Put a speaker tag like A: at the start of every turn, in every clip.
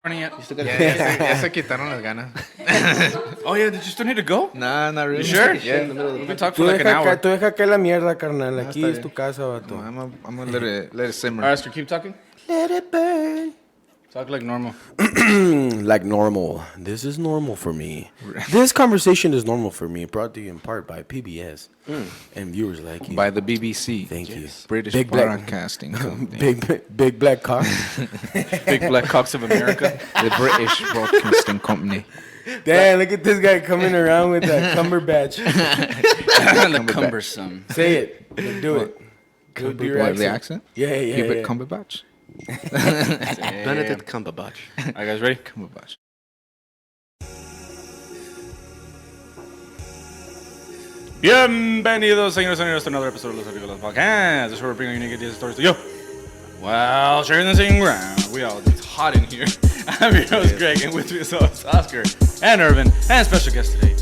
A: Ya
B: se quitaron las ganas.
A: Oh, yeah, did you still need to go?
B: Nah, not really.
A: You sure?
B: Yeah.
A: We can talk for like an hour.
C: Tú deja que la mierda, carnal. Aquí es tu casa, vato.
B: No, I'm gonna let it simmer.
A: All right, Oscar, keep talking.
C: Let it burn.
A: Talk like normal.
C: Like normal. This is normal for me. This conversation is normal for me. Brought to you in part by PBS and viewers like you.
B: By the BBC.
C: Thank you.
B: British
C: Big Black-
B: Broadcasting Company.
C: Big black cock.
A: Big Black Cocks of America.
B: The British Broadcasting Company.
C: Damn, look at this guy coming around with that Cumberbatch.
A: The cumbersome.
C: Say it. Do it. Do your
B: What, the accent?
C: Yeah.
B: Hubert Cumberbatch.
D: Benedict Cumberbatch.
A: All right, guys, ready?
B: Cumberbatch.
A: Bienvenidos, señores y señores, to another episode of Los Terricolas Podcast. This is where we're bringing unique ideas and stories to you. While sharing the same ground. It's hot in here. I'm your host, Greg, and with me is Oscar and Irvin, and special guest today,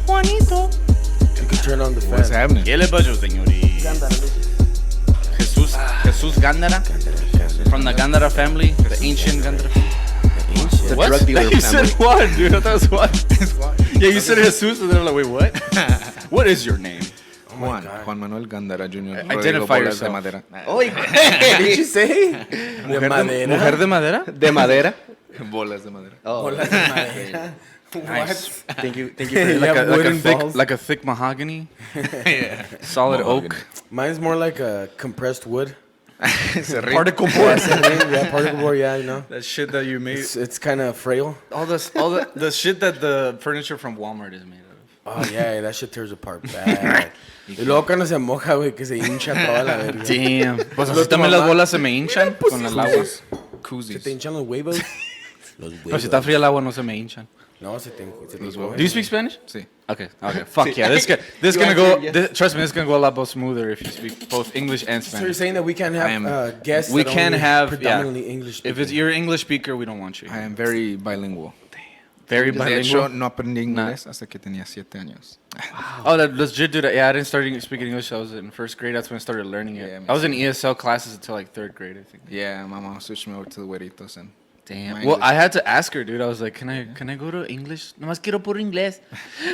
A: Juanito.
C: You can turn on the fan.
B: What's happening?
A: ¿Qué le pasó, señorita? Jesus Gandara? From the Gandara family, the ancient Gandara family.
D: The
A: What?
D: drug dealer
A: You
D: family.
A: said what, dude? I thought it was what? Yeah, you said Jesus, and then I'm like, wait, what? What is your name?
B: Juan Manuel Gandara Jr.
A: Identify
B: Bolas de
A: yourself.
B: Madera.
C: Did you say? De madera.
A: Mujer de madera?
D: De madera.
B: Bolas de madera.
D: Oh,
C: Bolas de madera.
A: Nice.
D: thank you for
A: Like a thick mahogany.
B: Yeah.
A: Solid
B: Mahogany.
A: oak.
C: Mine's more like a compressed wood.
A: Particle
C: Yeah,
A: board.
C: yeah, particle board, yeah, you know.
A: That shit that you made.
C: It's kind of frail.
A: All the shit that the furniture from Walmart is made of.
C: Oh, yeah, that shit tears apart bad. Y luego cuando se moja, güey, que se hincha toda la verga.
A: Damn. Pues
C: Lo
A: así también
C: tu
A: las
C: mamá-
A: bolas se me hinchan con el agua.
C: Se te
B: Koozies.
C: hinchan los huevos. Los
A: Pero si está fría el agua no se me hinchan.
C: No, se te
B: Los
C: encogen.
A: Do you speak Spanish?
B: Sí.
A: Okay. Fuck yeah. This gonna go. Trust me, this is gonna go a lot more smoother if you speak both English and
C: So you're
A: Spanish.
C: saying that we can't
B: I am-
C: have guests
A: We
C: that
A: can
C: only
A: have
C: predominantly English
A: If it's you're an English speaker, we don't want you.
B: I am very bilingual.
A: Very
B: De hecho,
A: bilingual.
B: no aprendí inglés hasta que tenía 7 años.
A: Oh, that legit, dude. Yeah, I didn't start speaking English. I was in first grade. That's when I started learning it.
B: Yeah, me
A: I was in ESL classes until like third grade, I think.
B: Yeah, my mom switched me over to the güeritos and
A: Damn.
B: my
A: Well,
B: English.
A: I had to ask her, dude. I was like, can I go to English? Nomás quiero puro inglés.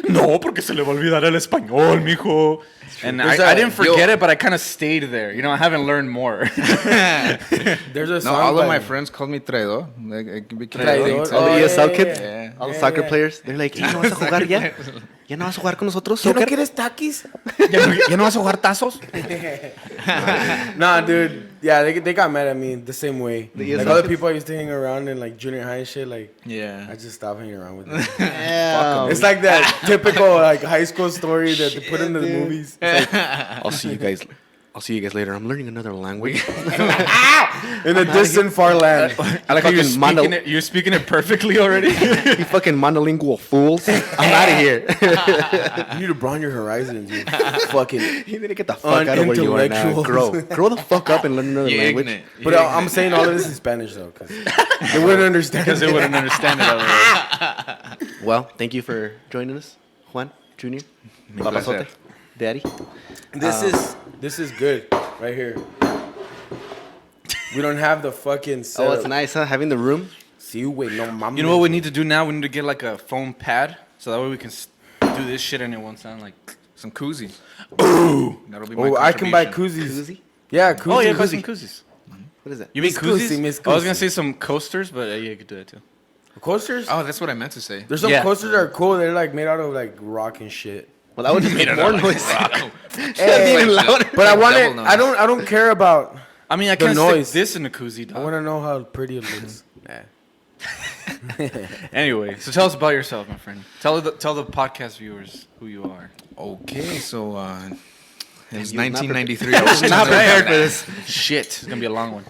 A: No, porque se le va a olvidar el español, mijo. And I didn't forget it, but I kind of stayed there. You know, I haven't learned more.
C: There's a
B: No,
C: song
B: all of
C: by-
B: my friends called me traidor. Like, I became
C: Traidor.
B: a thing,
D: all the
C: Oh,
D: ESL
C: yeah,
D: kids,
B: yeah.
D: all the
C: Yeah,
D: soccer
C: yeah.
D: players, they're like, ¿ya no vas a jugar ya? ¿Ya no vas a jugar con nosotros?
C: ¿Ya no
D: ¿Soccer?
C: quieres taquis?
A: ¿Ya no vas a jugar tazos?
C: Nah, dude. Yeah, they got mad at me the same way.
D: The
C: Like
D: ESL
C: other
D: kids?
C: people I used to hang around in like junior high and shit, like
B: Yeah.
C: I just stopped hanging around with them.
D: Yeah.
C: It's like that typical like high school story that they put in the movies. It's like,
D: I'll see you guys. I'll see you guys later. I'm learning another language.
C: in a distant far land.
A: I like how
D: Fucking
A: you're speaking it perfectly already.
D: You fucking monolingual fools. I'm out of here.
C: You need to broaden your horizons, you fucking.
D: You need to get the fuck out of where you are now.
C: Unintellectuals.
D: Grow the fuck up and learn another language.
C: But I'm saying all of this in Spanish though, because they wouldn't understand.
A: Because they wouldn't understand it otherwise.
D: Well, thank you for joining us, Juan Jr. Papazote, Daddy.
C: This is good right here. We don't have the fucking.
D: Oh,
C: Setup.
D: it's nice, huh? Having the room.
C: See, wait, no, mama.
A: You know what we need to do now? We need to get like a foam pad, so that way we can do this shit and it won't sound like.
B: Some koozies. Ooh. That'll be my
C: Oh, I can buy
B: contribution.
C: koozies.
D: Koozie?
C: Yeah, koozies.
A: Oh yeah, buy some koozies.
D: What is that?
A: You mean
C: Miss Koozie,
A: koozies?
C: Miss
A: I was gonna
C: Koozie.
A: say some coasters, but yeah, you could do that too.
C: Coasters?
B: Oh, that's what I meant to say.
C: There's some
A: Yeah.
C: coasters that are cool. They're like made out of like rock and shit.
D: Well, that would just make more noise.
C: Hey,
D: That'd be even louder.
C: but I want it.
B: Double noise.
C: I don't care about.
A: I mean, I
C: The
A: can't
C: noise.
A: stick this in a koozie,
C: I
A: dog.
C: want to know how pretty it looks.
A: Anyway, so tell us about yourself, my friend. Tell the podcast viewers who you are.
B: Okay, so it's
D: You was not
B: 1993. I was
A: Not
B: prepared
A: prepared for this. Shit, it's gonna be a long one.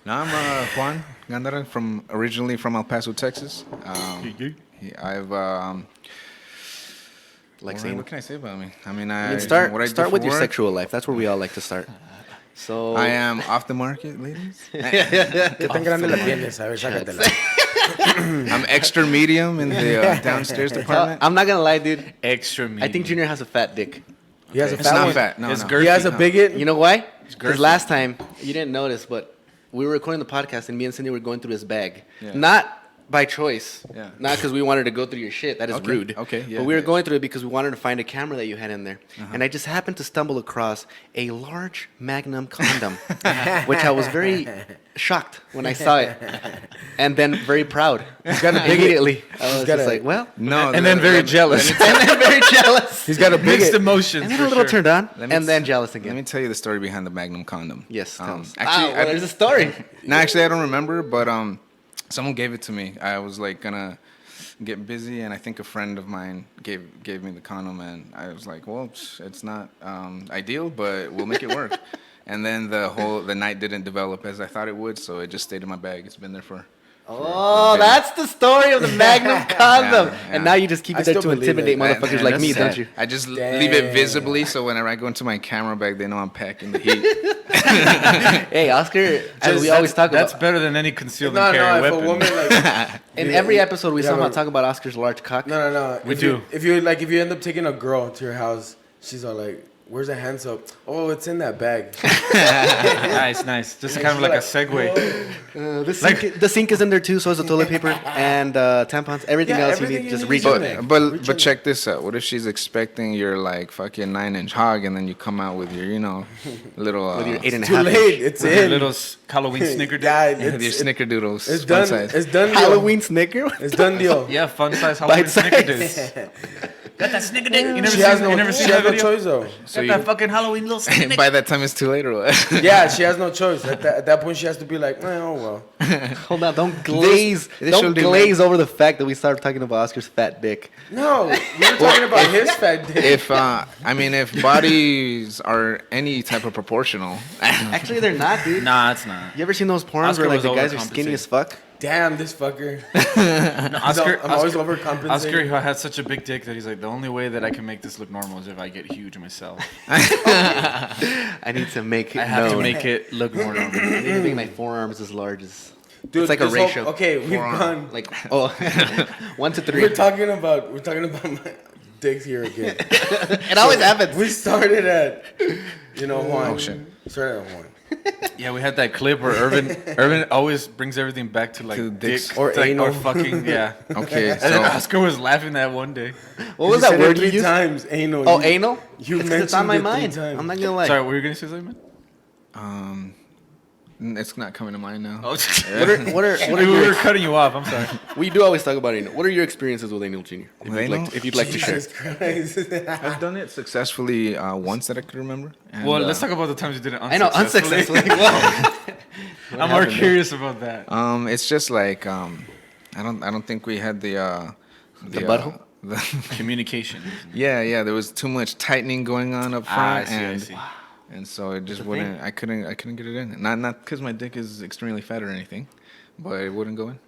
B: Now I'm Juan Gandara originally from El Paso, Texas. I've
D: Like
B: what
D: saying,
B: can I say about me? I mean,
D: start
B: what I do
D: start with
B: for
D: your
B: work.
D: sexual life. That's where we all like to start. So
B: I am off the market, ladies.
C: ¿Qué tan grande la tienes? A ver, sácatela.
B: I'm extra medium in the downstairs department.
D: I'm not gonna lie, dude.
A: Extra meat.
D: I think Junior has a fat dick.
C: He has a
B: It's
C: fat
B: not
C: one.
B: fat. No,
A: It's
B: no.
A: girthy.
C: He has a bigot.
D: You know why?
A: girthy.
D: Because last time you didn't notice, but we were recording the podcast and me and Cindy were going through his bag.
B: Yeah.
D: Not by choice.
B: Yeah.
D: Not because we wanted to go through your shit. That is
B: Okay,
D: rude.
B: okay, yeah.
D: But we were going through it because we wanted to find a camera that you had in there. And I just happened to stumble across a large Magnum condom, which I was very shocked when I saw it. And then very proud. Immediately. I was just like, well.
B: No,
A: And then very jealous.
D: And then very jealous.
C: He's got a big
A: Mixed emotions.
D: And then
A: for
D: a little
A: sure.
D: turned on.
B: Let me
D: And then
B: s-
D: jealous
B: Let
D: again.
B: me tell you the story behind the Magnum condom.
D: Yes, tell us.
B: Actually,
D: well, there's a story.
B: No, actually, I don't remember, but someone gave it to me. I was like gonna get busy, and I think a friend of mine gave me the condom, and I was like, well, it's not ideal, but we'll make it work. And then the night didn't develop as I thought it would, so it just stayed in my bag. It's been there for.
D: Oh, that's the story of the Magnum condom.
B: Yeah.
D: And now you just keep
C: I
D: it there
C: still
D: to
C: believe
D: intimidate
C: it.
D: motherfuckers
B: And
D: like
B: that's
D: me,
B: sad.
D: don't you?
B: I just leave it visibly, so whenever I go into my camera bag, they know I'm packing the heat.
D: Hey, Oscar, as we always talk
A: That's
D: about.
A: better than any concealed
C: No,
A: and carry
C: no, if
A: weapon.
C: a woman like
D: In every episode, we
C: Yeah,
D: somehow
C: but-
D: talk about Oscar's large cock.
C: no.
A: We
C: If
A: do.
C: if you end up taking a girl to your house, she's all like, "Where's the hand soap?" Oh, it's in that bag.
A: Nice. Just kind of like a segue.
D: The sink is in there too, so is the toilet paper and tampons. Everything
C: Yeah,
D: else
C: everything
D: you
C: you
D: need, just
C: need
D: reach
C: is
D: in
C: in
D: there.
C: there.
B: But
C: Reach
B: but
C: in
B: check this out. What if she's expecting your like fucking 9-inch hog, and then you come out with your little
D: With your 8.5
C: Too late. It's
A: With your
C: in.
A: little Halloween snickerdoodle.
C: Yeah,
B: with your snickerdoodles.
C: it's
B: fun
C: done.
B: size.
C: It's done. Deal.
D: Halloween snicker.
C: It's done deal.
A: Yeah, fun size Halloween
D: Bite size.
A: snickerdoodles. Got that snickerdick? You never
C: She has
A: seen, you never
C: no.
A: seen
C: She has
A: that
C: no
A: video?
C: choice though.
B: So
A: Got
B: you,
A: that fucking Halloween little snickerdick.
B: by that time it's too late or what?
C: Yeah, she has no choice. At that point, she has to be like, oh well.
D: Hold on, don't glaze.
B: this
D: Don't
B: should be
D: glaze over the fact that we started talking about Oscar's fat dick.
C: No, we were talking about his fat dick.
B: if bodies are any type of proportional,
D: Actually, they're not, dude.
A: Nah, it's not.
D: You ever seen those porns
A: Oscar
D: where like
A: was
D: the guys are skinny
A: overcompensating.
D: as fuck?
C: Damn, this fucker.
A: I'm
C: always overcompensating.
A: Oscar had such a big dick that he's like, the only way that I can make this look normal is if I get huge myself.
D: I need to make it
A: I have to
D: known.
A: make it look more normal.
D: I need to make my forearms as large as.
C: Dude,
D: it's like a
C: this whole-
D: ratio.
C: okay, we've gone.
D: Like 1 to 3.
C: We're talking about my dicks here again.
D: It always happens.
C: We started at, Juan.
B: Oh, shit.
C: Started at Juan.
A: Yeah, we had that clip where Irvin always brings everything back to like
B: To
A: dick
B: dicks.
C: Or
A: like,
C: anal.
A: or fucking yeah.
B: okay.
A: And then
B: So
A: Oscar was laughing that one day.
D: What was
C: You
D: that
C: said
D: word
C: it
D: you
C: 3
D: used?
C: times, anal.
D: Oh, anal?
C: You
D: It's
C: mentioned
D: on my
C: it 3
D: mind.
C: times.
D: I'm not gonna lie.
A: Sorry, were you gonna say something, man?
B: it's not coming to mind now.
A: Oh,
D: What are
A: we
D: your,
A: were cutting you off. I'm sorry.
D: we do always talk about anal. What are your experiences with anal, Junior?
B: With
D: If you'd like to share.
C: Jesus Christ.
B: I've done it successfully once that I could remember. And,
A: Well, let's talk about the times you did it
D: I know,
A: unsuccessfully.
D: unsuccessfully.
A: I'm more curious about that.
B: It's just like I don't think we had the
D: butthole?
A: Communication.
B: Yeah. There was too much tightening going on up front,
A: I see.
B: and so it just wouldn't. I couldn't get it in. Not because my dick is extremely fat or anything, but it wouldn't go in.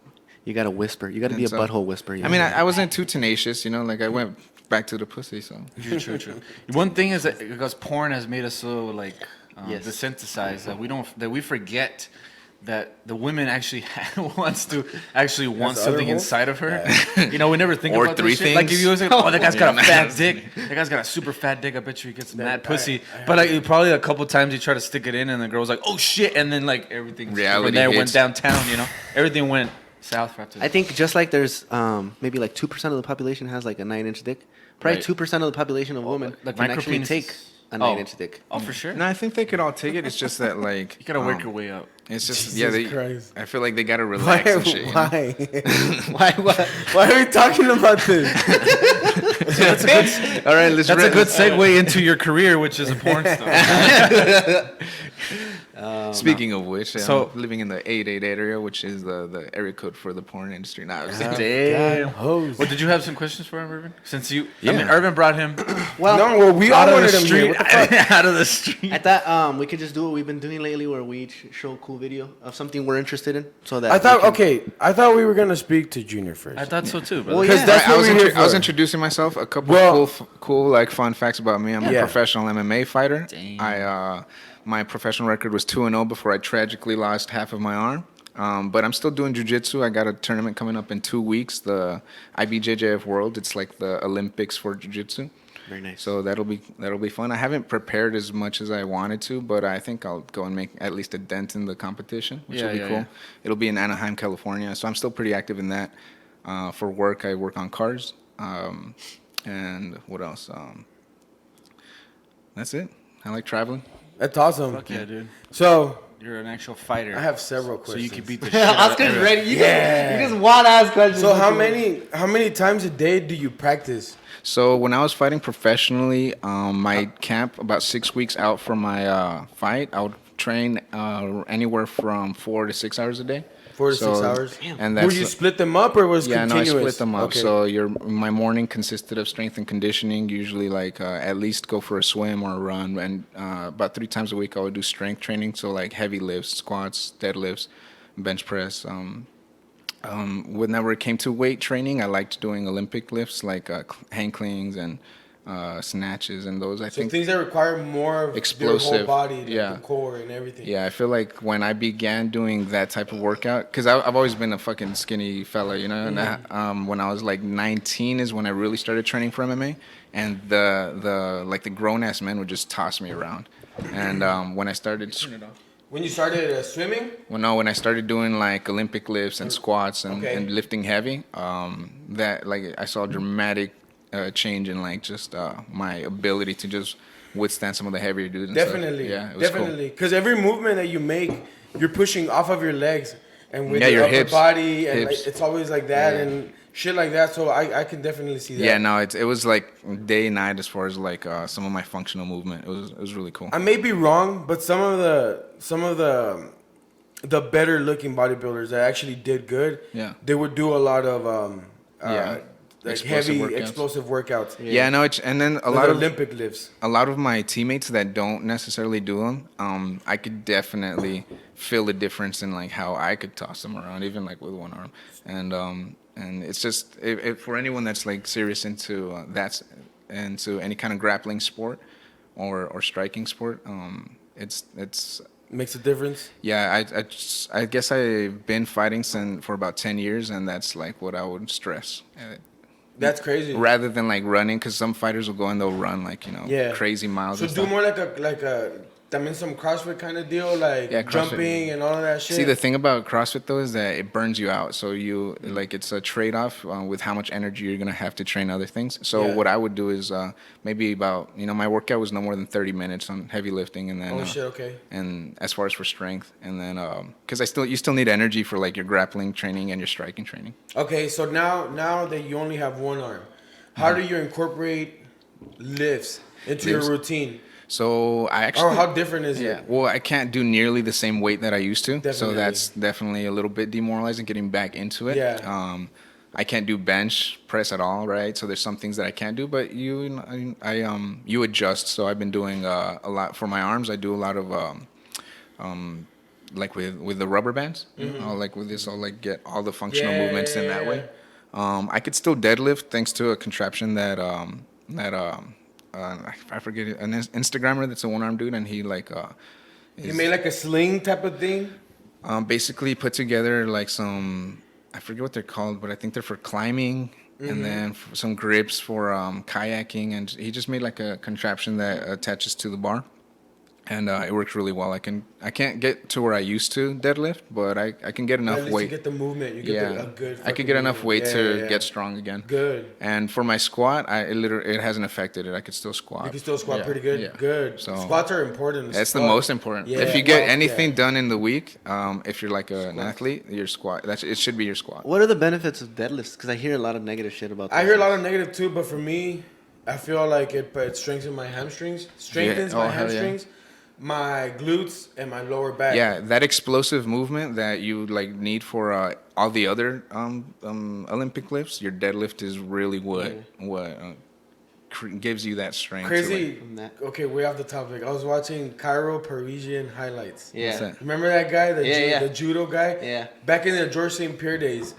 D: You gotta whisper. You gotta be a
B: And so-
D: butthole whisperer.
B: I mean, I wasn't too tenacious, like I went back to the pussy. So
A: True. One thing is that because porn has made us so like
D: Yes.
A: desensitized that we forget that the woman actually want
C: other
A: something
C: hole?
A: inside of her. We never think
B: Or
A: about
B: three
A: this shit. Like if
B: things.
A: you always like, oh, that guy's got a
B: Yeah.
A: fat dick. That guy's got a super fat dick. I bet you he gets mad pussy. But like probably a couple times you try to stick it in, and the girl's like, oh shit, and then like everything
B: Reality
A: from there went
B: hits.
A: downtown. Everything went south after that.
D: I think just like there's maybe like 2% of the population has like a 9-inch dick. Probably
A: Right.
D: 2% of the population of women
A: like
D: can actually
A: micropenises.
D: take a
A: Oh.
D: 9-inch dick.
A: Oh, for sure.
B: no, I think they could all take it. It's just that like
A: You gotta work your way up.
B: It's just
C: Jesus Christ.
B: I feel like they gotta
C: Why?
B: relax and shit.
C: Why?
D: Why?
C: Why are we talking about this?
B: All right, let's.
A: That's a good segue into your career, which is a porn star.
B: Speaking of which,
A: So-
B: I'm living in the 888 area, which is the area code for the porn industry. Nah, I was just-
A: Damn.
C: Hose.
A: Well, did you have some questions for him, Irvin? Since I mean,
B: Yeah.
A: Irvin brought him
D: Well,
C: No, well, we all
A: out of the
C: wanted him here.
A: street.
C: What the fuck?
A: Out of the street.
D: I thought we could just do what we've been doing lately, where we each show a cool video of something we're interested in, so that
C: I thought,
D: we can-
C: I thought we were gonna speak to Junior first.
A: I thought so too, bro.
D: Well,
C: Because
D: yeah.
C: that's
B: I
C: what
B: was
C: we're here
B: I was
C: for.
B: introducing myself. A couple
C: Well-
B: cool like fun facts about me. I'm a
C: Yeah.
B: professional MMA fighter.
A: Damn.
B: My professional record was 2-0 before I tragically lost half of my arm. But I'm still doing jiu-jitsu. I got a tournament coming up in 2 weeks, the IBJJF World. It's like the Olympics for jiu-jitsu.
D: Very nice.
B: So that'll be fun. I haven't prepared as much as I wanted to, but I think I'll go and make at least a dent in the competition, which will be cool.
A: Yeah.
B: It'll be in Anaheim, California. So I'm still pretty active in that. For work, I work on cars. And what else? That's it. I like traveling.
C: That's awesome.
A: Fuck yeah, dude.
C: So
A: You're an actual fighter.
C: I have several
A: So
C: questions.
A: you can beat the shit out of
D: Oscar's
A: everyone.
D: ready. You just want to ask questions.
C: So how many times a day do you practice?
B: So when I was fighting professionally, my camp about 6 weeks out from my fight, I would train anywhere from 4 to 6 hours a day.
C: 4 to 6 hours.
D: Damn.
B: And
C: Would you split them up or was
B: yeah,
C: continuous?
B: no, I split them up.
C: Okay.
B: So my morning consisted of strength and conditioning. Usually, like at least go for a swim or a run, and about 3 times a week I would do strength training. So like heavy lifts, squats, deadlifts, bench press. Whenever it came to weight training, I liked doing Olympic lifts like hang clings and snatches and those. I
C: So
B: think
C: things that require more of
B: explosive,
C: your whole body, like
B: yeah.
C: the core and everything.
B: Yeah, I feel like when I began doing that type of workout, because I've always been a fucking skinny fella, you know. And when I was like 19 is when I really started training for MMA, and the grown ass men would just toss me around. And when I started,
C: When you started swimming,
B: when I started doing like Olympic lifts and squats and lifting heavy, that like I saw a dramatic change in like just my ability to just withstand some of the heavier dudes. And
C: definitely,
B: stuff. Yeah, it was
C: definitely. Because every movement that you make, you're pushing off of your legs and with
B: your
C: your upper
B: hips,
C: body, and
B: hips.
C: like, it's always like that
B: Yeah.
C: and shit like that. So I can definitely see that.
B: Yeah, no, it was like day and night as far as like some of my functional movement. It was really cool.
C: I may be wrong, but some of the better looking bodybuilders that actually did good,
B: Yeah.
C: they would do a lot of like
B: Explosive
C: heavy
B: workouts.
C: explosive workouts.
B: Yeah, no, and then
C: A lot of Olympic lifts.
B: a lot of my teammates that don't necessarily do them, I could definitely feel the difference in like how I could toss them around, even like with one arm. And it's just if for anyone that's like serious into into any kind of grappling sport or striking sport, it's
C: Makes a difference.
B: yeah. I guess I've been fighting for about 10 years, and that's like what I would stress.
C: That's crazy.
B: Rather than like running, because some fighters will go and they'll run like crazy miles.
C: So
B: and
C: do
B: stuff.
C: more like a también some CrossFit kind of deal, like
B: Yeah, CrossFit.
C: jumping and all of that shit.
B: See, the thing about CrossFit though is that it burns you out. So you like it's a trade-off with how much energy you're gonna have to train other things. So
C: Yeah.
B: what I would do is maybe about my workout was no more than 30 minutes on heavy lifting, and then
C: Oh shit, okay.
B: and as far as for strength, and then because you still need energy for like your grappling training and your striking training.
C: Okay, so now that you only have one arm, how do you incorporate lifts into your
B: Lifts.
C: routine?
B: So I actually.
C: Or how different is
B: Yeah,
C: it?
B: well, I can't do nearly the same weight that I used to, so
C: Definitely.
B: that's definitely a little bit demoralizing getting back into it.
C: Yeah.
B: I can't do bench press at all, right? So there's some things that I can't do, but you adjust. So I've been doing a lot for my arms. I do a lot of like with the rubber bands. I'll like with this, I'll like get all the functional movements in that way. I could still deadlift thanks to a contraption that I forget it, an Instagrammer that's a one-armed dude, and he like
C: You made like a sling type of thing?
B: basically put together like some, I forget what they're called, but I think they're for climbing, and then some grips for kayaking, and he just made like a contraption that attaches to the bar. And it works really well. I can't get to where I used to deadlift, but I can get enough
C: At least
B: weight.
C: you get the movement. You get a good.
B: I could get enough weight
C: movement.
B: to get strong again.
C: Good.
B: And for my squat, it hasn't affected it. I could still squat.
C: You can still squat
B: Yeah,
C: pretty good.
B: yeah.
C: Good.
B: So
C: Squats are important.
B: that's the
C: Squat.
B: most important.
C: Yeah,
B: If you get
C: squats,
B: anything
C: yeah.
B: done in the week, if you're like an athlete, your squat. It should be your squat.
D: What are the benefits of deadlifts? Because I hear a lot of negative shit about that.
C: I hear a lot of negative too, but for me, I feel like it strengthens my hamstrings, strengthens
B: Yeah.
C: my
B: Oh, hell yeah.
C: hamstrings, my glutes, and my lower back.
B: Yeah, that explosive movement that you like need for all the other Olympic lifts, your deadlift is really what gives you that strength. to,
C: Crazy.
D: From that.
C: Okay, way off the topic. I was watching Cairo Parisian highlights.
D: Yeah.
B: What's that?
C: Remember that guy,
D: Yeah.
C: the judo guy?
D: Yeah.
C: Back in the George St. Pierre days,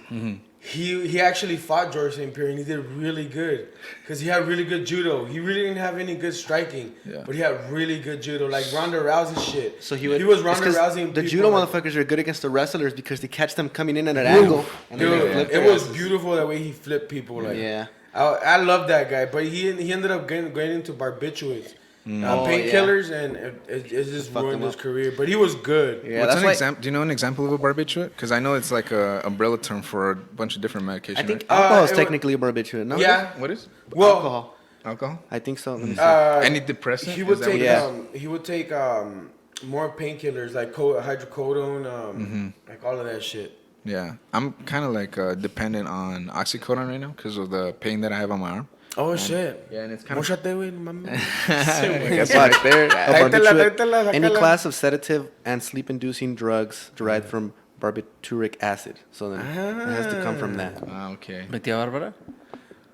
C: he actually fought George St. Pierre and he did really good because he had really good judo. He really didn't have any good striking,
B: Yeah.
C: but he had really good judo, like Ronda Rousey shit.
D: So he
C: was
D: it's
C: Ronda
D: 'cause
C: Rousey.
D: The
C: people
D: judo
C: like-
D: motherfuckers are good against the wrestlers because they catch them coming in at an
C: Woo.
D: angle. And then they
C: Dude,
D: flip
C: it
D: their
C: was
D: asses.
C: beautiful the way he flipped people. Like,
D: Yeah.
E: I love that guy, but he ended up going into barbiturates, painkillers, and it just
D: Fucked
E: ruined
D: him
E: his
D: up.
E: career. But he was good.
D: Yeah,
B: What's
D: that's
B: an
D: why
B: example? Do you know an example of a barbiturate? Because I know it's like a umbrella term for a bunch of different medications.
D: I think
B: right?
D: alcohol is
E: it
D: technically a barbiturate. No,
E: Yeah.
B: What is
E: Well,
D: alcohol.
B: alcohol?
D: I think so. Let me see.
B: Any depressant?
E: he
B: Is
E: would
B: that what
E: take
B: it is?
E: he would take more painkillers like hydrocodone, like all of that shit.
B: Yeah, I'm kind of like dependent on oxycodone right now because of the pain that I have on my arm.
E: Oh shit.
B: Yeah, and it's kind of.
E: Móchate, güey, mami.
D: Guess what? A barbiturate,
E: tráetela,
D: any
E: sácala.
D: class of sedative and sleep-inducing drugs derived from barbituric acid. So then it has to come from that.
B: Ah, okay.
A: Tía Bárbara?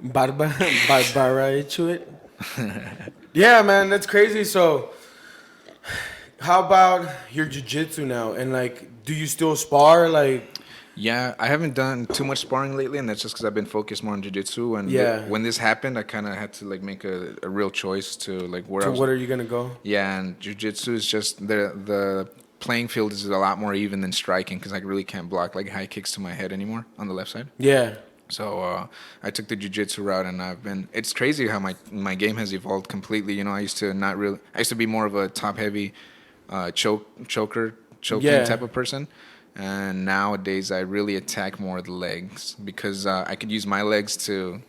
E: Barbiturate. Yeah, man, that's crazy. So, how about your jiu-jitsu now? And like, do you still spar? Like,
B: Yeah, I haven't done too much sparring lately, and that's just because I've been focused more on jiu-jitsu. And
E: Yeah.
B: when this happened, I kind of had to like make a real choice to like where I
E: to
B: was.
E: what are you gonna go?
B: Yeah, and jiu-jitsu is just the playing field is a lot more even than striking because I really can't block like high kicks to my head anymore on the left side.
E: Yeah.
B: So I took the jiu-jitsu route, and it's crazy how my game has evolved completely. You know, I used to be more of a top-heavy choking
E: Yeah.
B: type of person. And nowadays, I really attack more the legs because I could use my legs to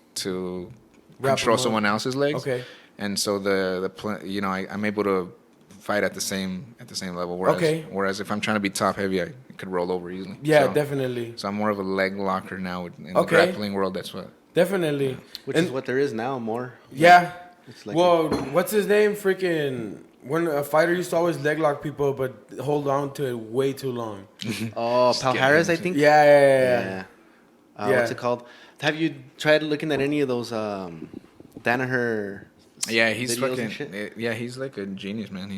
E: Wrap
B: control
E: 'em up.
B: someone else's legs.
E: Okay.
B: And so I'm able to fight at the same level. Whereas if I'm trying to be top heavy, I could roll over easily.
E: Yeah,
B: So-
E: definitely.
B: So I'm more of a leg locker now in the
E: Okay.
B: grappling world. That's what.
E: Definitely.
D: Which
E: And-
D: is what there is now more.
E: Yeah.
D: It's like
E: Well, what's his name? Freaking. When a fighter used to always leg lock people, but hold on to it way too long.
D: Oh, Pal Harris, I think.
E: Yeah.
D: What's
E: Yeah.
D: it called? Have you tried looking at any of those Danaher?
B: Yeah, he's
D: videos and
B: fucking.
D: shit?
B: Yeah, he's like a genius, man.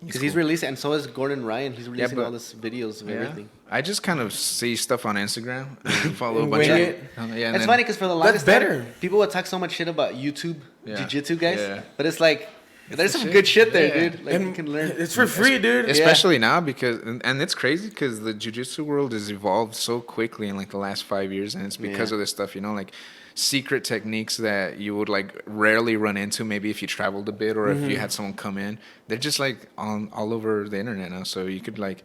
D: Because he's releasing, and so is Gordon Ryan. He's releasing
B: but-
D: all this videos of everything.
B: I just kind of see stuff on Instagram, follow a
E: And
B: bunch
E: wing
B: of.
E: it.
B: Yeah, and
D: It's
B: then-
D: funny because for the longest
E: better.
D: time, people would talk so much shit about YouTube
B: Yeah.
D: jiu-jitsu guys,
B: Yeah.
D: but it's like there's
B: the
D: some
B: shit.
D: good shit there,
B: Yeah.
D: dude. Like you can learn.
E: It's for free, dude.
B: Especially now because and it's crazy because the jiu-jitsu world has evolved so quickly in like the last 5 years, and it's because
D: Yeah.
B: of this stuff, like secret techniques that you would like rarely run into maybe if you traveled a bit or if you had someone come in. They're just like all over the internet now, so you could like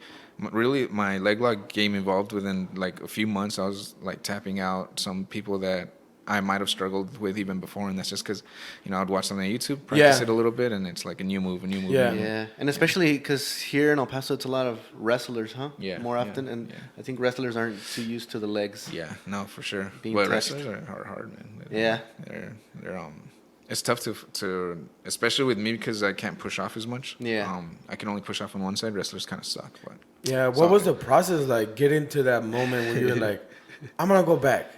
B: really my leg lock game evolved within like a few months. I was like tapping out some people that I might have struggled with even before, and that's just because, I'd watch something on YouTube, practice
E: Yeah.
B: it a little bit, and it's like a new move,
E: Yeah.
D: Yeah, and especially because here in El Paso, it's a lot of wrestlers, huh?
B: Yeah,
D: More
B: yeah,
D: often, and
B: yeah.
D: I think wrestlers aren't too used to the legs.
B: Yeah, no, for sure.
D: Being
B: But
D: touched.
B: wrestlers are hard, man.
D: Yeah.
B: They're it's tough to especially with me because I can't push off as much.
D: Yeah.
B: I can only push off on one side. Wrestlers kind of suck, but
E: Yeah. What
B: So-
E: was the process like? Getting to that moment when you were like, I'm gonna go back.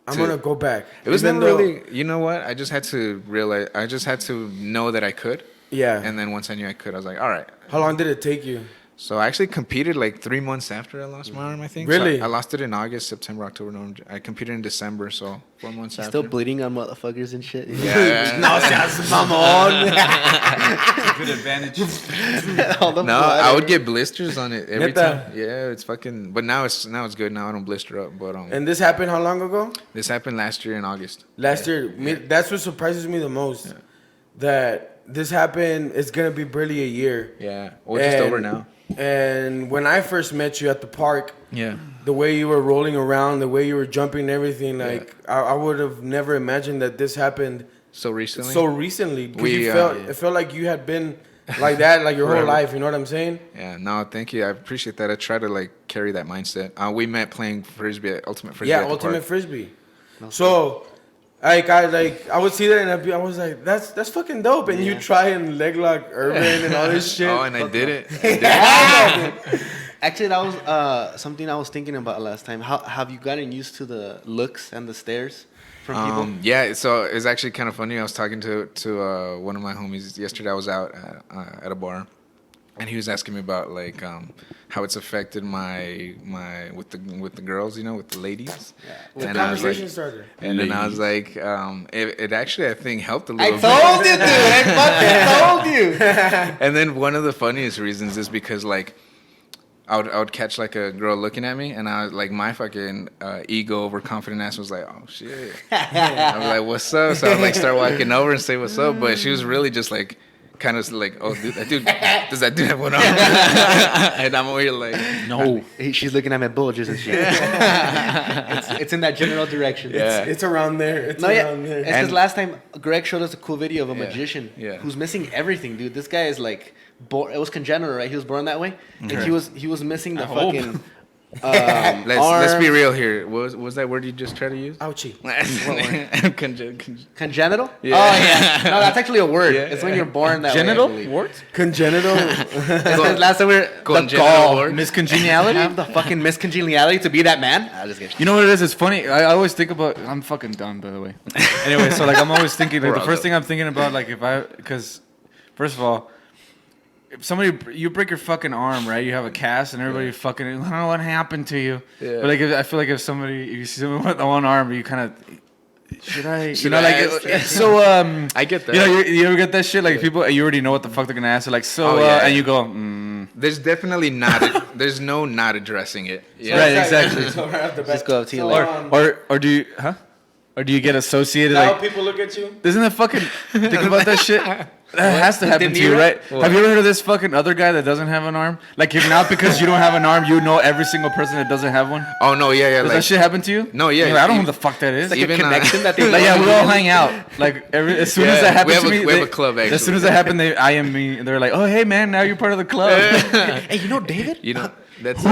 E: I'm gonna go back.
B: it was
E: Even
B: never
E: though-
B: really. You know what? I just had to realize. I just had to know that I could.
E: Yeah.
B: And then once I knew I could, I was like, all right.
E: How long did it take you?
B: So I actually competed like 3 months after I lost my arm, I think.
E: Really?
B: So I lost it in August, September, October, November. I competed in December, so 4 months after.
D: Still bleeding on motherfuckers and shit.
B: Yeah.
E: No seas mamón.
A: Good advantage.
D: All the
B: No,
D: blood
B: I would
D: everywhere.
B: get blisters on it every
E: Neta?
B: time. Yeah, it's fucking. But now it's good. Now I don't blister up. But
E: And this happened how long ago?
B: this happened last year in August.
E: Last year. That's what surprises me the most. That this happened. It's gonna be barely a year.
B: Yeah, or just over now.
E: And when I first met you at the park,
B: Yeah,
E: the way you were rolling around, the way you were jumping and everything, like I would have never imagined that this happened
B: so recently.
E: so recently. 'Cause
B: We,
E: it felt like you had been like that like your whole
B: Forever.
E: life. You know what I'm saying?
B: Yeah, no, thank you. I appreciate that. I try to like carry that mindset. We met playing frisbee at Ultimate Frisbee.
E: Yeah,
B: at the
E: ultimate
B: park.
E: frisbee. So, I would see that and I was like, that's fucking dope. And you
D: Yeah.
E: try and leg lock Urban and all this shit.
B: Oh, and I did it. I did it.
D: Actually, that was something I was thinking about last time. How have you gotten used to the looks and the stares from people?
B: Yeah, so it's actually kind of funny. I was talking to one of my homies yesterday. I was out at a bar, and he was asking me about like how it's affected my with the girls, with the ladies.
E: The
B: And I was like,
E: conversation started.
B: and then I was like, it actually I think helped a little.
D: I told you, dude. I fucking told you.
B: And then one of the funniest reasons is because like I would catch like a girl looking at me, and I was like, my fucking ego overconfident ass was like, oh shit. I was like, what's up? So I would like start walking over and say what's up, but she was really just like, kind of like, oh, dude, does that dude have one on? And I'm over here like,
A: No.
D: She's looking at my bulges and shit. it's in that general direction.
B: Yeah.
E: It's around there. It's around there.
D: It's because last time Greg showed us a cool video of a
B: Yeah.
D: magician
B: Yeah.
D: who's missing everything, dude. This guy is like, it was congenital, right? He was born that way, and he was missing the
A: I hope.
D: fucking.
B: let's be
D: arm.
B: real here. What was that word you just tried to use?
E: Ouchie.
D: Congenital?
B: Yeah.
D: Oh yeah. No, that's actually a word.
B: Yeah.
D: It's when you're born that
A: Genital?
D: way. I believe.
A: Warts?
E: Congenital.
D: Because last time we were the
B: Congenital
D: gall.
B: wart?
A: Miscongeniality?
D: Have the fucking miscongeniality to be that man. I just kidding.
A: You know what it is? It's funny. I always think about. I'm fucking done, by the way. Anyway, so like I'm always thinking. Like
B: We're
A: the
B: all
A: first
B: done.
A: thing I'm thinking about, like because first of all, if you break your fucking arm, right? You have a cast, and everybody fucking. I don't know what happened to you.
B: Yeah.
A: But like, I feel like if you see someone with the one arm, you kind of. Should I?
B: Should I ask?
A: So
B: I get that.
A: You know, you ever get that shit? Like people, you already know what the fuck they're gonna ask. They're like, so,
B: Oh, yeah.
A: and you go,
B: There's definitely there's no not addressing it. Yeah.
A: Right, exactly.
E: So right off the bat.
D: Just go up to you
E: So,
D: later.
A: or do you, huh? Or do you get associated
E: how
A: like?
E: people look at you?
A: Isn't that fucking? Think about that shit. That has to happen
D: De
A: to you,
D: Niro?
A: right?
B: What?
A: Have you ever heard of this fucking other guy that doesn't have an arm? Like, if not because you don't have an arm, you know every single person that doesn't have one.
B: Oh no, yeah,
A: Does that shit happen to you?
B: No, yeah,
A: You're like, I don't know
B: even-
A: who the fuck that is.
D: It's like
B: Even,
D: a connection that they.
A: Like, yeah, we all hang out. Like as soon as
B: Yeah,
A: that happens
B: we have
A: to
B: a-
A: me,
B: we have a club,
A: As soon
B: actually.
A: as that happened, they IM me. They're like, "Oh, hey man, now you're part of the club."
D: Hey, you know David?
B: You know, that's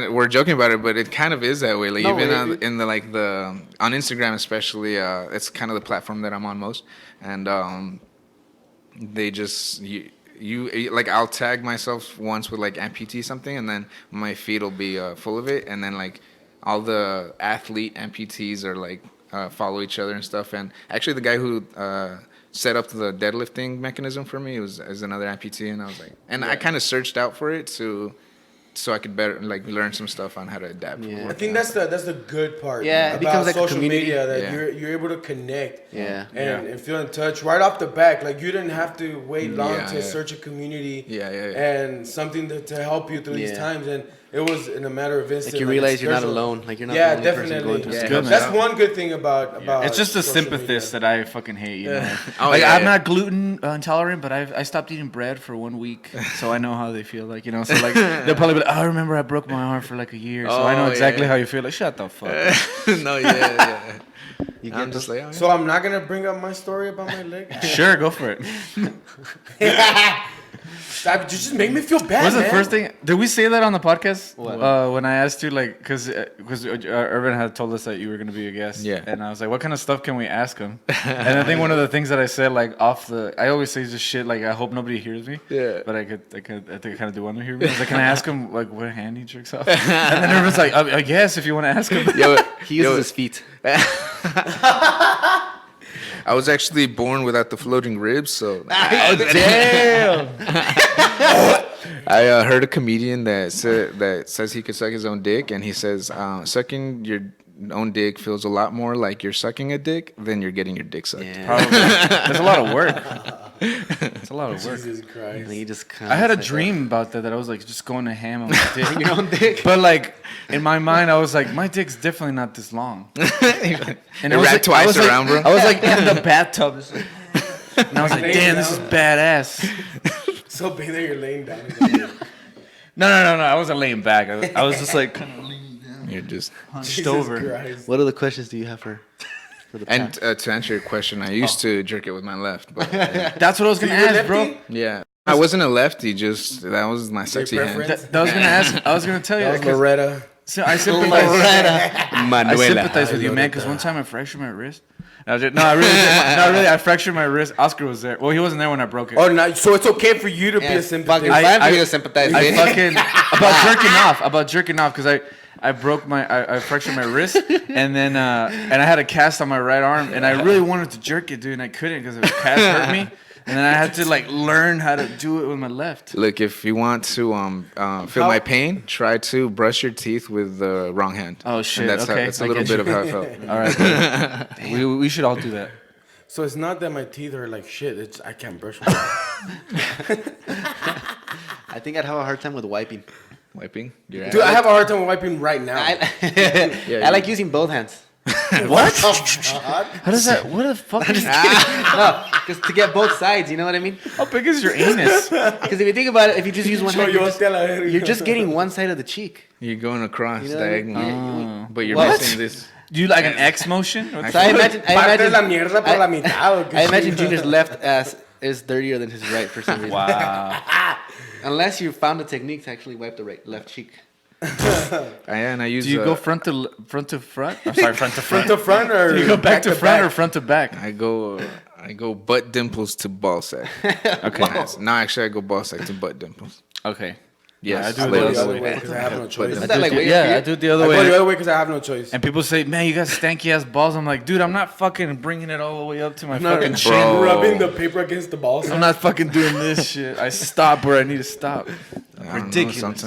B: we're joking about it, but it kind of is that way. Like
D: No
B: even
D: way,
B: on,
D: dude.
B: in the on Instagram especially, it's kind of the platform that I'm on most, and they just you like I'll tag myself once with like amputee something, and then my feed will be full of it, and then like all the athlete amputees are like follow each other and stuff. And actually, the guy who set up the deadlifting mechanism for me is another amputee, and I was like, and I kind of searched out for it so I could better like learn some stuff on how to adapt.
D: Yeah.
E: I think that's the good part.
D: Yeah, it
E: about
D: becomes like a
E: social
D: community.
E: media that
B: Yeah.
E: you're able to connect.
D: Yeah.
E: And feel in touch right off the back. Like you didn't have to wait long
B: Yeah,
E: to
B: yeah.
E: search a community.
B: Yeah.
E: And something to help you through these
D: Yeah.
E: times, and it was in a matter of instance.
D: Like you realize you're not alone. Like you're not
E: Yeah,
D: the only person
E: definitely.
D: going through
B: Yeah.
D: stuff.
A: good, man.
E: That's one good thing about.
A: It's just the
E: social
A: sympathist
E: media.
A: that I fucking hate. You know,
B: Oh,
A: like
B: yeah,
A: I'm
B: yeah.
A: not gluten intolerant, but I stopped eating bread for 1 week, so I know how they feel. Like So like they'll probably be like, "Oh, I remember I broke my arm for like a year, so I know
B: Oh,
A: exactly
B: yeah.
A: how you feel." Like, shut the fuck. up.
B: No, yeah.
D: You
B: I'm
D: get
B: just like, oh, yeah.
E: So I'm not gonna bring up my story about my leg.
A: Sure, go for it.
E: Stop! You just make me feel bad.
A: What's the
E: man.
A: first thing? Did we say that on the podcast?
D: What?
A: When I asked you, like, because Irvin had told us that you were going to be a guest.
B: Yeah.
A: And I was like, what kind of stuff can we ask him? And I think one of the things that I said, like, I always say just shit, like, I hope nobody hears me.
B: Yeah.
A: But I think I kind of do want to hear me. I was like, can I ask him, like, what hand he jerks off? And then Irvin's like, I guess if you want to ask him.
D: He uses his feet.
B: I was actually born without the floating ribs, so
A: Oh, damn.
B: I heard a comedian that says he could suck his own dick, and he says sucking your own dick feels a lot more like you're sucking a dick than you're getting your dick sucked.
D: Yeah.
A: Probably. There's a lot of work. It's a lot of work.
E: Jesus Christ.
D: And he just kinda
A: I had a
D: like,
A: dream about that I was like just going to ham on my dick.
D: your own dick.
A: But like in my mind, I was like, my dick's definitely not this long. And
B: It
A: I was
B: wrapped
A: like,
B: twice
A: I was like-
B: around, bro.
A: I was like in the bathtub, just like- and I was like, damn, this is badass.
E: So big that you're laying down.
A: No, I wasn't laying back. I was just like kind of leaning down,
B: You're just
A: hunched
E: Jesus
A: over.
E: Christ.
D: What other questions do you have for the
B: and
D: chat?
B: to answer your question, I used to jerk it with my left, but
A: That's what I was gonna
E: you're
A: ask, bro.
E: lefty?
B: yeah, I wasn't a lefty. Just that was my sexy hand.
E: preference?
A: That was gonna ask. I was gonna tell you.
E: That was
A: 'cause-
E: Loretta.
A: So I sympathize. I
D: Manuela.
A: sympathize with you, man. Because one time I fractured my wrist. I really did. No, really, I fractured my wrist. Oscar was there. Well, he wasn't there when I broke it.
E: Oh, no, so it's okay for you to be a sympathist.
D: Fucking fine for you to sympathize,
A: I
D: bitch.
A: fucking about jerking off because I broke I fractured my wrist and then and I had a cast on my right arm and I really wanted to jerk it, dude, and I couldn't because the cast hurt me. And then I had to like learn how to do it with my left.
B: Look, if you want to feel my pain, try to brush your teeth with the wrong hand.
A: Oh, shit,
B: And that's
A: okay,
B: that's a
A: I
B: little
A: get
B: bit
A: you.
B: of how it felt.
A: All right, we should all do that.
E: So it's not that my teeth are like shit. It's I can't brush my teeth.
D: I think I'd have a hard time with wiping.
B: Wiping? Yeah.
E: Dude, I have a hard time wiping right now.
D: I like using both hands.
A: What? How does that? What the fuck?
D: No, because to get both sides, you know what I mean?
A: How big is your anus?
D: Because if you think about it, if you just use one hand, you're just getting one side of the cheek.
B: You're going across
D: You know what I mean?
B: diagonally, but you're
A: What?
B: missing this.
A: Do you like an X motion?
D: So I imagine,
E: Parte la mierda por la mitad. ¿O qué
D: I imagine
E: chingados?
D: Junior's left ass is dirtier than his right for some reason.
A: Wow.
D: Unless you found a technique to actually wipe the left cheek.
B: And I use.
A: Do you go front to front? I'm sorry, front to front.
E: Front to front or
A: Do you go back to front
E: back?
A: or front to back?
B: I go butt dimples to ball sack.
A: Okay.
B: No, actually, I go ball sack to butt dimples.
A: Okay.
B: Yes,
A: Yeah, I do
E: I
A: it
E: go
A: the
E: the
A: other
E: other way because I have no choice.
D: Is that like way
A: yeah,
D: up here?
A: I do it the
E: I
A: other
E: go the
A: way.
E: other way because I have no choice.
A: And people say, "Man, you got stanky ass balls." I'm like, dude, I'm not fucking bringing it all the way up to my
E: I'm not
A: fucking chin.
B: Bro.
E: rubbing the paper against the balls.
A: I'm not fucking doing this shit. I stop where I need to stop.
B: I don't know,
A: Ridiculous.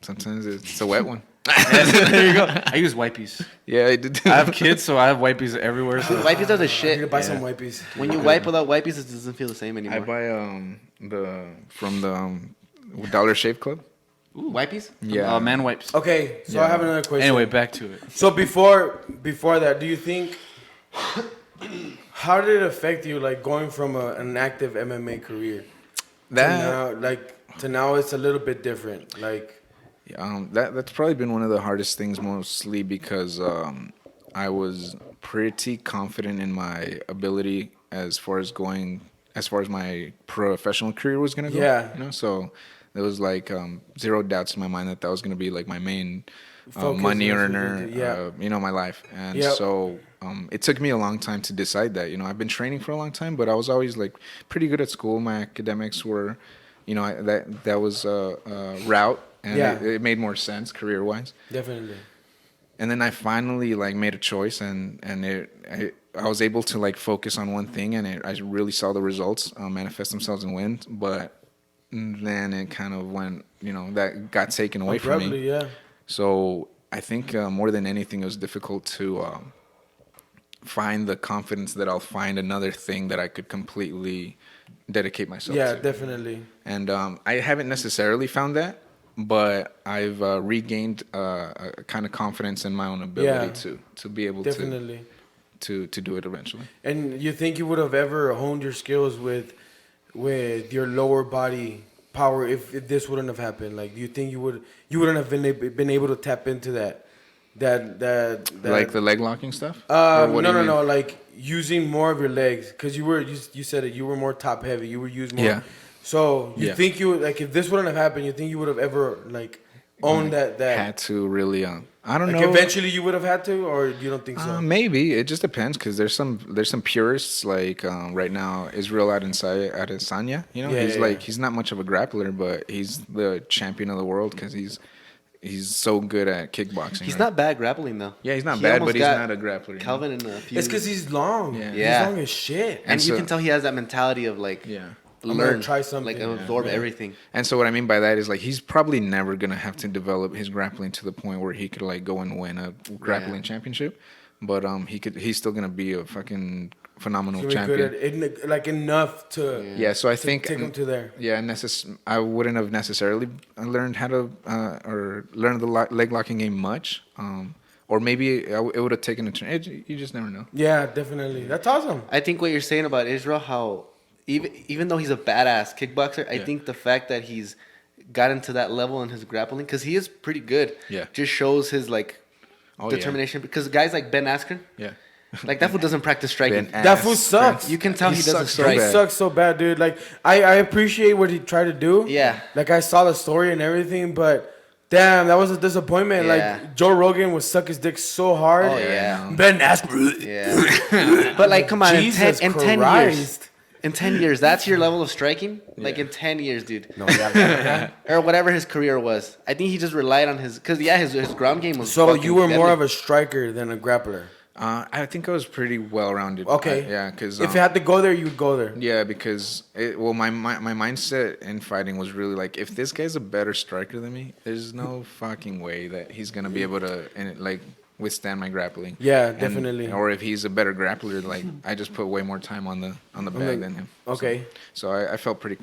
B: sometimes it's a wet one.
A: There you go. I use wipes.
B: Yeah, I did.
A: I have kids, so I have wipes everywhere. So
D: Wipes are the
E: I need to
D: shit.
E: buy some wipies.
D: When you wipe without wipes, it doesn't feel the same
B: I
D: anymore.
B: buy from the Dollar Shave Club.
D: Wipes?
B: Yeah,
A: man wipes.
E: Okay, so I have another question.
A: Anyway, back to it.
E: So before that, do you think how did it affect you, like going from an active MMA career to now it's a little bit different, like.
B: That's probably been one of the hardest things, mostly because I was pretty confident in my ability as far as my professional career was gonna go.
E: Yeah.
B: You know, so there was like zero doubts in my mind that was gonna be like my main
E: Focus,
B: money
E: that's what
B: earner.
E: you did, yeah.
B: My life, and
E: Yep.
B: so it took me a long time to decide that. You know, I've been training for a long time, but I was always like pretty good at school. My academics were, that was a route. And
E: Yeah.
B: it made more sense career-wise.
E: Definitely.
B: And then I finally like made a choice, and I was able to like focus on one thing, and I really saw the results manifest themselves in wins. But then it kind of went, that got taken away from
E: Abruptly,
B: me.
E: yeah.
B: So I think more than anything, it was difficult to find the confidence that I'll find another thing that I could completely dedicate myself
E: Yeah,
B: to.
E: definitely.
B: And I haven't necessarily found that, but I've regained a kind of confidence in my own ability to be able
E: Definitely.
B: to do it eventually.
E: And you think you would have ever honed your skills with your lower body power if this wouldn't have happened? Like, do you think you wouldn't have been able to tap into that
B: Like the leg locking stuff? Or what do you mean?
E: no, like using more of your legs, because you said it, you were more top heavy, you were used more.
B: Yeah.
E: So you
B: Yeah.
E: think like if this wouldn't have happened, you think you would have ever like owned that
B: Had to really I don't
E: like
B: know.
E: eventually you would have had to, or you don't think so?
B: Maybe it just depends, because there's some purists like right now Israel Adesanya.
E: Yeah,
B: he's not much of a grappler, but he's the champion of the world because he's so good at kickboxing.
D: He's
B: right?
D: not bad grappling, though.
B: Yeah, he's not
D: He
B: bad,
D: almost
B: but he's
D: got
B: not a grappler. you know?
D: Calvin in a few.
E: It's because he's long.
B: Yeah.
D: Yeah.
E: He's long as shit.
D: And
B: And
D: you
B: so-
D: can tell he has that mentality of like,
B: Yeah.
E: gonna
D: learn,
E: try something.
D: like absorb everything.
B: And so what I mean by that is like he's probably never gonna have to develop his grappling to the point where he could like go and win a grappling championship, but he's still gonna be a fucking phenomenal
E: He's really
B: champion.
E: good at it, like enough to
B: Yeah, so I think
E: take him to there.
B: Yeah, I wouldn't have necessarily learned how to or learned the leg locking game much, or maybe it would have taken a turn. You just never know.
E: Yeah, definitely. That's awesome.
D: I think what you're saying about Israel, how even though he's a badass kickboxer, I think the fact that he's gotten to that level in his grappling, because he is pretty good, just shows his like determination. Because guys like Ben Askren, like that fool doesn't practice striking.
E: That fool sucks.
D: You can tell he doesn't
B: sucks so
D: strike.
E: He
B: bad.
E: sucks so bad, dude. Like I appreciate what he tried to do.
D: Yeah.
E: Like I saw the story and everything, but damn, that was a disappointment.
D: Yeah.
E: Like Joe Rogan would suck his dick so hard.
D: Oh, yeah.
E: Ben Askren.
D: Yeah. But like, come on,
E: Jesus
D: in 10 years.
E: Christ.
D: In 10 years, that's your level of striking? Like in 10 years, dude.
E: No, yeah.
D: Or whatever his career was. I think he just relied on his ground game was
E: So
D: fucking
E: you were more
D: deadly.
E: of a striker than a grappler.
B: I think I was pretty well rounded.
E: Okay.
B: Yeah, because
E: If you had to go there, you'd go there.
B: yeah, because my mindset in fighting was really like, if this guy's a better striker than me, there's no fucking way that he's gonna be able to withstand my grappling.
E: Yeah,
B: And-
E: definitely.
B: Or if he's a better grappler, like I just put way more time on the bag than him.
E: Okay.
B: So I felt pretty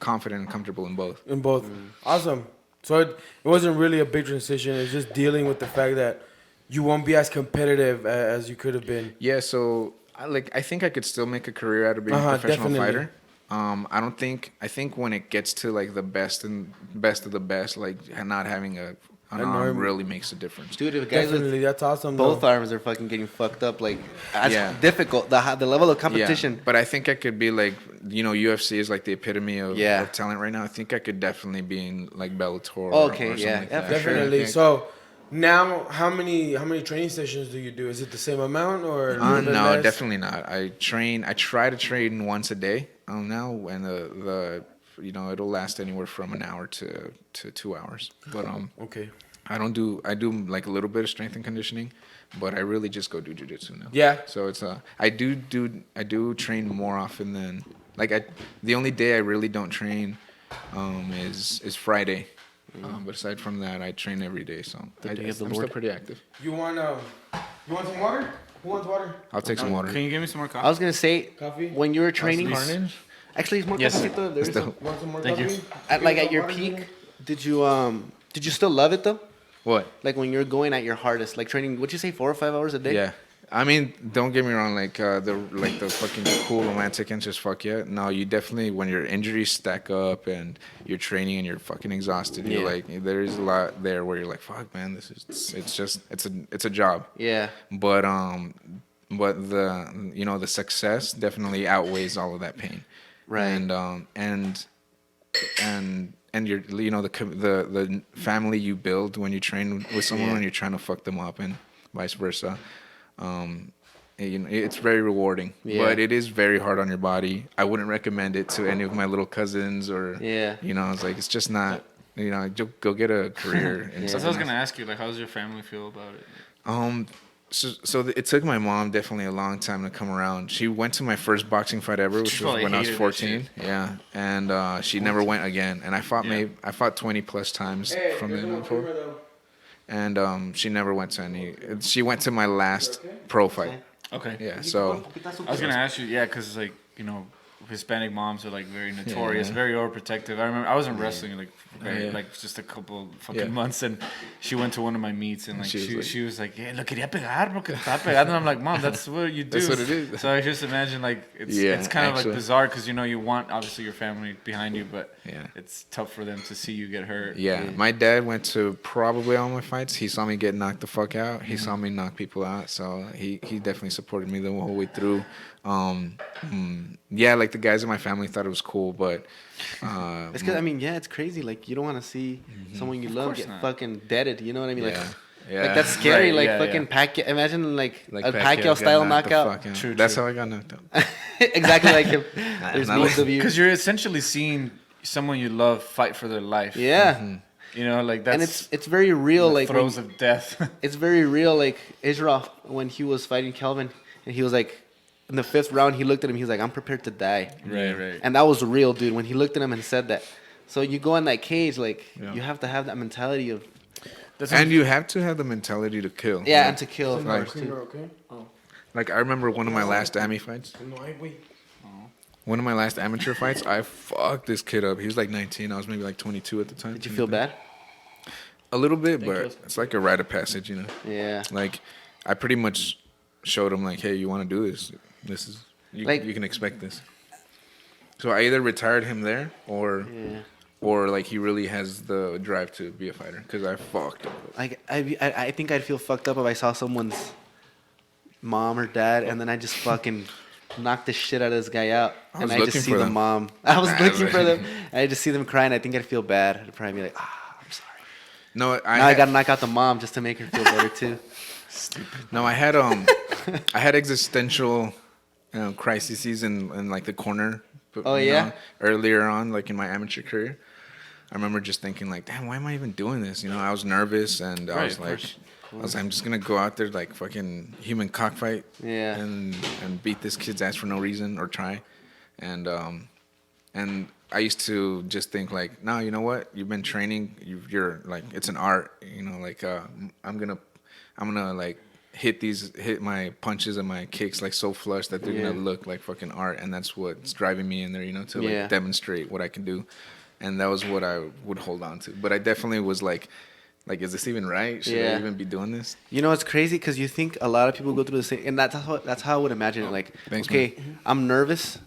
B: confident and comfortable in both.
E: In both. Awesome. So it wasn't really a big transition. It's just dealing with the fact that you won't be as competitive as you could have been.
B: Yeah, so I think I could still make a career out of being a professional
E: definitely.
B: fighter. I think when it gets to like the best of the best, like not having an arm really makes a difference.
D: Dude, if guys
E: Definitely,
D: with
E: that's awesome.
D: both
E: though.
D: arms are fucking getting fucked up, like that's
B: Yeah.
D: difficult. The level of competition.
B: Yeah, but I think I could be like, UFC is like the epitome of talent right now. I think I could definitely be in like Bellator.
D: Okay,
B: or something
D: yeah,
B: like
D: yeah,
B: that.
D: for sure.
E: Definitely.
B: I think-
E: So now, how many training sessions do you do? Is it the same amount or a little bit
B: no,
E: less?
B: definitely not. I try to train once a day. Now, and the it'll last anywhere from an hour to 2 hours. But
E: Okay.
B: I do like a little bit of strength and conditioning, but I really just go do jiu-jitsu now.
E: Yeah.
B: So it's I do train more often than the only day I really don't train is Friday. But aside from that, I train every day, so I'm still pretty active.
E: You want some water? Who wants water?
B: I'll take some water.
A: Can you give me some more coffee?
D: I was gonna say
E: Coffee?
D: when you were training.
A: Carnage?
D: Actually, it's more
A: Yes, sir.
D: cafecito. There's some.
E: Want some more
A: Thank you.
E: coffee?
D: At your peak, did you still love it though?
B: What?
D: Like when you're going at your hardest, like training. What'd you say, 4 or 5 hours a day?
B: Yeah. I mean, don't get me wrong. The fucking cool romantic interest. Fuck yeah. No, you definitely when your injuries stack up and you're training and you're fucking exhausted. You're like, there is a lot there where you're like, fuck, man, it's a job.
D: Yeah.
B: But the success definitely outweighs all of that pain.
D: Right.
B: And your the family you build when you train with someone when you're trying to fuck them up and vice versa. It's very rewarding, but it is very hard on your body. I wouldn't recommend it to any of my little cousins or it's like it's just not go get a career.
A: That's what I was gonna ask you. Like, how does your family feel about it?
B: So it took my mom definitely a long time to come around. She went to my first boxing fight ever, which was when I was 14. Yeah, and she never went again. And I fought 20 plus times from then on forward. And she never went to any. She went to my last pro fight.
A: Okay.
B: Yeah. So
A: I was gonna ask you, because like Hispanic moms are like very notorious, very overprotective. I remember I was in wrestling like just a couple fucking months, and she went to one of my meets and like she was like, yeah, lo quería pegar porque estaba pegando. And I'm like, Mom, that's what you do.
B: That's what it is.
A: So I just imagine like it's kind of like bizarre because you want obviously your family behind you, but it's tough for them to see you get hurt.
B: Yeah, my dad went to probably all my fights. He saw me get knocked the fuck out. He saw me knock people out, so he definitely supported me the whole way through. Like the guys in my family thought it was cool, but
D: it's because it's crazy. Like you don't want to see someone you love get fucking deaded. You know what I mean? Like that's scary. Pacquiao. Imagine like a Pacquiao style knockout.
B: True. That's how I got knocked out.
D: Exactly like him. There's memes of you.
A: Because you're essentially seeing someone you love fight for their life.
D: Yeah.
A: Like that's
D: and it's very real. Like
A: throes of death.
D: It's very real. Like Israel when he was fighting Kelvin, and he was like. In the 5th round, he looked at him. He was like, "I'm prepared to die."
A: Right.
D: And that was real, dude. When he looked at him and said that, so you go in that cage, like you have to have that mentality of.
B: And you have to have the mentality to kill.
D: Yeah, and to kill.
B: Like I remember one of my last AMI fights. One of my last amateur fights, I fucked this kid up. He was like 19. I was maybe like 22 at the time.
D: Did you feel bad?
B: A little bit, but it's like a rite of passage,
D: Yeah.
B: Like I pretty much showed him like, hey, you want to do this? This is you can expect this. So I either retired him there, or like he really has the drive to be a fighter. Because I fucked him.
D: Like I think I'd feel fucked up if I saw someone's mom or dad, and then I just fucking knocked the shit out of this guy out, and I just see the mom. I was looking for them, and I just see them crying. I think I'd feel bad. I'd probably be like, I'm sorry.
B: No,
D: I gotta knock out the mom just to make her feel better too.
B: Stupid. No, I had I had existential crises in like the corner. Earlier on, like in my amateur career, I remember just thinking like, damn, why am I even doing this? I was nervous and I was like, I'm just gonna go out there like fucking human cockfight, and beat this kid's ass for no reason or try, and I used to just think like, no, you know what? You've been training. You're like, it's an art. I'm gonna like hit my punches and my kicks like so flush that they're gonna look like fucking art, and that's what's driving me in there, to like demonstrate what I can do, and that was what I would hold on to. But I definitely was like, is this even right? Should I even be doing this?
D: It's crazy because you think a lot of people go through the same, and that's how I would imagine it. Like,
B: Thanks,
D: okay, man. I'm nervous,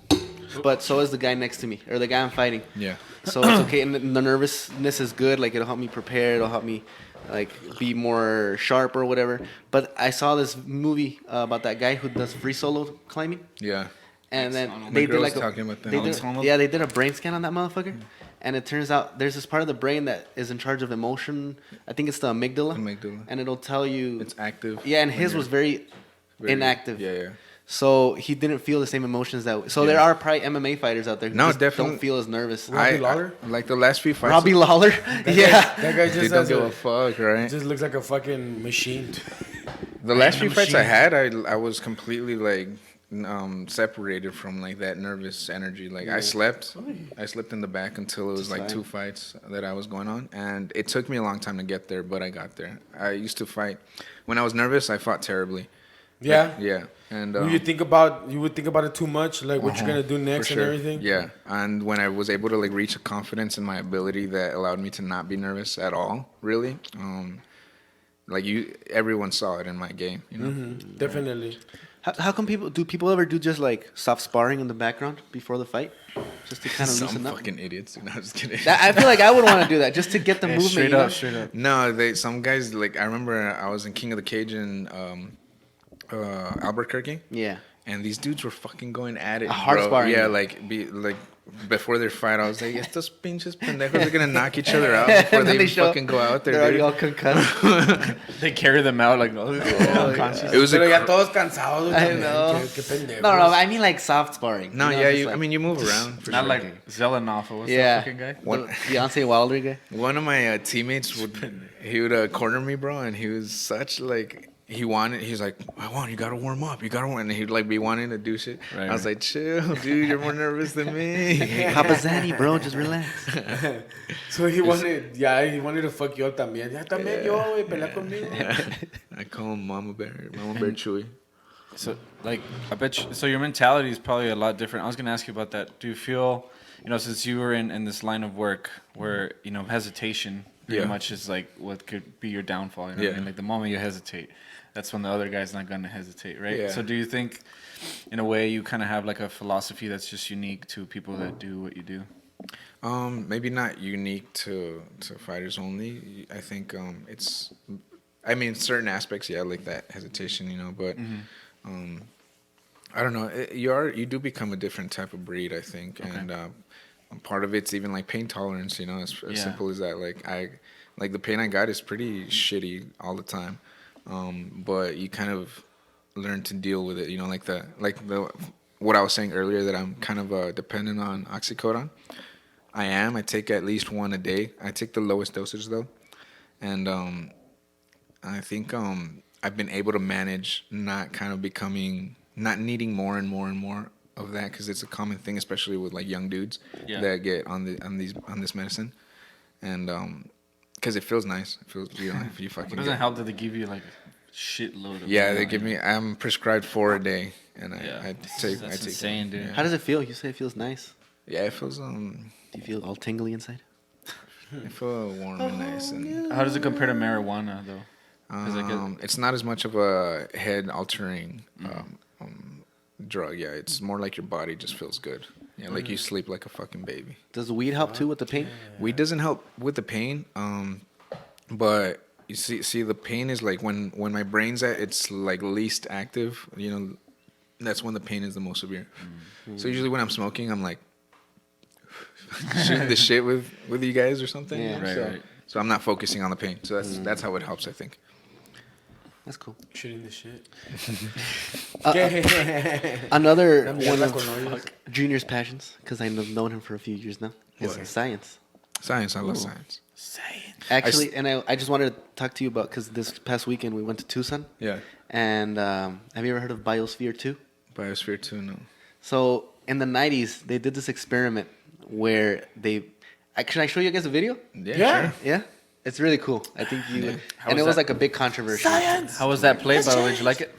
D: but so is the guy next to me or the guy I'm fighting.
B: Yeah.
D: So it's okay, and the nervousness is good. Like, it'll help me prepare. It'll help me like be more sharp or whatever. But I saw this movie about that guy who does free solo climbing.
B: Yeah.
D: And then
B: they did like talking about that.
D: They did a brain scan on that motherfucker. And it turns out there's this part of the brain that is in charge of emotion. I think it's the amygdala. And it'll tell you
B: it's active.
D: Yeah, and his was very inactive.
B: Yeah.
D: So he didn't feel the same emotions there are probably MMA fighters out there who
B: definitely
D: don't feel as nervous.
E: Robbie Lawler?
B: Like the last few fights.
D: Robbie Lawler?
E: That guy just
B: they don't give a fuck, right?
E: Just looks like a fucking machine.
B: The last few fights I had, I was completely like separated from like that nervous energy. Like I slept in the back until it was like 2 fights that I was going on, and it took me a long time to get there, but I got there. I used to fight when I was nervous. I fought terribly.
E: Yeah.
B: Yeah. And
E: you would think about it too much, like what you're gonna do next and everything.
B: Yeah. And when I was able to like reach a confidence in my ability that allowed me to not be nervous at all, really, everyone saw it in my game.
E: Definitely.
D: How come people ever do just like soft sparring in the background before the fight, just to kind of loosen up?
B: Some fucking idiots. No, I'm just kidding.
D: I feel like I would want to do that just to get the movement.
A: Straight up.
B: No, some guys like I remember I was in King of the Cage in Albuquerque.
D: Yeah.
B: And these dudes were fucking going at it,
D: hard sparring.
B: Yeah, before their fight, I was like, estos pinches pendejos are gonna knock each other out before they fucking go out there.
D: They're already all concussed.
A: They carry them out like unconscious.
B: It was
E: Pero ya todos cansados.
D: I know.
E: Qué pendejos.
D: No, I mean like soft sparring.
B: No, yeah, I mean you move around. For
A: Not
B: sure.
A: like Zelenoff. What's that fucking guy?
D: Deontay Wilder guy.
B: One of my teammates would corner me, bro, and he was such like. He's like, you gotta warm up. And he'd like be wanting to do shit. Right, I was like, chill, dude, you're more nervous than me.
D: Papazani, bro, just relax.
E: So he wanted to fuck you up también. Ya también yo, güey, pelea conmigo.
B: I call him Mama Bear Chewy.
A: So, like, I bet you, so your mentality is probably a lot different. I was gonna ask you about that. Do you feel, since you were in this line of work where, hesitation pretty much is like what could be your downfall, like the moment you hesitate, that's when the other guy's not going to hesitate, right?
B: Yeah.
A: So do you think, in a way, you kind of have like a philosophy that's just unique to people that do what you do?
B: Maybe not unique to fighters only. I think certain aspects, like that hesitation, but I don't know. You do become a different type of breed, I think, and part of it's even like pain tolerance, as simple as that. Like the pain I got is pretty shitty all the time. But you kind of learn to deal with it, what I was saying earlier, that I'm kind of dependent on oxycodone. I take at least one a day. I take the lowest dosage though, and I think I've been able to manage not needing more and more and more of that, because it's a common thing, especially with like young dudes that get on this medicine, and because it feels nice. It feels, if you fucking.
A: It doesn't help that they give you like a shitload of.
B: Yeah, they give me. I'm prescribed 4 a day, and I take.
A: That's insane, dude.
D: How does it feel? You say it feels nice.
B: Yeah, it feels.
D: Do you feel all tingly inside?
B: I feel warm and nice. And
A: how does it compare to marijuana, though?
B: It's not as much of a head altering drug. Yeah, it's more like your body just feels good. Yeah, like you sleep like a fucking baby.
D: Does weed help too with the pain?
B: Weed doesn't help with the pain, but you see, the pain is like when my brain's at its like least active. That's when the pain is the most severe. So usually when I'm smoking, I'm like shooting the shit with you guys or something.
D: Yeah,
A: right.
B: So I'm not focusing on the pain. So that's how it helps, I think.
D: That's cool.
E: Shooting the shit.
D: Another one of Junior's passions, because I've known him for a few years now, is science.
B: Science, I love science.
D: Actually, I just wanted to talk to you about, because this past weekend we went to Tucson.
B: Yeah.
D: And have you ever heard of Biosphere 2?
B: Biosphere 2, no.
D: So in the 90s, they did this experiment where they... Should I show you guys a video?
B: Yeah. Sure.
D: Yeah? It's really cool. I think you.
A: How
D: And
A: was
D: it was
A: that?
D: like a big controversy.
A: How was that play, by the way? Did you like it?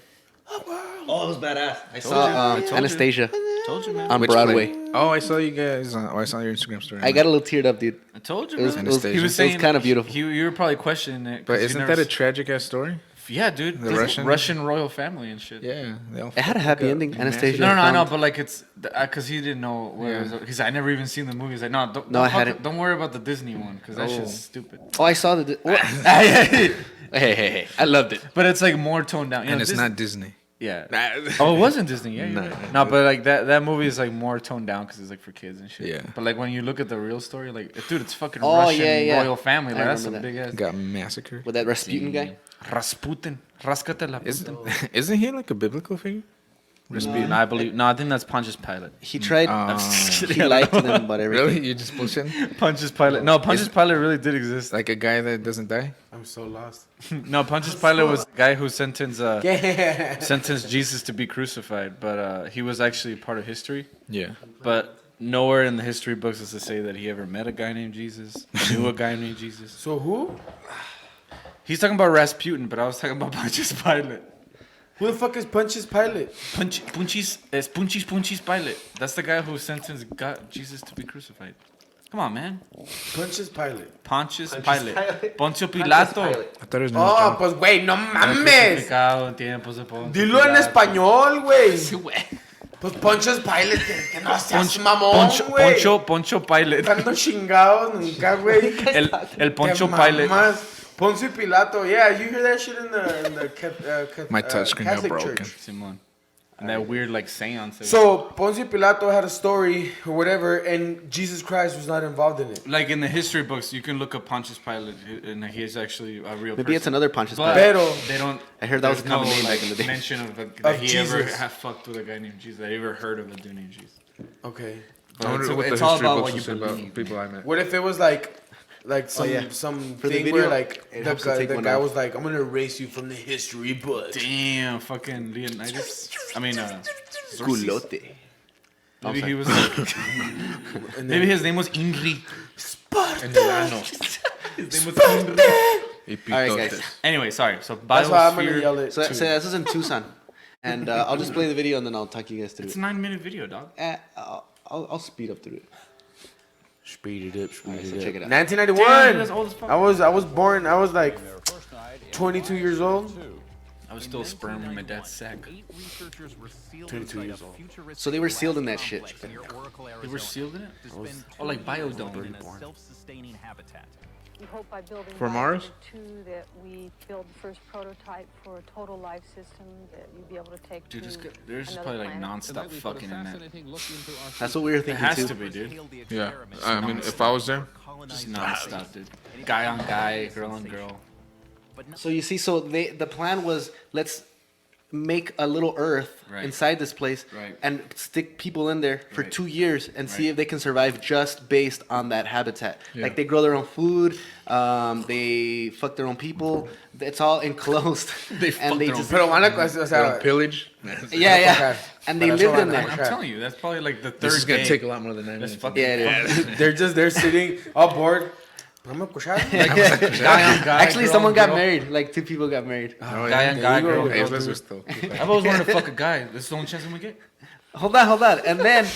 D: Oh, it was badass. I saw
A: you.
D: Anastasia
A: Told you, man.
D: on
B: Which
D: Broadway.
B: play? Oh, I saw you guys. I saw your Instagram story.
D: I got a little teared up, dude.
A: I told you,
D: It was,
A: man.
D: it was,
B: Anastasia.
A: He was
D: it was
A: saying
D: kind of beautiful.
A: You were probably questioning it. 'cause
B: But
A: you
B: isn't
A: never
B: that a tragic ass story?
A: Yeah, dude.
B: The
A: This
B: Russian-
A: royal family and shit.
B: Yeah, they all
D: It had a
B: fucking
D: happy
B: got
D: ending.
B: massacred.
D: Anastasia.
A: No, I know,
D: found-
A: but like it's because he didn't know. What
B: Yeah.
A: it was. He's like, I never even seen the movie. He's like, no, don't.
D: No,
A: don't
D: I hadn't.
A: Don't worry about the Disney one because that
B: Oh.
A: shit's stupid.
D: Oh, I saw the. What? Hey! I loved it.
A: But it's like more toned down. You
B: And
A: know,
B: it's not Disney.
A: Yeah.
B: Nah.
A: Oh, it wasn't Disney. Yeah.
B: No,
A: You're right.
B: no.
A: No, but like that movie is like more toned down because it's like for kids and shit.
B: Yeah.
A: But like when you look at the real story, like dude, it's fucking
D: Oh,
A: Russian
D: yeah.
A: royal family.
D: I
A: Like that's some
D: remember
A: big ass.
B: Got massacred.
D: With that Rasputin guy.
A: Rasputin. Rascate la
B: Isn't,
A: puta.
B: isn't he like a biblical figure?
A: Rasputin. I believe. No, I think that's Pontius Pilate.
D: He tried.
A: Oh.
D: He lied to them about everything.
B: Really? You just bullshitting?
A: Pontius Pilate. No, Pontius Pilate really did exist.
B: Like a guy that doesn't die?
E: I'm so lost.
A: No, Pontius Pilate was the guy who sentenced
E: Yeah.
A: sentenced Jesus to be crucified, but he was actually part of history.
B: Yeah.
A: But nowhere in the history books does it say that he ever met a guy named Jesus, knew a guy named Jesus.
E: So who?
A: He's talking about Rasputin, but I was talking about Pontius Pilate.
E: Who the fuck is Pontius Pilate?
A: Punchis Pilate. That's the guy who sentenced Jesus to be crucified. Come on, man.
E: Pontius Pilate.
A: Pontius Pilate. Poncio Pilato.
B: I thought his name was
E: Oh,
B: John.
E: pues güey, no mames.
A: Crucificado en tiempos de Poncio
E: Dilo en
A: Pilato.
E: español, güey.
A: Sí, güey.
E: Pues Pontius Pilate, que no seas mamón, güey.
A: Poncho Pilate.
E: Tanto chingado nunca, güey.
A: El Poncho
E: Qué
A: Pilate.
E: mamás. Poncio Pilato, yeah, you hear that shit in the
B: My touchscreen got
E: Catholic
B: broken.
E: church.
A: Simon. And that weird like seance.
E: So Poncio Pilato had a story or whatever, and Jesus Christ was not involved in it.
A: like in the history books, you can look up Pontius Pilate, and he is actually a real person.
D: Maybe it's another Pontius
A: But
D: Pilate.
E: Pero
A: they don't.
D: I heard that was a
A: there's
D: common
A: no,
D: name back
A: like,
D: in the day.
A: mention that he ever
E: Jesus.
A: have fucked with a guy named Jesus. That he ever heard of a dude named Jesus.
E: Okay.
A: But
B: I wonder
A: it's,
B: what the
A: it's all
B: history
A: about
B: books
A: what
B: will
A: you
B: say about
A: believe.
B: people I met.
E: What if it was like some
D: yeah.
E: some
D: For the
E: thing
D: video,
E: where like
D: it
E: the
D: helps to
E: guy,
D: take
E: the
D: one
E: guy
D: off.
E: was like, I'm gonna erase you from the history book.
A: Damn, fucking Leonidas. I mean, Xerxes.
D: Culote.
A: Maybe he was like. Maybe his name was Inri.
B: En el ano.
A: His name was Inri.
D: All right, guys.
A: Anyway, sorry. So
E: That's why I'm gonna
A: Biosphere.
E: yell it.
D: So,
E: too.
D: so this is in Tucson. And I'll just play the video and then I'll talk you guys through
A: It's
D: it.
A: a 9-minute video, dog.
D: I'll speed up through it.
C: Speed it up, speed
D: Alright, so
C: it
D: check
C: up.
D: it out.
E: 1991.
A: Damn, that's old as fuck.
E: I was born. I was like 22 years old.
A: I was still sperm in my dad's sack.
E: 22 years old.
D: So they were sealed in that shit.
A: They were sealed in it? Oh, like biodome.
F: Self-sustaining habitat.
G: We hope by building
B: For Mars?
G: Biodome 2 that we build the first prototype for a total life system that you'll be able to take
A: Dude,
G: to
A: there's just
G: another
A: probably like
G: planet.
A: non-stop fucking in that.
D: That's what we were
A: It
D: thinking
A: has
D: too.
A: to be, dude.
B: Yeah. I mean, if I was there,
A: Just non-stop, dude. Guy on guy, girl on girl.
D: So you see, so the plan was let's make a little Earth
A: Right.
D: inside this place
A: Right.
D: and stick people in there for
A: Right.
D: 2 years and see
A: Right.
D: if they can survive just based on that habitat.
B: Yeah.
D: Like they grow their own food, they fuck their own people. It's all enclosed.
A: They fuck
D: and they
A: their own
D: just
E: Pero van a, o sea,
B: they'll pillage.
D: yeah. And they
E: That's
D: lived
E: what
D: in
E: I-
D: there.
A: I'm telling you, that's probably like the third
B: This is gonna
A: day.
B: take a lot more than 9
A: That's
B: minutes.
A: fucking
D: Yeah, it is.
E: they're sitting all bored. Vamos a escuchar.
A: guy on guy.
D: Actually,
A: girl
D: someone
A: on
D: got
A: girl.
D: married. Like 2 people got married.
B: Oh,
A: Guy on guy, girl on
B: Hey,
A: girl.
B: let's
A: dude.
B: just go.
A: I've always wanted to fuck a guy. This is the only chance I'm gonna get.
D: Hold on. And then,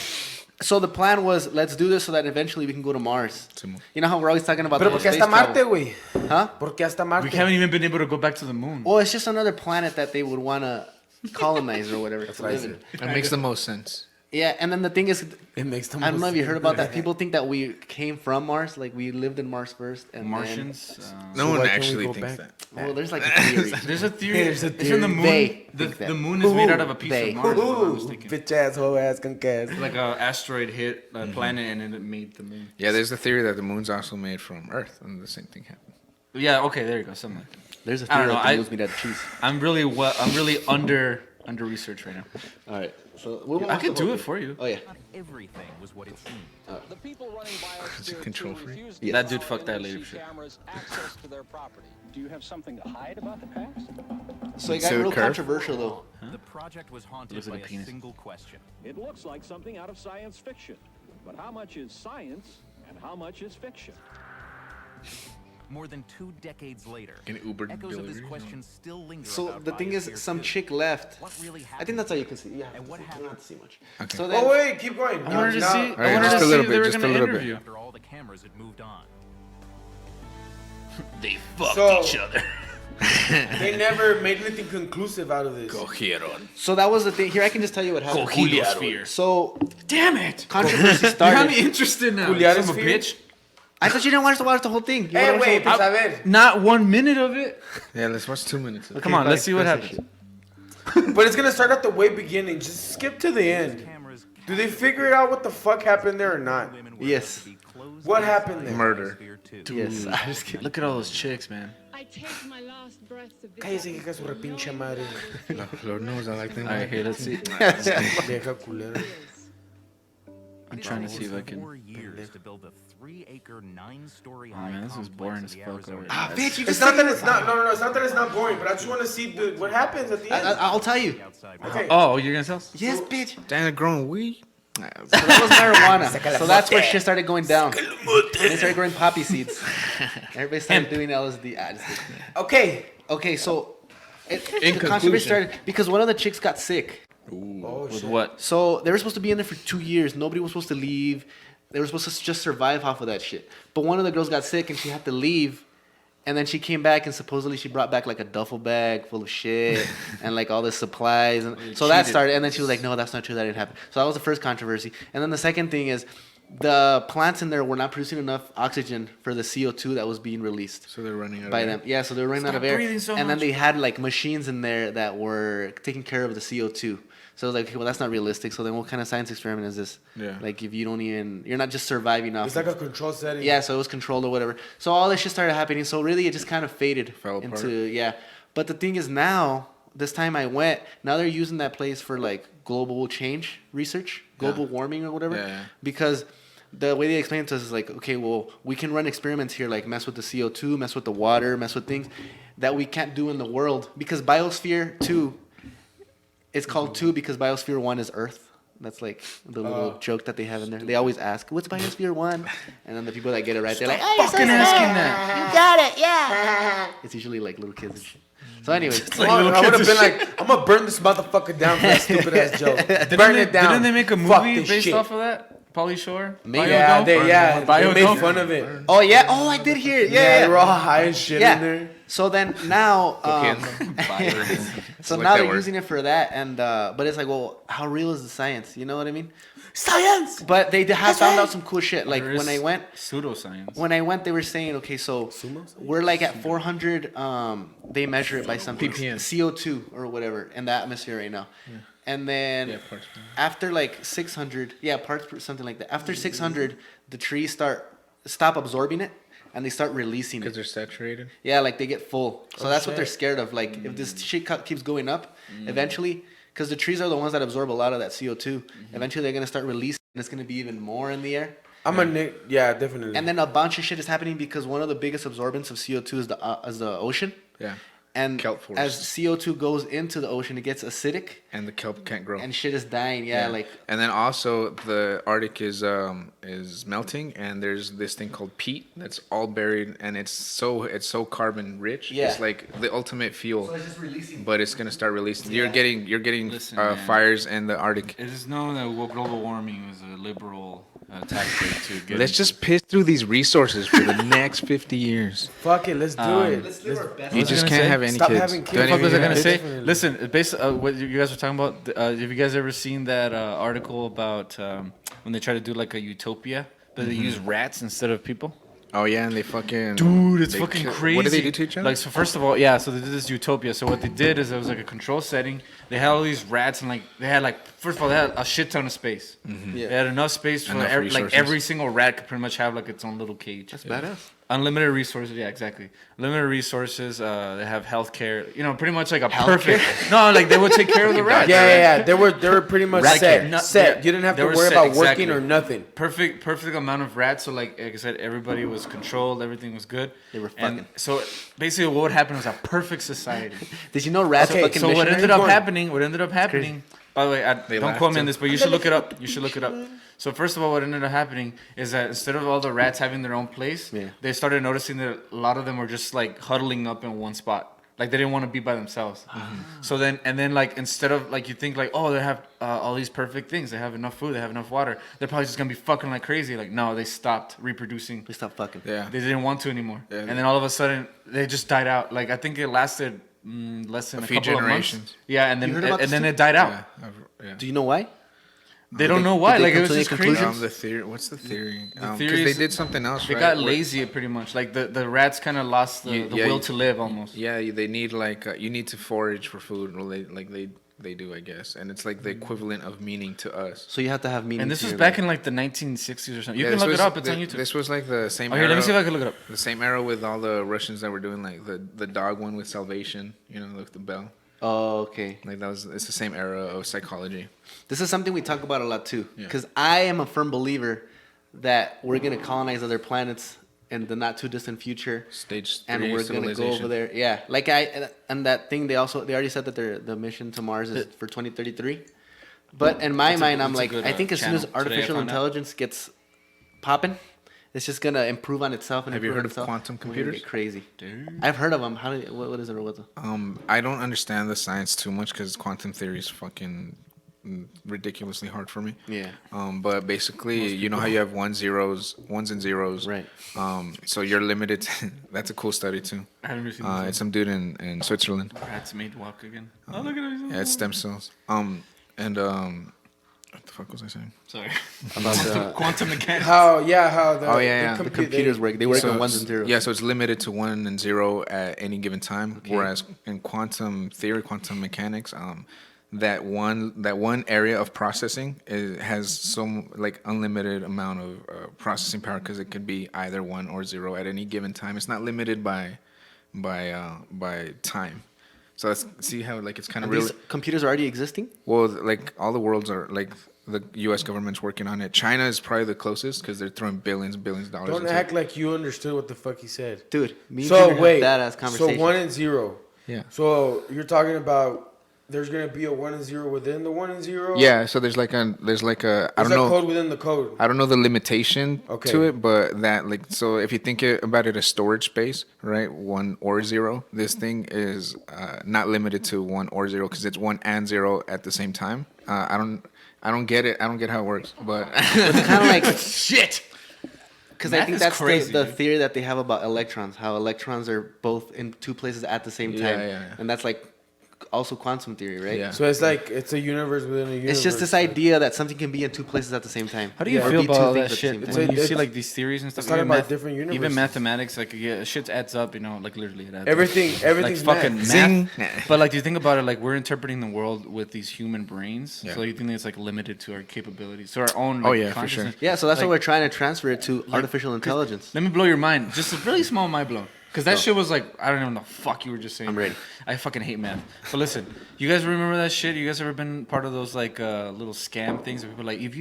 D: so the plan was let's do this so that eventually we can go to Mars.
B: Simón.
D: You know how we're always talking about
E: Pero
D: the
E: ¿por qué
D: space
E: hasta Marte,
D: travel?
E: güey?
D: Huh?
E: ¿Por qué hasta Marte?
A: We haven't even been able to go back to the moon.
D: Well, it's just another planet that they would want to colonize or whatever to
E: what I
D: live in.
E: said.
B: That makes the most sense.
D: Yeah, and then the thing is,
E: It makes the
D: I don't know if you
E: most
D: heard about that. People think that we came from Mars, like we lived in Mars first, and
A: Martians.
B: No
E: So
B: one
E: why can't we
B: actually
E: go
B: thinks
E: back?
B: that.
D: Then, well, there's like a theory.
A: There's a theory.
E: There's a
A: It's in the
E: theory.
A: moon.
D: They
A: The,
D: think that.
A: the moon is made out of a piece
D: They.
A: of Mars. If I'm not mistaken.
E: Bitch ass, hoe ass, con cas.
A: Like a asteroid hit a planet and then it made the moon.
B: Yeah, there's the theory that the moon's also made from Earth, and the same thing happened.
A: Yeah. Okay. There you go. Something like that.
D: There's a
A: I don't
D: theory
A: know,
D: that the
A: I-
D: moon's made out of cheese.
A: I'm really under researched right now.
D: All right, so we'll
A: I could do it for you.
D: Oh yeah.
F: Not everything was what it seemed.
H: The people running
B: Is it
H: Biosphere
B: control
H: 2
B: free?
H: refused
D: Yeah.
A: That dude fucked that lady
H: NBC
A: for shit.
H: cameras access to their property.
I: Do you have something to hide about the past?
D: So it got
B: So
D: real
B: curve?
D: controversial though.
F: The project was haunted
A: Looks
F: by
A: like a
F: a
A: penis.
F: single question.
I: It looks like something out of science fiction. But how much is science and how much is fiction?
F: More than 2 decades later,
B: An Uber
F: echoes of this
B: delivery?
F: question still linger.
D: So
F: about
D: the thing is,
F: Biosphere
D: some
F: 2.
D: chick left.
F: What really happened?
D: I think that's all you can see. Yeah,
F: And what
D: you don't
F: happened?
D: have to see much.
B: Okay.
D: So then,
E: Oh wait, keep going.
A: I wanted to
E: Now-
A: see.
B: Alright,
A: I wanted
B: just
A: to
B: a
A: see
B: little
A: if they
B: bit,
A: were
B: just a
A: gonna
B: little bit.
A: interview.
F: After all the cameras had moved on.
A: They fucked
E: So-
A: each other.
E: They never made anything conclusive out of this.
B: Cogieron.
D: so that was the thing. Here, I can just tell you what happened.
A: Heliosphere.
D: So
A: Damn it!
D: controversy
A: You have me
D: started.
A: interested now.
E: Juliana's
A: Son of a
E: fear?
A: bitch.
D: I thought you didn't watch the whole thing. You
E: Hey,
D: wanna watch the
E: wait,
D: whole
E: pues
D: thing?
E: a ver.
A: Not 1 minute of it.
B: Yeah, let's watch 2 minutes. of it.
A: Come on, let's see what
D: That's that
A: happens.
E: But it's gonna start at the way beginning. Just skip to the end.
F: Cameras
E: Do they figure out what the fuck happened there or not?
F: women were
D: Yes.
F: able to be closed
E: What
F: inside
E: happened there?
B: Murder.
F: Biosphere 2.
D: Yes, I'm just kidding.
A: Look at all those chicks, man.
J: I take my last breath of this
E: Cállese, hija, su repinche madre.
B: Lord knows I like them.
A: All right, here, let's see.
E: Vieja culera.
A: I'm trying to see if I can.
F: 4 years to build a 3-acre, 9-story
A: Oh
F: high
A: man, this is
F: complex
A: boring
F: in
A: as
F: the
A: fuck
F: Arizona
A: already.
D: Ah, bitch, you
E: It's
D: just
E: not
D: said
E: that it's not. No. It's not that it's not boring. But I just want to see what happens at the end.
D: I'll tell you.
F: outside.
E: Okay.
A: Oh, you're gonna tell us?
D: Yes, bitch.
B: Damn, they're growing weed. Nah,
D: So that was marijuana. So that's where shit started going down. They started growing poppy seeds. Everybody started doing LSD. Just kidding.
E: Okay.
D: Okay, so the
B: conclusion.
D: controversy started because one of the chicks got sick.
E: Oh
A: With
E: shit.
A: what?
D: So they were supposed to be in there for 2 years. Nobody was supposed to leave. They were supposed to just survive off of that shit. But one of the girls got sick and she had to leave. And then she came back and supposedly she brought back like a duffel bag full of shit and like all the supplies. And so that
A: cheated.
D: started. And then she was like, no, that's not true. That didn't happen. So that was the first controversy. And then the second thing is the plants in there were not producing enough oxygen for the CO2 that was being released
B: so they're running out
D: by
B: of
D: them. Yeah, so they were running out
A: Stop
D: of air.
A: breathing so
D: and then
A: much.
D: they had like machines in there that were taking care of the CO2. So I was like, okay, well, that's not realistic. So then what kind of science experiment is this?
B: Yeah.
D: Like if you don't even, you're not just surviving off.
E: It's like a control setting.
D: Yeah, so it was controlled or whatever. So all this shit started happening. So really, it just kind of faded
B: Fell apart.
D: into yeah. But the thing is now, this time I went, now they're using that place for like global change research, global warming or whatever.
B: Yeah, yeah.
D: Because the way they explain it to us is like, okay, well, we can run experiments here, like mess with the CO2, mess with the water, mess with things that we can't do in the world. Because Biosphere 2, it's called 2 because Biosphere 1 is Earth. That's like the little joke that they have in there. They always ask, what's Biosphere 1? And then the people that get it right, they're like, oh, you're so
A: Fucking
D: smart.
A: asking that.
D: You got it, yeah. It's usually like little kids and shit. So anyways,
E: Come on, I would have been like, I'm gonna burn this motherfucker down for that stupid ass joke. Burn it down.
A: Didn't they make a
E: Fuck
A: movie
E: this
A: based
E: shit.
A: off of that? Pauly Shore?
D: Maybe.
E: Yeah,
A: Biodope?
E: they
A: Biodope?
E: made fun of it.
D: oh yeah, oh I did hear it.
E: Yeah, they
D: Yeah,
E: were all high as shit in there.
D: So then now, so
B: Like
D: now
B: that
D: they're
B: word.
D: using it for that, and but it's like, well, how real is the science? You know what I mean? Science. But they have found out some cool shit. Like
A: There
D: when I
A: is
D: went,
A: pseudoscience.
D: they were saying, okay, so we're like at 400. They measure it by something,
B: ppm.
D: CO2 or whatever in the atmosphere right now. And then
B: Yeah, parts per-
D: after like 600, parts per something like that. After 600, the trees stop absorbing it and they start releasing
B: Because
D: it.
B: they're saturated.
D: Yeah, like they get full. So that's what they're
E: shit.
D: scared of. Like if this shit keeps going up, eventually, because the trees are the ones that absorb a lot of that CO2. Eventually, they're gonna start releasing, and it's gonna be even more in the air.
E: Yeah, definitely.
D: And then a bunch of shit is happening because one of the biggest absorbents of CO2 is the ocean.
B: Yeah.
D: And
B: Kelp
D: as
B: forests.
D: CO2 goes into the ocean, it gets acidic,
B: And the kelp can't grow.
D: and shit is dying. Yeah, like
B: And then also the Arctic is melting, and there's this thing called peat that's all buried, and it's so carbon rich.
D: Yeah.
B: It's like the ultimate fuel.
D: so it's just releasing.
B: But it's gonna start releasing. You're getting
A: Listen, man.
B: fires in the Arctic.
A: It is known that global warming was a liberal tactic to get.
B: Let's
A: into-
B: just piss through these resources for the next 50 years.
E: Fuck it, let's do it.
D: Let's live our best
B: You
D: life.
B: just
A: gonna
B: can't
A: say?
B: have any
E: Stop
B: kids.
E: having
B: Do
E: kids.
B: any
A: What
B: of
A: was
B: you
A: I gonna
B: have
A: say?
E: Definitely.
A: Listen, based what you guys were talking about. Have you guys ever seen that article about when they try to do like a utopia, but they use rats instead of people?
B: Oh yeah, and they fucking.
A: Dude, it's
B: they
A: fucking
B: kill-
A: crazy.
B: What do they do to each other?
A: Like, so first of all, yeah, so they did this utopia. So what they did is it was like a control setting. They had all these rats, and like they had like first of all they had a shit ton of space.
D: Yeah.
A: They had enough space for
B: Enough
A: like
B: resources.
A: every single rat could pretty much have like its own little cage.
D: That's badass.
A: Unlimited resources, yeah, exactly. Limited resources. They have healthcare. You know, pretty much like a perfect. No, like they would take care of the rats.
E: Yeah. They were pretty much
A: Rat
E: set.
A: care. No,
E: set.
A: yeah,
E: You didn't have
A: they
E: to
A: were
E: worry
A: set,
E: about
A: exactly.
E: working or nothing.
A: Perfect amount of rats. So like I said, everybody was controlled. Everything was good.
D: They were
A: And
D: fucking.
A: so basically, what would happen was a perfect society.
D: Did you know rats
E: Okay,
D: are fucking
A: So what
D: missionaries?
A: ended up
E: going.
A: happening? What ended up happening By the way, don't
B: laughed
A: quote me on
B: too.
A: this, but you should look it up. You should look it up. So first of all, what ended up happening is that instead of all the rats having their own place, they started noticing that a lot of them were just like huddling up in one spot. Like they didn't want to be by themselves. So then like instead of like you think like, oh, they have all these perfect things. They have enough food. They have enough water. They're probably just gonna be fucking like crazy. Like no, they stopped reproducing.
D: They stopped fucking.
B: Yeah.
A: They didn't want to anymore.
B: Yeah.
A: And then all of a sudden they just died out. Like I think it lasted less than a
B: few
A: couple
B: generations.
A: of months. Yeah, and then
D: You heard about this
A: then
D: too?
A: it died out.
B: Yeah.
D: Do you know why?
A: They don't know why.
D: did they
A: Like it
D: come
A: was
D: to any
A: just crazy.
D: conclusions?
B: The theory. What's the theory?
A: The
B: Because
A: theory
B: they
A: is
B: did something else.
A: They
B: right?
A: got
B: Where-
A: lazy pretty much. Like the rats kind of lost the will to live almost.
B: Yeah, they need like you need to forage for food, or they do, I guess, and it's like the equivalent of meaning to us.
D: So you have to have meaning.
A: And this
D: to
A: was
D: your
A: back
D: life.
A: in like the 1960s or something. You
B: Yeah,
A: can
B: this
A: look
B: was-
A: it up. It's on
B: thi-
A: YouTube.
B: This was like the same.
A: Oh, here, let me see if I can look it up.
B: The same era with all the Russians that were doing like the dog one with Salvation. You know, like the bell.
D: Oh, okay.
B: Like it's the same era of psychology.
D: This is something we talk about a lot too.
B: Yeah.
D: Because I am a firm believer that we're gonna colonize other planets in the not too distant future.
B: Stage
D: And
B: 3
D: we're gonna go
B: civilization.
D: over there. Yeah, like and that thing they already said that the mission to Mars is for 2033. But in my mind, I'm
A: that's a
D: like,
A: good,
D: I think as soon as
A: channel. Today I
D: artificial
A: found out.
D: intelligence gets popping, it's just gonna improve on itself. And
B: Have you
D: improve
B: heard
D: on
B: of
D: itself.
B: quantum
D: We're gonna
B: computers?
D: get crazy. I've heard of them. What is it or what's it?
B: I don't understand the science too much because quantum theory is fucking ridiculously hard for me.
D: Yeah.
B: But basically, you know how you have ones and zeros.
D: Right.
B: So you're limited. That's a cool study too.
A: I haven't seen
B: It's
A: this.
B: some dude in Switzerland.
A: Rats made walk again. Oh, look at it.
B: Yeah, it's stem cells. What the fuck was I saying?
A: Sorry.
D: About
A: Quantum mechanics.
E: How the
B: Oh, yeah.
D: the computers work. They work on ones and zeros.
B: Yeah, so it's limited to 1 and 0 at any given time. Whereas in quantum theory, quantum mechanics, that one area of processing has some like unlimited amount of processing power because it could be either 1 or 0 at any given time. It's not limited by time. So let's see how like it's kind of really
D: These computers are already existing.
B: well, like all the worlds are like the U.S. government's working on it. China is probably the closest because they're throwing billions and billions of dollars.
E: Don't
B: into
E: act
B: it.
E: like you understood what the fuck he said.
D: Dude, me and
E: So
D: Junior
E: wait,
D: have that as conversation.
E: so 1 and 0.
B: Yeah.
E: So you're talking about there's gonna be a 1 and 0 within the 1 and 0.
B: Yeah. So there's like a I
E: There's
B: don't
E: a
B: know.
E: code within the code.
B: I don't know the limitation
E: Okay.
B: to it, but that like so if you think about it as storage space, right? 1 or 0. This thing is not limited to 1 or 0 because it's 1 and 0 at the same time. I don't get it. I don't get how it works, but
D: It's kind of like
A: Shit.
D: because I
A: Math
D: think
A: is
D: that's
A: crazy,
D: the
A: dude.
D: theory that they have about electrons. How electrons are both in two places at the same time,
B: Yeah, yeah.
D: and that's like also quantum theory, right?
B: Yeah.
E: So it's like it's a universe within a universe.
D: It's just this idea that something can be in two places at the same time.
A: How do you
D: Or
A: feel
D: be two
A: about all
D: things
A: that
D: at the
A: shit?
D: same
A: When
D: time.
A: you see
E: It's-
A: like these theories and stuff.
E: it's talking
A: even
E: about different
A: Even
E: universes.
A: mathematics, like shit adds up. You know, like literally it adds up.
E: everything's
A: Like fucking
E: math.
B: Zing.
A: math. But like, do you think about it? Like, we're interpreting the world with these human brains.
B: Yeah.
A: So you think it's like limited to our capabilities, to our own. Like,
B: Oh, yeah, for sure.
A: consciousness?
D: Yeah, so that's
A: Like-
D: why we're trying to transfer it to artificial intelligence.
A: Let me blow your mind. Just a really small mind blow. Because that shit was like, I don't even know what the fuck you were just saying.
D: I'm ready.
A: I fucking hate math. So listen, you guys remember that shit? You guys ever been part of those like little scam things where people are like, if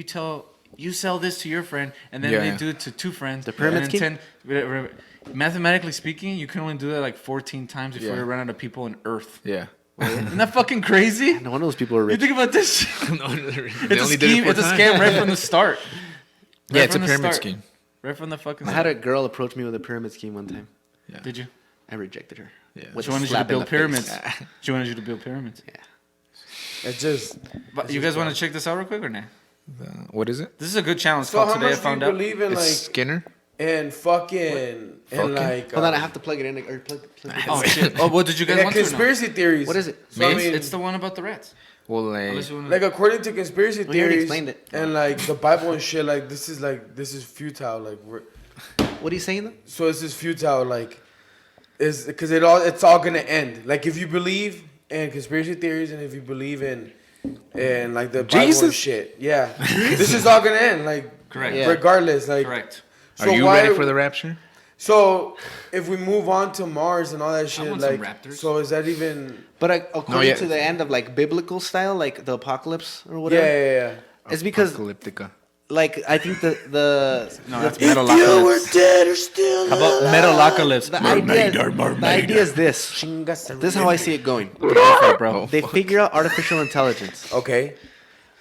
A: you sell this to your friend and then
B: Yeah,
A: they
B: yeah.
A: do it to two friends.
D: The pyramid
A: and
D: scheme?
A: then mathematically speaking, you can only do that like 14 times before
B: Yeah.
A: you run out of people on Earth.
B: yeah.
A: Isn't that fucking crazy?
D: No wonder those people are
A: You
D: rich.
A: think about this shit.
B: They
A: It's a
B: only did it
A: scheme.
B: 4
A: It's a
B: times.
A: scam right from the start.
B: Yeah,
A: Right
B: it's a
A: from the
B: pyramid
A: start.
B: scheme.
A: Right from the fucking
D: I
A: start.
D: had a girl approach me with a pyramid scheme one time.
B: Yeah.
A: Did you?
D: I rejected her.
B: Yeah.
D: With
A: She
D: a
A: wanted you to
D: slap in
A: build
D: the face.
A: pyramids. She wanted you to build pyramids.
E: It's just.
A: But you guys want to check this out real quick or not?
B: What is it?
A: This is a good challenge. It's
E: So
A: called
E: how
A: Today I
E: much do you
A: Found Out.
E: believe in
B: It's
E: like
B: Skinner.
E: and fucking and like?
D: Hold on, I have to plug it in. Or plug it.
A: Oh shit! Oh, what did you guys
E: yeah,
A: want to know?
E: conspiracy theories.
D: What is it?
E: So, I
B: Myths?
E: mean,
A: It's the one about the rats.
B: Well,
A: Unless you wanna-
E: like according to conspiracy
D: Well, you already
E: theories
D: explained it.
E: and like the Bible and shit, like this is futile. Like
D: What are you saying though?
E: so this is futile. Like is because it's all gonna end. Like if you believe in conspiracy theories and if you believe in like the Bible and
B: Jesus?
E: shit, yeah, this is all gonna end. Like
A: Correct.
D: Yeah.
E: regardless, like
A: Correct.
B: are you
E: why-
B: ready for the rapture?
E: So if we move on to Mars and all that shit,
A: want some
E: like
A: raptors.
E: so is that even?
D: But according
B: yeah.
D: to the end of like biblical style, like the apocalypse or
E: Yeah,
D: whatever,
E: yeah, yeah.
D: it's because
B: Apocalyptica.
D: like I think the
A: No, that's Metalocalypse.
C: dead or still
A: How about Metalocalypse?
D: the idea is this. This is how I see it going.
A: Bro.
D: They figure out artificial intelligence.
E: Okay.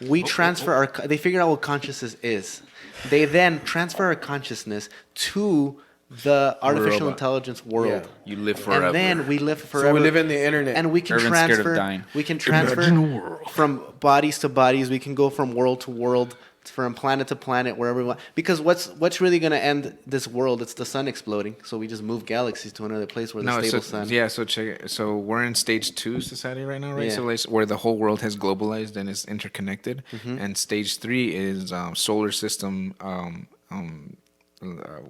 D: We transfer our. They figure out what consciousness is. They then transfer our consciousness to the artificial intelligence world.
B: You live forever.
D: And then we live forever.
E: So we live in the internet.
D: And we can
A: Irvin's scared of
D: transfer.
A: dying.
D: We can transfer from bodies to bodies. We can go from world to world, from planet to planet, wherever we want. Because what's really going to end this world? It's the sun exploding. So we just move galaxies to another place where the stable sun.
B: Yeah, so check it. So we're in stage 2 society right now, right?
D: Yeah.
B: So like, where the whole world has globalized and is interconnected. And stage 3 is solar system.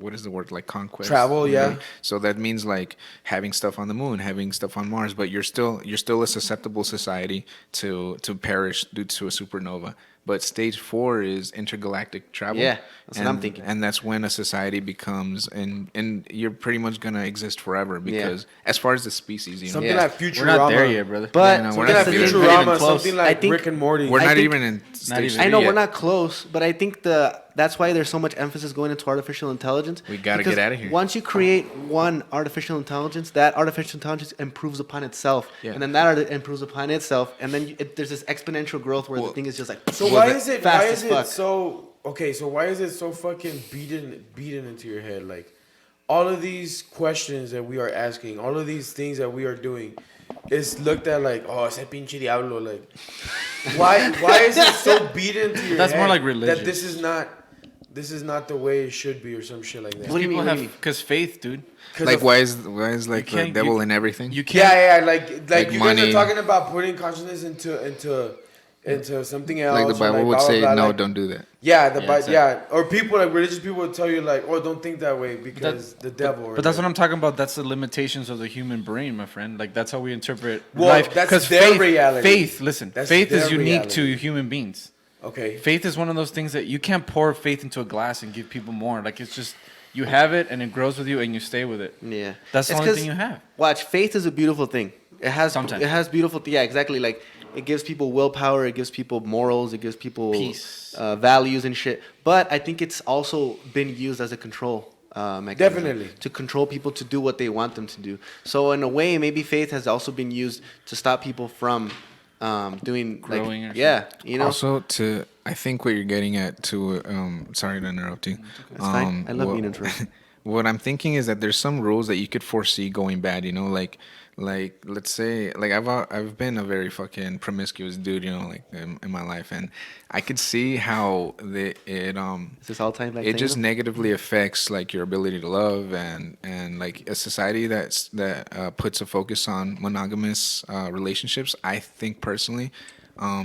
B: What is the word, like conquest?
E: Travel, yeah.
B: So that means like having stuff on the moon, having stuff on Mars, but you're still a susceptible society to perish due to a supernova. But stage 4 is intergalactic travel.
D: Yeah, that's what I'm thinking.
B: And that's when a society becomes, and you're pretty much gonna exist forever because as far as the species, you know,
E: Something like Futurama.
A: We're not there yet, brother.
D: But
B: Yeah, no,
E: Something like
B: We're not
E: Futurama.
A: even close.
E: Something like
D: I think-
E: Rick and Morty.
B: we're
D: I
B: not
D: think-
B: even in stage
A: even.
B: 3
D: I know
B: yet.
D: we're not close, but I think that's why there's so much emphasis going into artificial intelligence.
B: We gotta
D: Because
B: get outta here.
D: Once you create one artificial intelligence, that artificial intelligence improves upon itself,
B: Yeah.
D: and then that improves upon itself, and then there's this exponential growth where the thing is just like.
E: So why is it?
D: fast
E: Why
D: as
E: is
D: fuck.
E: it so? Okay, so why is it so fucking beaten into your head? Like all of these questions that we are asking, all of these things that we are doing, is looked at like, oh, ese pinche diablo. Like, why is it so beaten into your
A: That's
E: head
A: more like
E: that
A: religious.
E: this is not the way it should be or some shit like that?
D: What do you mean?
A: People
D: What do you
A: have because faith, dude.
B: Like why is like the
A: can't-
B: devil
A: you-
B: in everything?
A: You can't.
E: Yeah, like you guys
B: money.
E: are talking about putting consciousness into something else.
B: Like the
E: or
B: Bible
E: like
B: would
E: blah,
B: say,
E: blah, blah,
B: no,
E: like-
B: don't do that.
E: Yeah,
A: exactly.
E: or people like religious people would tell you like, oh, don't think that way because the devil. or
A: But that's
E: the-
A: what I'm talking about. That's the limitations of the human brain, my friend. Like that's how we interpret
E: Well,
A: life.
E: that's
A: 'Cause
E: their
A: faith,
E: reality.
A: Faith, listen,
E: That's
A: faith is
E: their
A: unique
E: reality.
A: to human beings.
E: Okay.
A: Faith is one of those things that you can't pour faith into a glass and give people more. Like it's just you have it and it grows with you and you stay with it.
D: Yeah,
A: That's the
D: It's
A: only
D: 'cause-
A: thing you have.
D: Watch, faith is a beautiful thing.
A: Sometimes.
D: It has beautiful. Yeah, exactly. Like it gives people willpower. It gives people morals. It gives people
A: Peace.
D: values and shit. But I think it's also been used as a control mechanism.
E: Definitely.
D: To control people to do what they want them to do. So in a way, maybe faith has also been used to stop people from doing
A: Growing or
D: like yeah, you know.
B: Also, I think what you're getting at sorry to interrupt you.
D: It's fine. I love being interrupted.
B: What I'm thinking is that there's some rules that you could foresee going bad. You know, like let's say like I've been a very fucking promiscuous dude. You know, like in my life, and I could see how it
D: Is this all time like
B: it just negatively affects like your ability to love and like a society that puts a focus on monogamous relationships. I think personally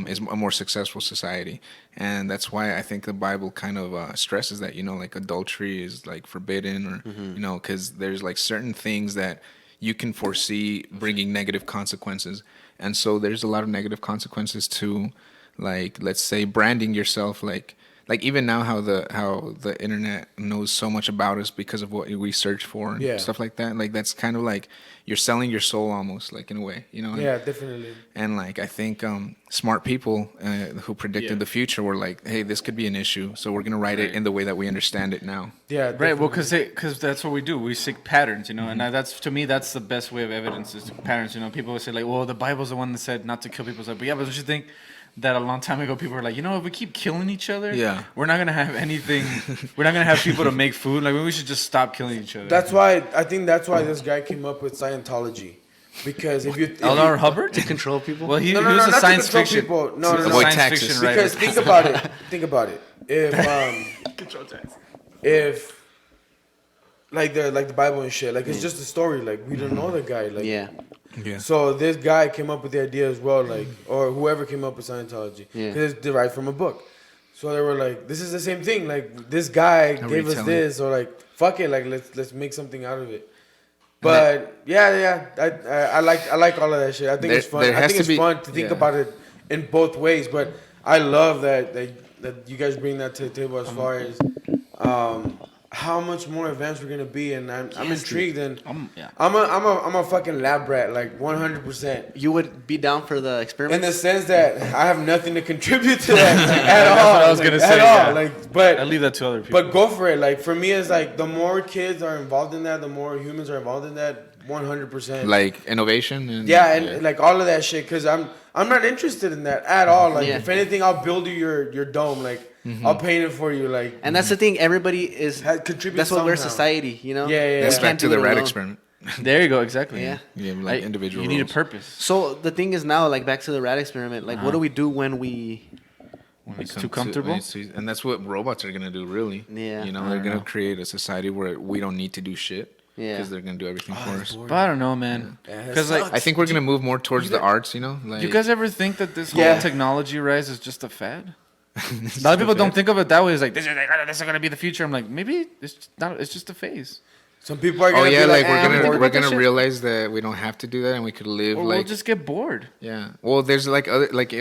B: is a more successful society, and that's why I think the Bible kind of stresses that, you know, like adultery is like forbidden, or you know, because there's like certain things that you can foresee bringing negative consequences, and so there's a lot of negative consequences to, like, let's say branding yourself like even now how the internet knows so much about us because of what we search for and stuff like that. Like that's kind of like you're selling your soul almost, like, in a way, you know.
E: Yeah, definitely.
B: And like I think smart people who predicted the future were like, hey, this could be an issue, so we're gonna write it in the way that we understand it now.
E: Yeah,
A: Right. Well, because that's what we do. We seek patterns, you know, and that's, to me, that's the best way of evidence is patterns. You know, people would say like, well, the Bible's the one that said not to kill people. But yeah, but don't you think that a long time ago people were like, you know, if we keep killing each other, we're not gonna have anything. We're not gonna have people to make food. Like, we should just stop killing each other.
E: That's why I think that's why this guy came up with Scientology, because if you
A: L.R. Hubbard
D: to control people.
A: Well, he
E: no,
A: was a
E: not
A: science
E: to control
A: fiction.
E: people. No,
A: he was a
B: Avoid
A: science
B: taxes.
A: fiction writer.
E: Because think about it. If like the Bible and shit, like it's just a story. Like we don't know the guy. Like
D: Yeah.
E: So this guy came up with the idea as well, like, or whoever came up with Scientology,
D: Yeah.
E: because it's derived from a book. So they were like, this is the same thing. Like this guy gave us
B: retelling.
E: this, or like, fuck it, like let's make something out of it. But I like all of that shit. I think it's fun. I think it's fun to think about it in both ways. But I love that you guys bring that to the table as far as how much more advanced we're gonna be, and I'm intrigued. And
A: yeah.
E: I'm a fucking lab rat, like 100%.
D: You would be down for the experiment?
E: In the sense that I have nothing to contribute to that at all.
A: That's what I was gonna say.
E: At all.
A: Yeah.
E: Like, but
A: I leave that to other people.
E: But go for it. Like for me, it's like the more kids are involved in that, the more humans are involved in that. 100%.
B: Like innovation. And,
E: and like all of that shit. Because I'm not interested in that at all. Like
D: Yeah.
E: if anything, I'll build you your dome. Like I'll paint it for you. Like
D: And that's the thing. Everybody is.
E: contribute.
D: That's what we're
E: somehow.
D: society. You know.
E: Yeah.
B: That's
D: You
B: back
D: can't
B: to
D: do
B: the
D: it
B: rat
D: alone.
B: experiment.
A: There you go. Exactly.
D: Yeah.
B: Yeah, like individual.
A: You need a
B: roles.
A: purpose.
D: So the thing is now, like back to the rat experiment. Like, what do we do when we?
B: When
A: It's
B: it
A: too
B: comes to-
A: comfortable?
B: and that's what robots are gonna do, really.
D: Yeah.
B: You know,
A: I
B: they're
A: don't
B: gonna
A: know.
B: create a society where we don't need to do shit.
D: Yeah.
B: Because they're gonna do everything for us.
A: But I don't know, man. Because like,
B: I think we're gonna move more towards the arts. You know, like
A: do you guys ever think that this whole
E: Yeah.
A: technology rise is just a fad? A lot of people don't think of it that way. It's like this is gonna be the future. I'm like, maybe it's just not. It's just a phase.
E: Some people are
B: Oh
E: gonna
B: yeah,
E: be
B: like
E: like,
B: we're
E: I'm
B: gonna
E: bored
B: we're
E: with this
B: gonna
E: shit.
B: realize that we don't have to do that, and we could live
A: Or
B: like
A: we'll just get bored.
B: yeah. Well, there's like other like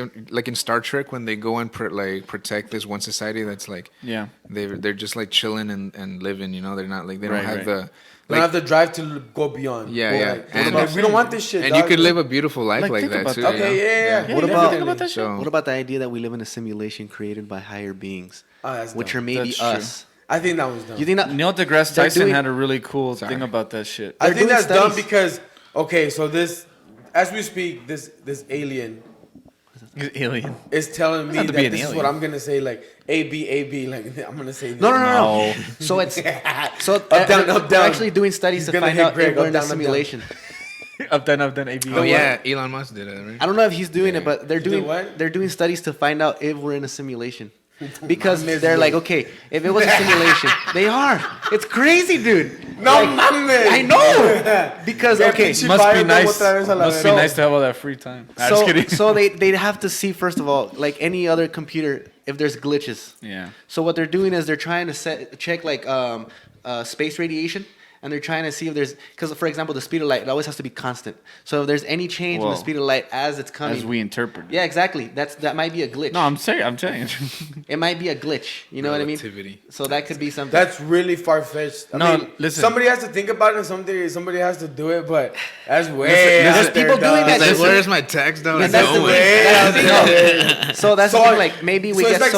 B: in Star Trek when they go and protect this one society that's like
A: Yeah.
B: they're just like chilling and living. You know, they're not like they don't
A: Right,
B: have
A: right.
B: the
E: We don't have the drive to go beyond.
B: Yeah,
E: Go
B: yeah.
E: like,
B: And-
E: like, we don't want this shit.
B: and
E: dog.
B: you could live a beautiful life
A: Like,
B: like,
A: think
B: that
A: about
B: too.
A: that.
B: you know?
E: Okay, yeah.
D: What
E: Yeah,
D: about-
E: definitely.
A: that shit?
B: So,
D: What about the idea that we live in a simulation created by higher beings,
E: Oh, that's
D: which
E: dumb.
D: are maybe
A: That's true.
D: us?
E: I think that was dumb.
D: You think that?
A: Neil deGrasse
D: They're
A: Tyson
D: doing-
A: had a really cool
B: Sorry.
A: thing about that shit.
E: I
D: They're
E: think
D: doing
E: that's dumb
D: studies.
E: because so this, as we speak, this alien
A: Alien.
E: is telling me
A: have
E: that
A: to be an
E: this is what
A: alien.
E: I'm gonna say, like A B. Like I'm gonna say this.
D: No. So it's so
E: Up, down, up,
D: they're
E: down.
D: actually doing studies
E: He's
D: to
E: gonna
D: find
E: hit
D: out
E: Greg,
D: if we're
E: up,
D: in
E: down,
D: a
E: up, down.
D: simulation.
A: Up, down, AB.
B: oh yeah, Elon Musk did it, right?
D: I don't know if he's doing it, but they're
E: He did
D: doing
E: what?
D: they're doing studies to find out if we're in a simulation. Because
E: Mames,
D: they're
E: dude.
D: like, okay, if it was a simulation, they are. It's crazy, dude.
E: No mames.
D: I know. Because okay,
E: pinche
A: Must be
E: Fire,
A: nice.
E: otra vez a la
A: Must be
E: verga.
A: nice to have all that free time. Nah, just
D: so
A: kidding.
D: so they'd have to see first of all, like any other computer, if there's glitches.
A: Yeah.
D: So what they're doing is they're trying to check like space radiation, and they're trying to see if there's because for example the speed of light it always has to be constant. So if there's any change in
A: Whoa.
D: the speed of light as it's coming,
A: As we interpret.
D: yeah, exactly. That might be a glitch.
A: No, I'm saying. I'm telling you.
D: It might be a glitch. You know what I mean?
B: Relativity.
D: So that could be something.
E: That's really far fetched.
A: No, listen.
E: Somebody has to think about it, and somebody has to do it. But that's way
A: Listen,
E: out
A: there's
E: there,
D: people doing
E: dog.
D: that.
B: He's like,
D: Listen.
B: where's my tax dollars
D: And that's the
B: going?
D: thing. That's the thing.
E: Yeah.
D: So that's the thing. Like maybe we
E: so
D: get
E: it's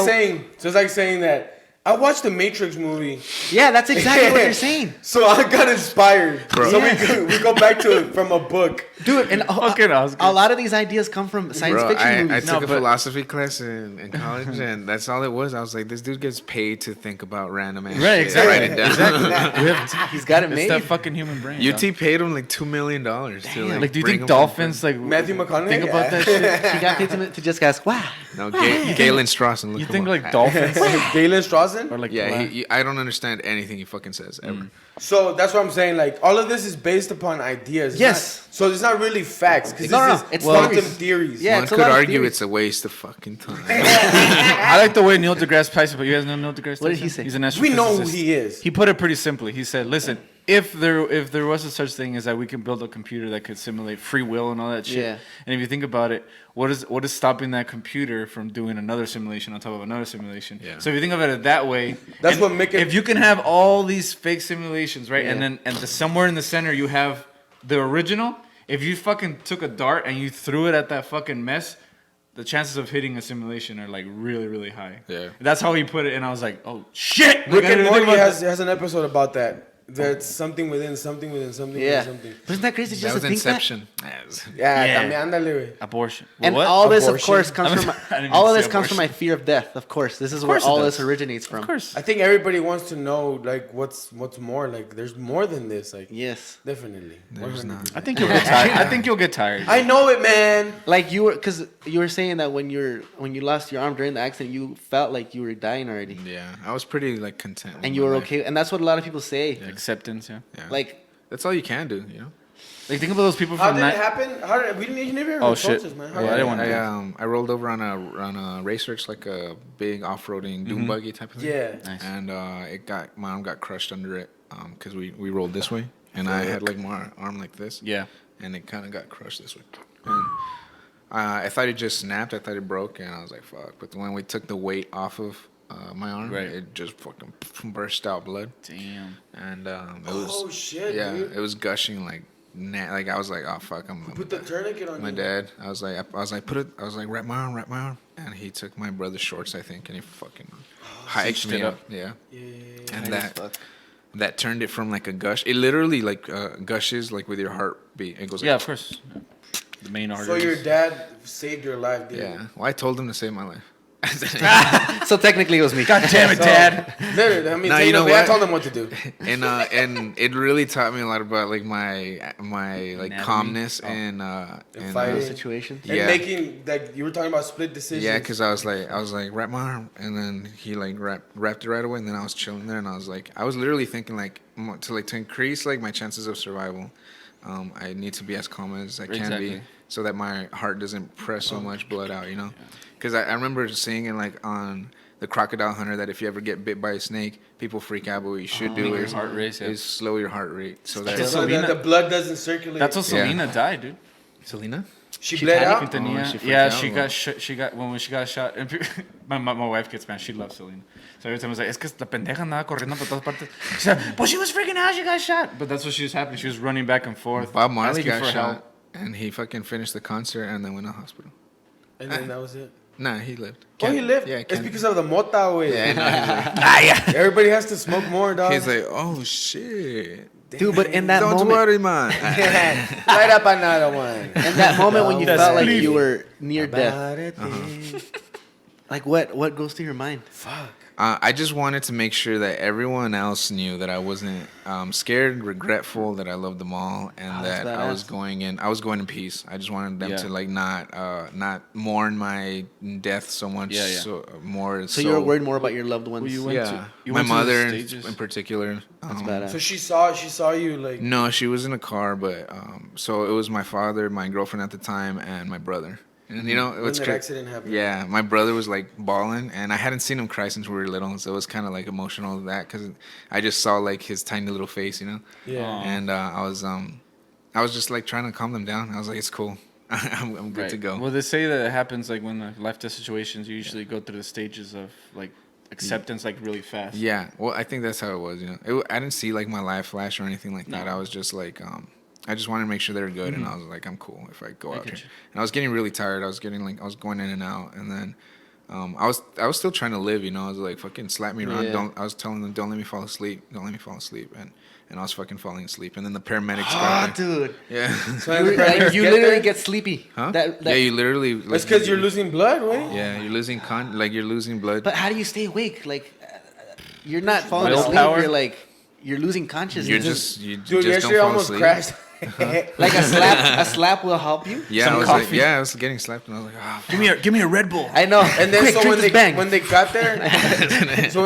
E: like
D: so.
E: saying that I watched the Matrix movie.
D: Yeah, that's exactly what you're saying,
E: So I got inspired.
B: Bro.
E: So
D: Yeah.
E: we go back to it from a book.
D: dude. And
A: Fucking Oscar.
D: a lot of these ideas come from science
B: Bro,
D: fiction
B: I
D: movies.
B: took a
A: but-
B: philosophy class in college, and that's all it was. I was like, this dude gets paid to think about random ass
A: Right,
B: shit.
A: exactly.
B: Write it down.
D: He's got it
A: It's
D: made.
A: that fucking human brain.
B: UT
A: dog.
B: paid him like $2 million to
A: Like, do you
B: bring
A: think
B: him
A: dolphins like
E: Matthew McConaughey?
A: think about that shit?
D: He got paid to just ask, wow.
B: No, Galen Strawson. Look
A: You
B: him
A: think
B: up.
A: like dolphins
E: Galen Strawson?
A: or like
B: Yeah,
A: pla-
B: I don't understand anything he fucking says ever.
E: So that's what I'm saying. Like all of this is based upon ideas. It's
D: Yes.
E: not- so it's not really facts because
D: No,
E: this
D: no,
E: is
D: it's
E: quantum
D: theories.
E: theories.
D: Yeah,
B: One
D: it's a
B: could
D: lot of
B: argue
D: theories.
B: it's a waste of fucking time.
A: I like the way Neil deGrasse Tyson. But you guys know Neil deGrasse Tyson?
D: What did he say?
A: He's an astrophysicist.
E: We know who he is.
A: He put it pretty simply. He said, "Listen, if there was a such thing as that we can build a computer that could simulate free will and all that shit.
D: Yeah.
A: And if you think about it, what is stopping that computer from doing another simulation on top of another simulation?
B: Yeah.
A: So if you think of it that way,
E: That's
A: and
E: what make it-
A: If you can have all these fake simulations, right,
D: Yeah.
A: and somewhere in the center you have the original. If you fucking took a dart and you threw it at that fucking mess, the chances of hitting a simulation are like really, really high.
B: Yeah.
A: That's how he put it, and I was like, oh shit!
E: Rick
A: Like, I
E: and
A: didn't
E: Morty
A: think about
E: has an episode about that. That's something within something within something
D: Yeah.
E: within something.
D: But isn't that crazy
B: That
D: just
B: was
D: to think
B: Inception.
E: Yeah,
A: Yeah.
E: también ándale, güey.
A: abortion.
D: And
A: What?
D: all this, of
E: Abortion?
D: course, comes
A: I mean,
D: from
A: I didn't
D: all of
A: even
D: this
A: say
D: comes from my
A: abortion.
D: fear of death. Of course, this is where
A: course it
D: all
A: does.
D: this originates from.
A: Of course.
E: I think everybody wants to know like what's more. Like there's more than this. Like
D: Yes,
E: definitely.
B: There's
E: 100%.
B: not.
A: I think you'll get tired. I think you'll get tired.
E: I know it, man.
D: like you were, because you were saying that when you lost your arm during the accident, you felt like you were dying already,
B: Yeah, I was pretty like content. with
D: and you
B: my
D: were
B: life.
D: okay. And that's what a lot of people say.
A: Acceptance, yeah.
B: Yeah.
D: Like,
B: That's all you can do, you know.
A: Like think about those people
E: How
A: from
E: did
A: night.
E: it happen? How did we didn't you never
A: Oh,
E: told
A: shit.
E: us, man?
A: Oh, I didn't want
B: I rolled over on a racer. It's like a big off-roading dune buggy type of thing.
E: Yeah.
A: Nice.
B: And my arm got crushed under it because we rolled this way, and I had like my arm like this.
A: Yeah.
B: And it kind of got crushed this way. And I thought it just snapped. I thought it broke, and I was like, "Fuck!" But when we took the weight off of my arm.
A: Right.
B: It just fucking burst out blood.
A: Damn.
B: And it was.
E: Oh shit,
B: Yeah,
E: dude.
B: it was gushing like. Like I was like, oh fuck,
E: Put the tourniquet on
B: my
E: you.
B: dad. I was like, wrap my arm, and he took my brother's shorts, I think, and he fucking hiked me up. Yeah. And that turned it from like a gush. It literally like gushes like with your heartbeat. It goes.
A: Yeah,
B: Like,
A: of course. The main arteries.
E: So your dad saved your life, dude.
B: yeah. Well, I told him to save my life.
D: So technically, it was me.
A: God damn it, Dad.
E: Literally, I mean,
B: No, you know
E: I
B: what?
E: told him what to do.
B: And it really taught me a lot about like my like
A: Anatomy?
B: calmness and
E: fighting.
D: Situations.
E: And
B: Yeah.
E: making, like, you were talking about split decisions.
B: yeah, because I was like wrap my arm, and then he like wrapped it right away, and then I was chilling there, and I was literally thinking like to increase like my chances of survival, I need to be as calm as I can
A: Exactly.
B: be, so that my heart doesn't press so much blood out, you know. Because I remember seeing it like on the Crocodile Hunter that if you ever get bit by a snake, people freak out, but what you should do
A: Make your
B: is
A: heart race, yeah.
B: is slow your heart rate, so that
A: Just
E: So
A: Selena-
E: the blood doesn't circulate.
A: That's how
B: Yeah.
A: Selena died, dude.
B: Selena.
E: she bled out.
A: Quintanilla.
B: she freaked
A: Yeah,
B: out,
A: she
B: or
A: got
B: what?
A: she got when she got shot. And my wife gets mad. She loves Selena. So every time I was like, es que la pendeja andaba corriendo por todas partes. She said, but she was freaking out. She got shot. But that's what she was happening. She was running back and forth.
B: Bob Marley
A: asking
B: got
A: for
B: shot,
A: help.
B: and he fucking finished the concert and then went to hospital.
E: And then that was it.
B: Nah, he lived.
E: Oh, he lived?
B: Yeah,
E: It's because of the mota, way.
B: Yeah,
E: Everybody has to smoke more, dog.
B: he's like, oh shit.
D: Dude, but in that
B: Don't
D: moment,
B: worry, man.
E: Light up another one.
D: in that moment when you
A: That's
D: felt like
A: bleep.
D: you were near death,
E: About it,
D: like what goes through your mind?
E: Fuck.
B: I just wanted to make sure that everyone else knew that I wasn't scared, regretful, that I loved them all, and
D: that's
B: that I was
D: badass.
B: going in. I was going in peace. I just wanted them
A: Yeah.
B: to like not mourn my death so much.
A: Yeah, yeah.
B: So more.
D: So you were worried more about your loved ones.
A: Well, you went
B: Yeah,
A: to- you
B: my
A: went to the
B: mother
A: stages.
B: in particular.
D: That's badass.
E: So she saw you like.
B: No, she was in a car, but so it was my father, my girlfriend at the time, and my brother. And you know,
E: When
B: it's
E: that accident happened.
B: Yeah, my brother was like bawling, and I hadn't seen him cry since we were little, so it was kind of like emotional that because I just saw like his tiny little face, you know.
E: Yeah.
B: And I was just like trying to calm them down. I was like, it's cool, I'm good
A: Right.
B: to go.
A: Well, they say that it happens like when life death situations, you usually go through the stages of like acceptance like really fast.
B: Yeah, well, I think that's how it was. You know, I didn't see like my life flash or anything like that.
A: No.
B: I was just like, I just wanted to make sure they were good, and I was like, I'm cool if I go out
A: get
B: there.
A: you.
B: And I was getting really tired. I was going in and out, and then I was still trying to live. You know, I was like, fucking slap me around.
D: Yeah.
B: I was telling them, don't let me fall asleep. Don't let me fall asleep. And I was fucking falling asleep. And then the paramedics got there.
D: dude.
B: Yeah.
E: So
D: You,
E: the paramedics
D: you
E: get
D: literally
E: there?
D: get sleepy.
B: Huh?
D: That,
B: Yeah, you literally.
E: That's because you're losing blood, right?
B: Yeah, you're losing you're losing blood.
D: But how do you stay awake? Like, you're not falling asleep.
A: Willpower?
D: You're losing consciousness.
B: you
E: Dude,
B: just
E: yesterday
B: don't fall
E: almost
B: asleep.
E: crashed.
D: Like a slap will help you.
B: Yeah,
A: Some
B: I was
A: coffee.
B: I was getting slapped, and I was like, ah.
A: Give me a Red Bull.
D: I know.
E: And then
D: Quick,
E: so
D: drink
E: when
D: this bang.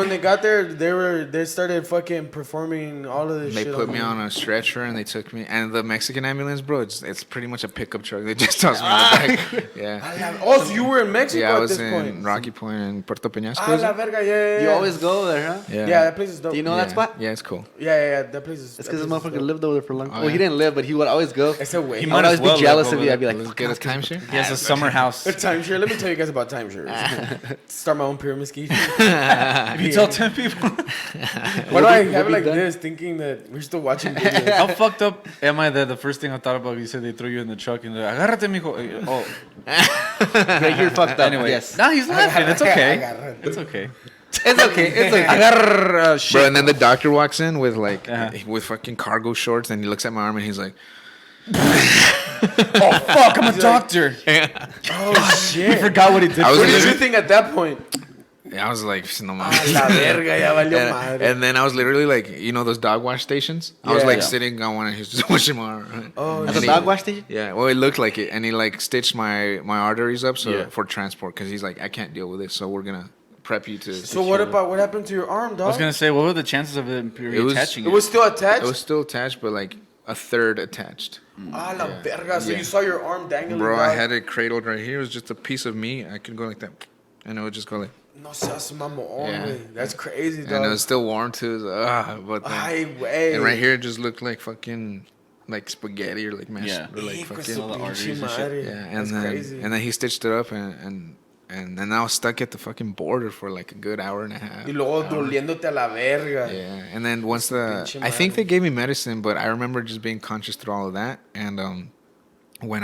E: they got there, they started fucking performing all of this
B: They
E: shit.
B: put me on a stretcher and they took me. And the Mexican ambulance, bro, it's pretty much a pickup truck. They just tossed me in the back. Yeah.
E: Oh, so you were in Mexico
B: Yeah, I
E: at
B: was
E: this
B: in
E: point.
B: Rocky Point and Puerto Peñasco.
E: Ah,
B: is
E: la
B: it?
E: verga, yeah.
D: You always go there, huh?
B: Yeah.
E: Yeah, that place is dope.
D: Do you know
B: yeah.
D: that spot?
B: Yeah, it's cool.
E: Yeah, that place is.
D: It's because this
E: that place is
D: motherfucker
E: dope.
D: lived over there for a long time.
B: Oh,
D: Well, he
B: yeah.
D: didn't live, but he would always go.
E: It's a way.
A: He
D: I
A: might
D: would
A: as
D: always
A: well
D: be jealous
A: live
D: of you.
A: over
D: I'd be like,
B: Let's get a timeshare.
A: He has a summer house.
E: A timeshare. Let me tell you guys about timeshares. Start my own pyramid scheme.
A: If you tell 10 people,
E: Why do I have it like this, thinking that we're still watching videos?
A: how fucked up am I that the first thing I thought about, you said they threw you in the truck and they're like, agárrate, mijo. Oh,
D: Greg, you're fucked up.
A: anyway.
D: Yes.
A: No, he's laughing. It's okay.
E: Agárrate.
A: It's okay.
D: It's okay. It's okay.
A: Agarra, shit.
B: Bro, and then the doctor walks in with like
A: Uh-huh.
B: with fucking cargo shorts, and he looks at my arm and he's like,
A: Oh, fuck, I'm a doctor.
E: Oh shit!
A: Forgot what he did.
B: I was
E: What did
B: literally-
E: you think at that point?
B: I was like, no
E: Ah,
B: mames.
E: la verga, ya valió madre.
B: And then I was literally like, you know those dog wash stations? I was
E: Yeah.
B: like
E: Yeah.
B: sitting on one and he's just washing my arm.
E: Oh,
D: At
B: And
D: the
B: he-
D: dog wash station?
B: Yeah, well, it looked like it, and he like stitched my arteries up
A: Yeah.
B: for transport because he's like, I can't deal with this, so we're gonna prep you to.
E: So what happened to your arm,
A: I
E: dog?
A: was going to say, what were the chances of it reattaching
E: It was still attached.
B: It was still attached, but like a third attached.
E: Ah, la verga. So
B: Yeah.
E: you saw your arm dangling.
B: Bro,
E: dog.
B: I had it cradled right here. It was just a piece of meat. I could go like that, and it would just go like.
E: No seas mamón,
B: Yeah.
E: güey. That's crazy, dog.
B: And it was still warm too. So, but then,
E: Ay, güey.
B: and right here it just looked like fucking like spaghetti or like mashed
A: Yeah.
B: or like
E: Hijo de
B: fucking
E: su
A: all the
E: pinche
A: arteries and shit.
E: madre.
B: yeah. And
E: That's
B: then
E: crazy.
B: and then he stitched it up and And then I was stuck at the fucking border for like a good hour and a half.
E: Y luego doliéndote a la verga.
B: Yeah, and then once I think
E: madre.
B: they gave me medicine, but I remember just being conscious through all of that. And when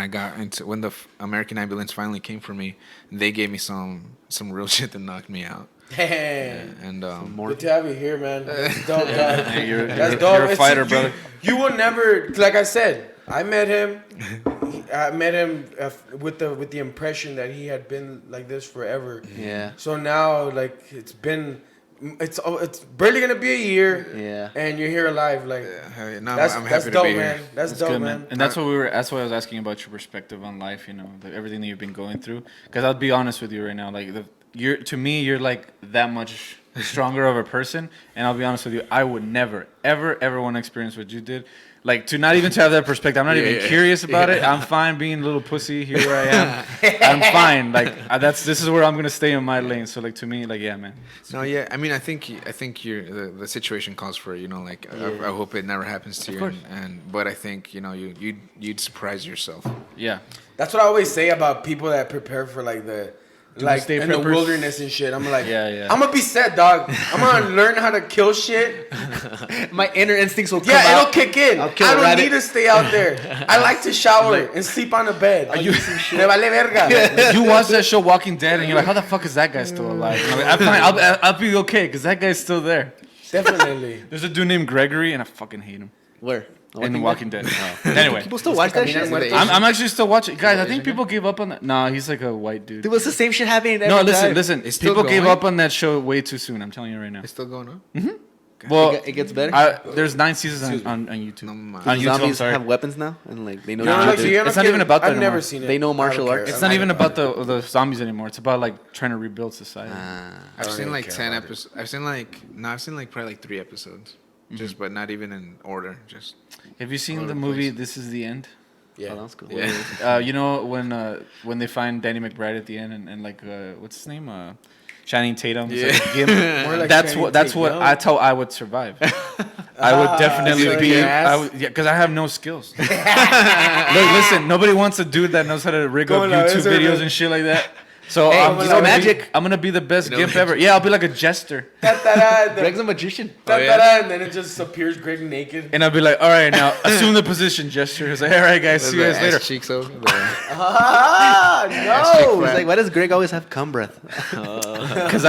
B: the American ambulance finally came for me, they gave me some real shit that knocked me out.
E: Damn.
B: And
E: Good to have you here, man. That's dope, dog.
A: Hey,
E: That's dope.
A: you're a fighter, brother.
E: You will never, like I said, I met him. I met him with the impression that he had been like this forever.
D: Yeah.
E: So now, like, it's barely gonna be a year.
D: Yeah.
E: And you're here alive, like.
B: no,
E: That's
B: I'm happy
E: dope,
B: to be
E: man.
B: here.
E: That's dope,
A: Good,
E: man.
A: And that's what that's why I was asking about your perspective on life, you know, like everything that you've been going through. Because I'll be honest with you right now, like to me, you're like that much stronger of a person. And I'll be honest with you, I would never, ever want to experience what you did. Like to have that perspective. I'm not even curious about it. I'm fine being a little pussy. Here where I am. I'm fine. Like this is where I'm gonna stay in my lane. So like to me, like yeah, man.
B: No, yeah. I mean, I think the situation calls for it. You know, like I hope it never happens to you. But I think you'd surprise yourself.
A: Yeah.
E: That's what I always say about people that prepare for like like in the
A: preppers.
E: wilderness and shit. I'm like,
A: Yeah.
E: I'm gonna be set, dog. I'm gonna learn how to kill shit.
D: My inner instincts will come
E: Yeah,
D: out.
E: it'll kick in.
D: I'll kill
E: I
D: a
E: don't
D: rabbit.
E: need to stay out there. I like to shower and sleep on the bed. Me vale verga.
A: You watch that show Walking Dead and you're like, how the fuck is that guy still alive? And I'm like, I'll be okay because that guy's still there.
E: Definitely.
A: There's a dude named Gregory and I fucking hate him.
D: Where?
A: In The Walking Dead. Anyway,
D: People still watch that shit.
A: I'm actually still watching. Guys, I think people gave up on that. Nah, he's like a white dude.
D: Dude, it's the same shit happening every
A: No,
D: time.
A: listen.
B: It's still
A: People gave
B: going?
A: up on that show way too soon. I'm telling you right now.
B: It's still going on.
A: Well,
D: It gets better.
A: there's 9 seasons on YouTube.
B: No, man.
A: On YouTube, I'm
D: Zombies
A: sorry.
D: have weapons now, and like they know.
E: You know,
D: what
E: like,
D: to
E: so
D: do.
E: you're
A: It's not even about that
E: I've
A: anymore.
E: never seen it.
D: They know
E: I don't
D: martial
E: care.
D: arts.
A: It's not even about the zombies anymore. It's about like trying to rebuild society.
B: I've seen like 10 episodes. I've seen like probably like 3 episodes. Just but not even in order. Just
A: Have you seen
B: all
A: the
B: over the
A: movie
B: place.
A: This Is the End?
E: Yeah.
D: Oh, that's cool.
B: yeah.
A: You know when they find Danny McBride at the end and like what's his name? Channing Tatum.
B: Yeah.
A: Like, Gimp.
E: More like
A: that's
E: Channing
A: what
E: Tatum.
A: that's how I would survive. I would definitely
E: so
A: be.
E: yes.
A: Because I have no skills. Look, listen. Nobody wants a dude that knows how to rig up
E: Come on,
A: YouTube
E: is there
A: videos
E: the-
A: and shit like that. So
D: Hey,
A: I'm
D: you
A: just
D: know
A: gonna
D: magic.
A: I'm gonna be the best
B: You know
A: gimp
B: magic.
A: ever. Yeah, I'll be like a jester.
D: Greg's a magician.
E: And then it just appears Greg naked.
A: And I'll be like, all right, now assume the position, gesture. It's like, all right, guys, see you guys
B: ass
A: later.
B: cheeks over.
D: No. He's like, why does Greg always have cum breath?
A: Because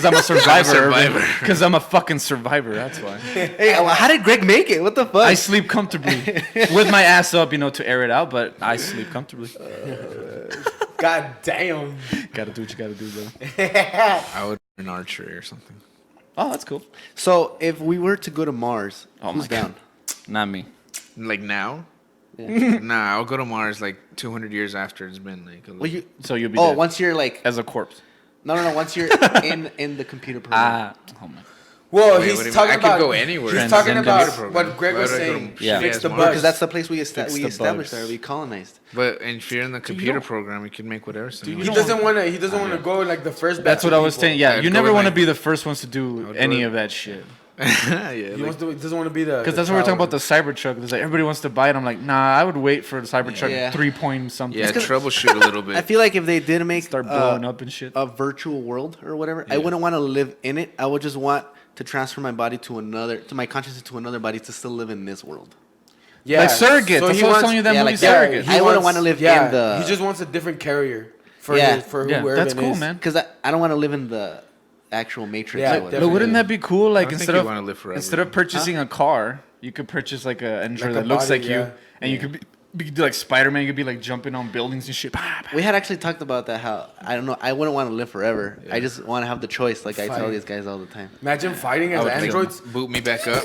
A: I'm a survivor. Because I'm a fucking survivor. That's why.
D: Hey, how did Greg make it? What the fuck?
A: I sleep comfortably with my ass up, to air it out. But I sleep comfortably.
E: God damn.
A: Gotta do what you gotta do, bro.
B: I would an archery or something.
A: Oh, that's cool.
D: So if we were to go to Mars,
A: Oh
D: who's
A: my God.
D: down?
A: Not me.
B: Like now?
D: Yeah.
B: Nah, I'll go to Mars like 200 years after it's been like.
D: Well, you.
A: So you'll be
D: Oh,
A: dead.
D: once you're like.
A: As a corpse.
D: No. Once you're in the computer program.
A: Oh my.
E: Well,
B: Wait,
E: he's
B: what do you
E: talking
B: mean? I
E: about.
B: could go anywhere.
E: He's talking
A: Transcendent
E: about
B: program.
E: what Greg
B: Why
E: was
B: would I go
E: saying.
B: to-
A: Yeah.
E: Fix the
B: Mars?
E: bugs.
D: Because that's the place we
A: Fix the
D: established
A: bugs.
D: there. We colonized.
B: But if you're in the computer program, you can make whatever.
E: He doesn't want to. He doesn't want to go like the first.
A: That's
E: batch
A: what
E: of
A: I was
E: people.
A: saying. Yeah,
B: I'd
A: you
B: go
A: never
B: with,
A: want to
B: like-
A: be the first ones to do
B: would
A: any
B: do it.
A: of that shit.
B: yeah.
E: He doesn't want to be the.
A: Because that's what we're talking about, the Cybertruck. There's like everybody wants to buy it. I'm like, nah, I would wait for the Cybertruck
D: Yeah.
A: 3 point something.
B: Yeah, troubleshoot a little bit.
D: I feel like if they did make
A: Start blowing up and shit.
D: a virtual world or whatever, I wouldn't want to live in it. I would just want to transfer my body to my consciousness to another body to still live in this world.
E: Yeah.
A: Like Surrogate.
E: So
A: That's
E: he
A: what I was
E: wants-
A: telling you that
D: yeah,
A: movie
D: like that.
A: Surrogate.
D: I wouldn't want to live
E: Yeah,
D: in the.
E: he just wants a different carrier for
D: Yeah.
A: Yeah,
E: whoever
A: that's
E: it
A: cool,
E: is.
A: man.
D: Because I don't want to live in the actual Matrix.
E: Yeah,
D: or whatever.
A: But wouldn't that be cool? Like
B: I don't think
A: instead
B: you
A: of
B: wanna live forever.
A: instead of purchasing a car, you could purchase like a android
E: Like a
A: that looks
E: body,
A: like you,
E: yeah.
A: and you could be like Spider-Man. You could be like jumping on buildings and shit.
D: We had actually talked about that. How I don't know. I wouldn't want to live forever. I just want to have the choice. Like I tell
E: Fight.
D: these guys all the time.
E: Imagine fighting as
A: would think-
E: androids.
B: Boot me back up.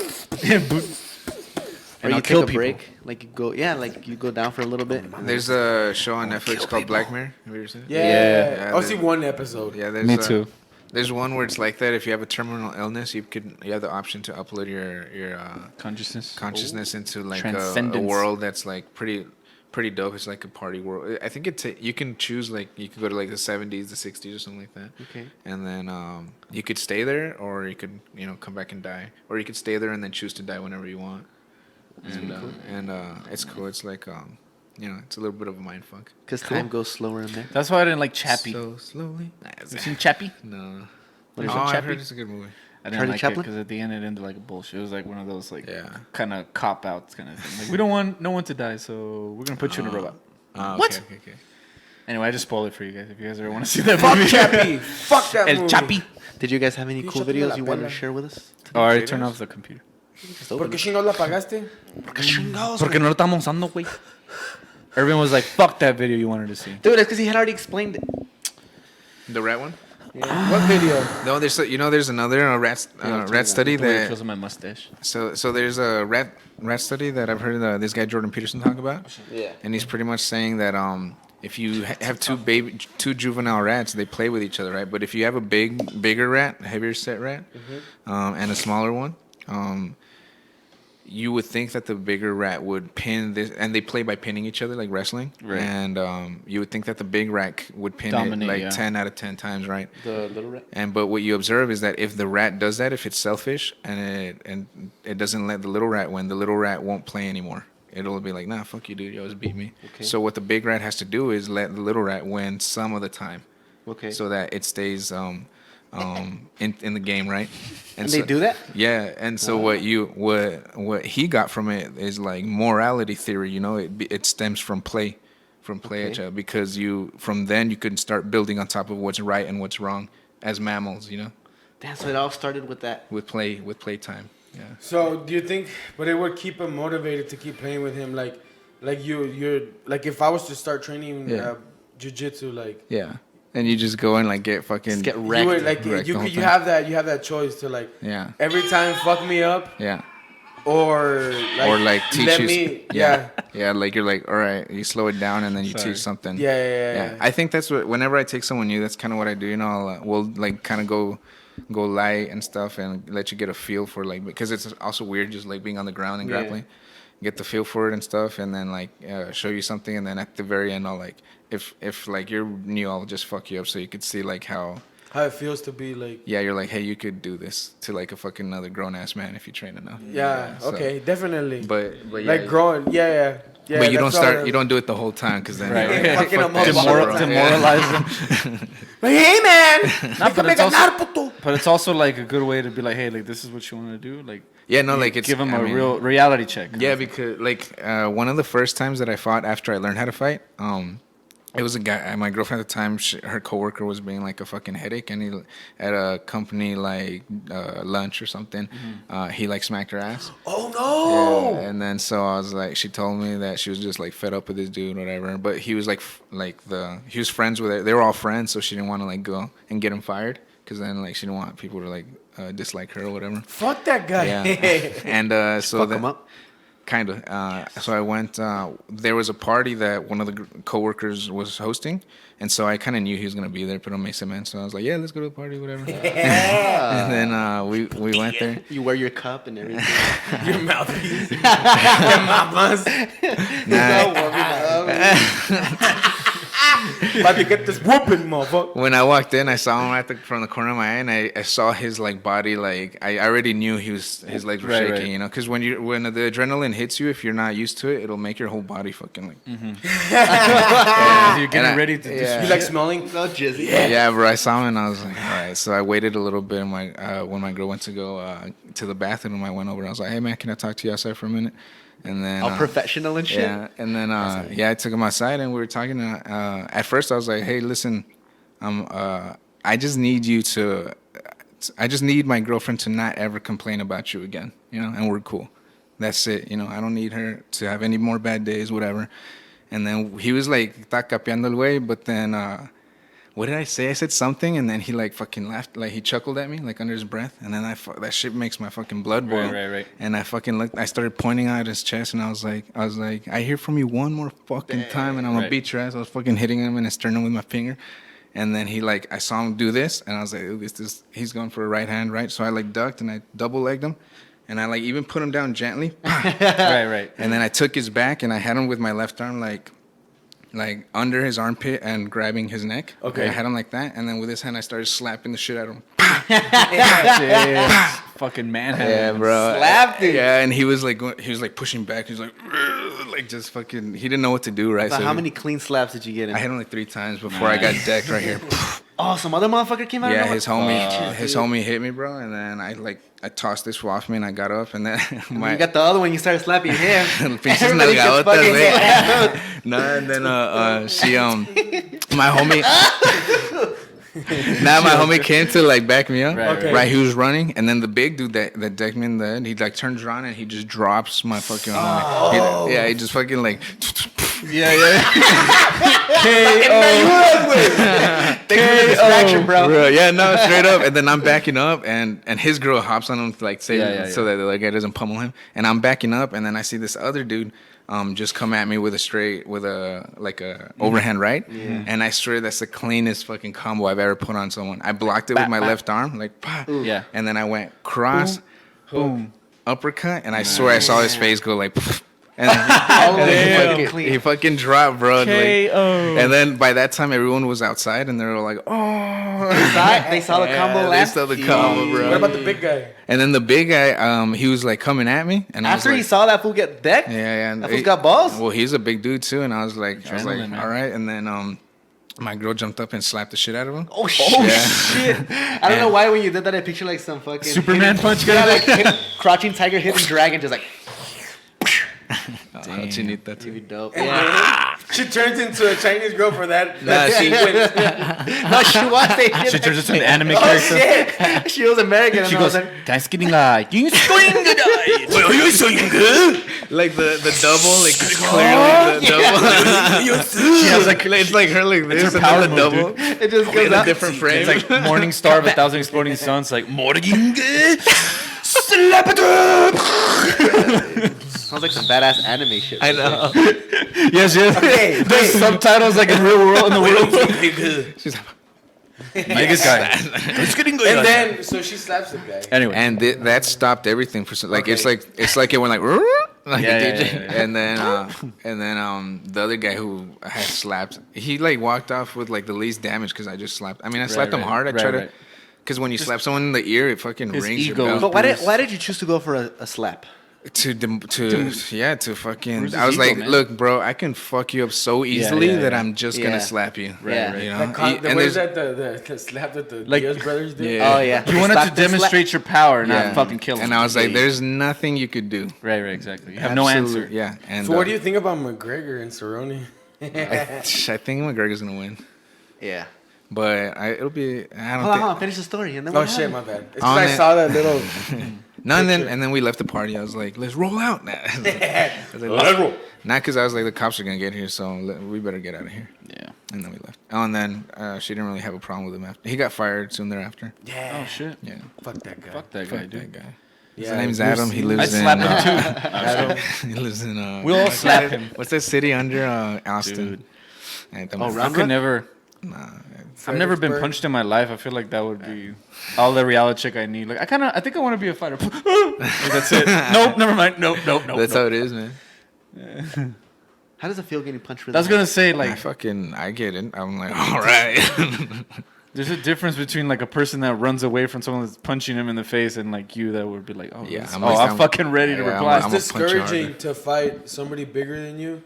D: Or you take a break. Like you go. Yeah. Like you go down for a little bit.
B: There's a show on Netflix called Black Mirror. Have you ever seen it?
E: Yeah. I'll
B: there-
E: see one episode.
B: Yeah, there's
A: Me too.
B: There's one where it's like that. If you have a terminal illness, you have the option to upload your consciousness into like a
A: Transcendence.
B: world that's like pretty dope. It's like a party world. I think you can choose like you could go to like the 70s, the 60s, or something like that.
D: Okay.
B: And then you could stay there, or you could come back and die, or you could stay there and then choose to die whenever you want. And it's cool. It's like it's a little bit of a mind fuck.
D: Because time goes slower in there.
A: That's why I didn't like Chappie.
B: So slowly.
A: You seen Chappie?
B: No.
A: What is
B: Oh,
A: it,
B: I've
A: Chappie?
B: heard it's a good movie.
A: I didn't
D: Charlie
A: like
D: Chaplin?
A: it because at the end it ended like a bullshit. It was like one of those like
B: Yeah.
A: kind of cop outs kind of thing. Like we don't want no one to die, so we're gonna put you in a robot.
B: Oh,
A: What?
B: Okay.
A: Anyway, I just spoiled it for you guys. If you guys ever want to see that
E: Fuck
A: movie,
E: Chappie. Fuck that
A: El
E: movie.
A: Chappie.
D: Did you guys have any cool
E: Pinche
D: videos
E: la
D: you wanted to
E: pela.
D: share with us?
A: Oh, I already turned off the computer.
D: Just
E: ¿Por
D: open
E: qué
D: it.
E: chingados la pagaste?
A: Porque no lo estamos usando, güey. Everyone was like, "Fuck that video you wanted to see."
D: Dude, it's because he had already explained it.
B: The rat one?
E: What video?
B: No, there's another rat study
A: The way it
B: that.
A: feels on my mustache.
B: So there's a rat study that I've heard this guy Jordan Peterson talk about.
D: Yeah.
B: And he's pretty much saying that if you have two juvenile rats, they play with each other, right? But if you have a bigger rat, a heavier set rat, and a smaller one, you would think that the bigger rat would pin this, and they play by pinning each other like wrestling.
A: Right.
B: And you would think that the big rat would pin
A: Dominate,
B: it like
A: yeah.
B: 10 out of 10 times, right?
D: The little rat.
B: But what you observe is that if the rat does that, if it's selfish and it doesn't let the little rat win, the little rat won't play anymore. It'll be like, nah, fuck you, dude. You always beat me.
D: Okay.
B: So what the big rat has to do is let the little rat win some of the time.
D: Okay.
B: So that it stays in the game, right?
D: And they do that?
B: Yeah. And so what he got from it is like morality theory. It stems from play,
D: Okay.
B: because from then you can start building on top of what's right and what's wrong as mammals.
D: Damn, so it all started with that.
B: With playtime. Yeah.
E: So do you think, but it would keep him motivated to keep playing with him, like you're like if I was to start training
B: Yeah.
E: jiu-jitsu, like
B: Yeah. And you just go and like get fucking
D: Just get
E: you
D: wrecked.
E: would like
B: Wrecked the whole
E: you
B: time.
E: have that choice to like
B: Yeah.
E: every time fuck me up
B: Yeah.
E: or like
B: teach
E: let
B: you
E: me yeah
B: yeah, like you're like, all right, you slow it down and then you teach something.
E: yeah.
B: I think that's what whenever I take someone new, that's kind of what I do. We'll like kind of go light and stuff and let you get a feel for like, because it's also weird just like being on the ground and
D: Yeah.
B: grappling, get the feel for it and stuff, and then like show you something, and then at the very end I'll like if like you're new, I'll just fuck you up so you could see like how
E: it feels to be like
B: you're like, hey, you could do this to like a fucking another grown ass man if you train enough.
E: so, okay, definitely,
B: But yeah,
E: like growing yeah
B: but you
E: that's
B: don't do it the whole time, because then
A: Right.
B: you're like,
E: Fucking
B: fuck
E: a
B: that shit,
E: motherfucker.
B: bro.
A: Demoralize them.
E: like, hey man
A: No, but it's
E: ganar,
A: also,
E: puto.
A: but it's also like a good way to be like, hey, like this is what you want to do. Like,
B: Yeah, no,
A: you
B: like it's
A: give them
B: I
A: a
B: mean,
A: real reality check.
B: Yeah, because like one of the first times that I fought after I learned how to fight, it was a guy. My girlfriend at the time, her coworker was being like a fucking headache, and he at a company like lunch or something, he like smacked her ass.
E: Oh no!
B: Yeah, and then so I was like, she told me that she was just like fed up with this dude, whatever. But he was he was friends with it. They were all friends, so she didn't want to like go and get him fired, because then like she didn't want people to like dislike her or whatever.
E: Fuck that guy.
B: Yeah, and so
D: Fuck
B: then,
D: him up.
B: kind of. So I went. There was a party that one of the coworkers was hosting, and so I kind of knew he was gonna be there, pero me se man. So I was like, yeah, let's go to the party, whatever. And then we went there.
D: You wear your cup and everything.
E: Your mouthpiece. Your mamas. About to get this whooping, motherfucker.
B: When I walked in, I saw him from the corner of my eye, and I saw his like body. Like I already knew his legs were
A: Right,
B: shaking,
A: right.
B: because when the adrenaline hits you, if you're not used to it, it'll make your whole body fucking like.
A: Yeah, you're getting
B: And
A: ready to do
B: yeah.
E: You like smelling?
D: No jizzy.
B: Yeah, bro. I saw him and I was like, all right. So I waited a little bit. And when my girl went to go to the bathroom, I went over and I was like, hey man, can I talk to you outside for a minute? And then
D: All professional and shit.
B: yeah, and then I took him outside and we were talking. And, at first, I was like, hey, listen, I just need I just need my girlfriend to not ever complain about you again, and we're cool. That's it, I don't need her to have any more bad days, whatever. And then he was like, "Está capeando el güey," but then, what did I say? I said something, and then he like fucking laughed, like he chuckled at me, like under his breath, and then that shit makes my fucking blood boil.
A: Right.
B: And I fucking looked. I started pointing out his chest, and I was like, I hear from you one more fucking time, and I'm gonna
A: Right.
B: beat your ass. I was fucking hitting him in his sternum with my finger, and then he like, I saw him do this, and I was like, ooh, he's going for a right hand, right? So I like ducked and I double legged him, and I like even put him down gently,
A: right.
B: and then I took his back and I had him with my left arm like under his armpit and grabbing his neck.
E: Okay.
B: I had him like that, and then with his hand I started slapping the shit out of him.
A: Fucking manhandle.
B: Yeah, bro.
D: Slapped him.
B: Yeah, and he was like pushing back. He was like like just fucking. He didn't know what to do, right?
D: But
B: So
D: how many clean slaps did you get in?
B: I hit him like 3 times before I got decked right here.
D: Oh, some other motherfucker came out.
B: Yeah,
D: of
B: his homie hit me, bro, and then I tossed this off me and I got up, and then
D: You got the other one. You started slapping him.
B: Pinches
D: Everybody gets
B: nalgadotas,
D: fucking
B: güey.
D: hit.
B: No, and then she my homie. Now my homie came to like back me up.
A: Right,
B: Right, he was running, and then the big dude that decked me in the head, he like turns around and he just drops my fucking homie. He just fucking like.
A: Yeah, yeah.
D: Thanks for the distraction, bro.
B: Yeah, no, straight up. And then I'm backing up, and his girl hops on him to like save him so that the other guy doesn't pummel him. And I'm backing up, and then I see this other dude just come at me with a overhand right. Yeah. And I swear that's the cleanest fucking combo I've ever put on someone. I blocked it with my left arm, like,
A: Yeah.
B: and then I went cross, boom, uppercut, and I swear I saw his face go like. And he fucking dropped, bro. Like, and then by that time, everyone was outside, and they were like, "Oh!"
D: They saw the combo
B: They
D: last.
B: saw the combo, bro.
E: What about the big guy?
B: And then the big guy, he was like coming at me, and
D: After
B: I was
D: he
B: like,
D: saw that fool get decked,
B: yeah,
D: that fool's got balls.
B: Well, he's a big dude too, and I was like,
A: Man.
B: all right. And then my girl jumped up and slapped the shit out of him.
D: Oh shit! I don't know why when you did that, I picture like some fucking
A: Superman punch guy.
D: Yeah, like crouching tiger, hidden dragon, just like.
B: Chinita too.
D: Dope.
E: And
D: Yeah.
E: then she turns into a Chinese girl for that
B: Nah,
E: sequence.
D: No, she was. They did
A: She turns into an
D: that.
A: anime
D: Oh
A: character.
D: shit! She was American.
A: She
D: and I was
A: goes,
D: like,
B: Like the double, like clearly the double. She has like it's like her like this,
A: her
B: and
A: power
B: then the
A: move,
B: double.
A: dude.
D: it just goes
B: In a
D: out.
B: different frame.
A: It's like Morning Star of 1,000 Exploding Suns. Like Morning.
D: Sounds like some badass anime shit.
B: I know.
A: Yes.
E: Okay,
A: There's subtitles like in real world in the world.
B: She's like,
A: Biggest guy. It's getting good.
E: And then, so she slaps the guy.
A: Anyway.
B: and that stopped everything for like it's like it went like like
A: Yeah,
B: a DJ,
A: yeah, yeah.
B: and then the other guy who had slapped, he like walked off with like the least damage because I just slapped. I mean, I slapped him hard. I tried to, because when you slap someone in the ear, it fucking
A: his
B: rings
A: ego
B: your
A: was
B: bell.
D: But why did you choose to go for a slap?
B: To fucking.
A: Bruce
B: I was
A: his
B: like,
A: ego, man.
B: look, bro, I can fuck you up so easily
A: yeah,
B: that
A: yeah.
B: I'm just
D: Yeah.
B: gonna slap you.
D: Right.
B: You know.
E: That
B: And
E: the way
B: there's-
E: that the slap that the
A: Like-
E: Diaz brothers did.
B: Yeah.
D: Oh yeah.
A: You wanted
D: Slap
A: to
D: this
A: demonstrate your power, not
B: yeah.
A: fucking kill him.
B: And I was like, there's nothing you could do.
A: Right, exactly. You have no
B: Absolute-
A: answer.
B: Yeah. And
E: So what do you think about McGregor and Cerrone?
B: I think McGregor's gonna win,
D: Yeah.
B: but it'll be. I don't
D: Hold
B: think.
D: on, finish the story and then.
E: Oh
D: what
E: shit,
D: happened?
E: my bad. It's
B: On
E: because I
B: it.
E: saw that little.
B: No, and then we left the party. I was like, let's roll out. Nah. I was like, let's roll. Not because I was like, the cops are gonna get here, so we better get out of here.
A: Yeah.
B: And then we left. Oh, and then she didn't really have a problem with him after. He got fired soon thereafter.
E: Yeah.
A: Oh shit.
B: Yeah.
E: Fuck that guy.
A: Fuck that guy,
B: Fuck
A: dude.
B: that guy.
E: Yeah,
B: His name's
E: you're
B: Adam. He
E: seeing-
B: lives
A: I'd
B: in.
A: slap him too.
B: He lives in.
A: We'll all slap him.
B: What's that city under Austin?
A: Dude.
B: Oh,
A: I could never.
B: Nah.
A: I've never been
E: Fredericksburg.
A: punched in my life. I feel like that would be all the reality check I need. Like I think I want to be a fighter. Like, that's it. Nope, never mind. Nope.
B: That's how it is, man.
D: How does it feel getting punched?
A: I was gonna say like
B: I get it. I'm like, all right.
A: there's a difference between like a person that runs away from someone that's punching him in the face and like you that would be like, oh
B: Yeah,
A: I'm fucking ready to
B: yeah,
A: reply.
B: I'm
E: It's
B: a punch
E: discouraging
B: harder.
E: to fight somebody bigger than you,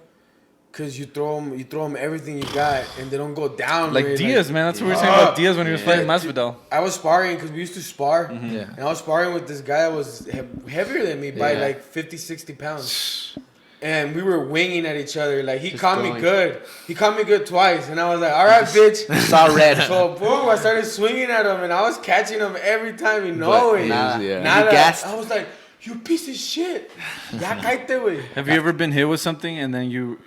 E: cause you throw them everything you got, and they don't go down.
A: like
E: really.
A: Diaz, man. That's what we were saying about Diaz when he was fighting Masvidal.
E: I was sparring because we used to spar,
B: Yeah.
E: and I was sparring with this guy that was heavier than me by
B: Yeah.
E: like 50, 60 pounds. And we were winging at each other. Like, he
D: Just
E: caught me
D: going.
E: good. He caught me good twice. And I was like, all right, bitch.
D: Saw red.
E: So, boom, I started swinging at him. And I was catching him every time, you know it.
B: Nah,
D: Nah,
B: yeah.
E: Nada.
D: You gassed.
E: I was like, you piece of shit. Ya cállate, güey.
A: Have you ever been hit with something and then you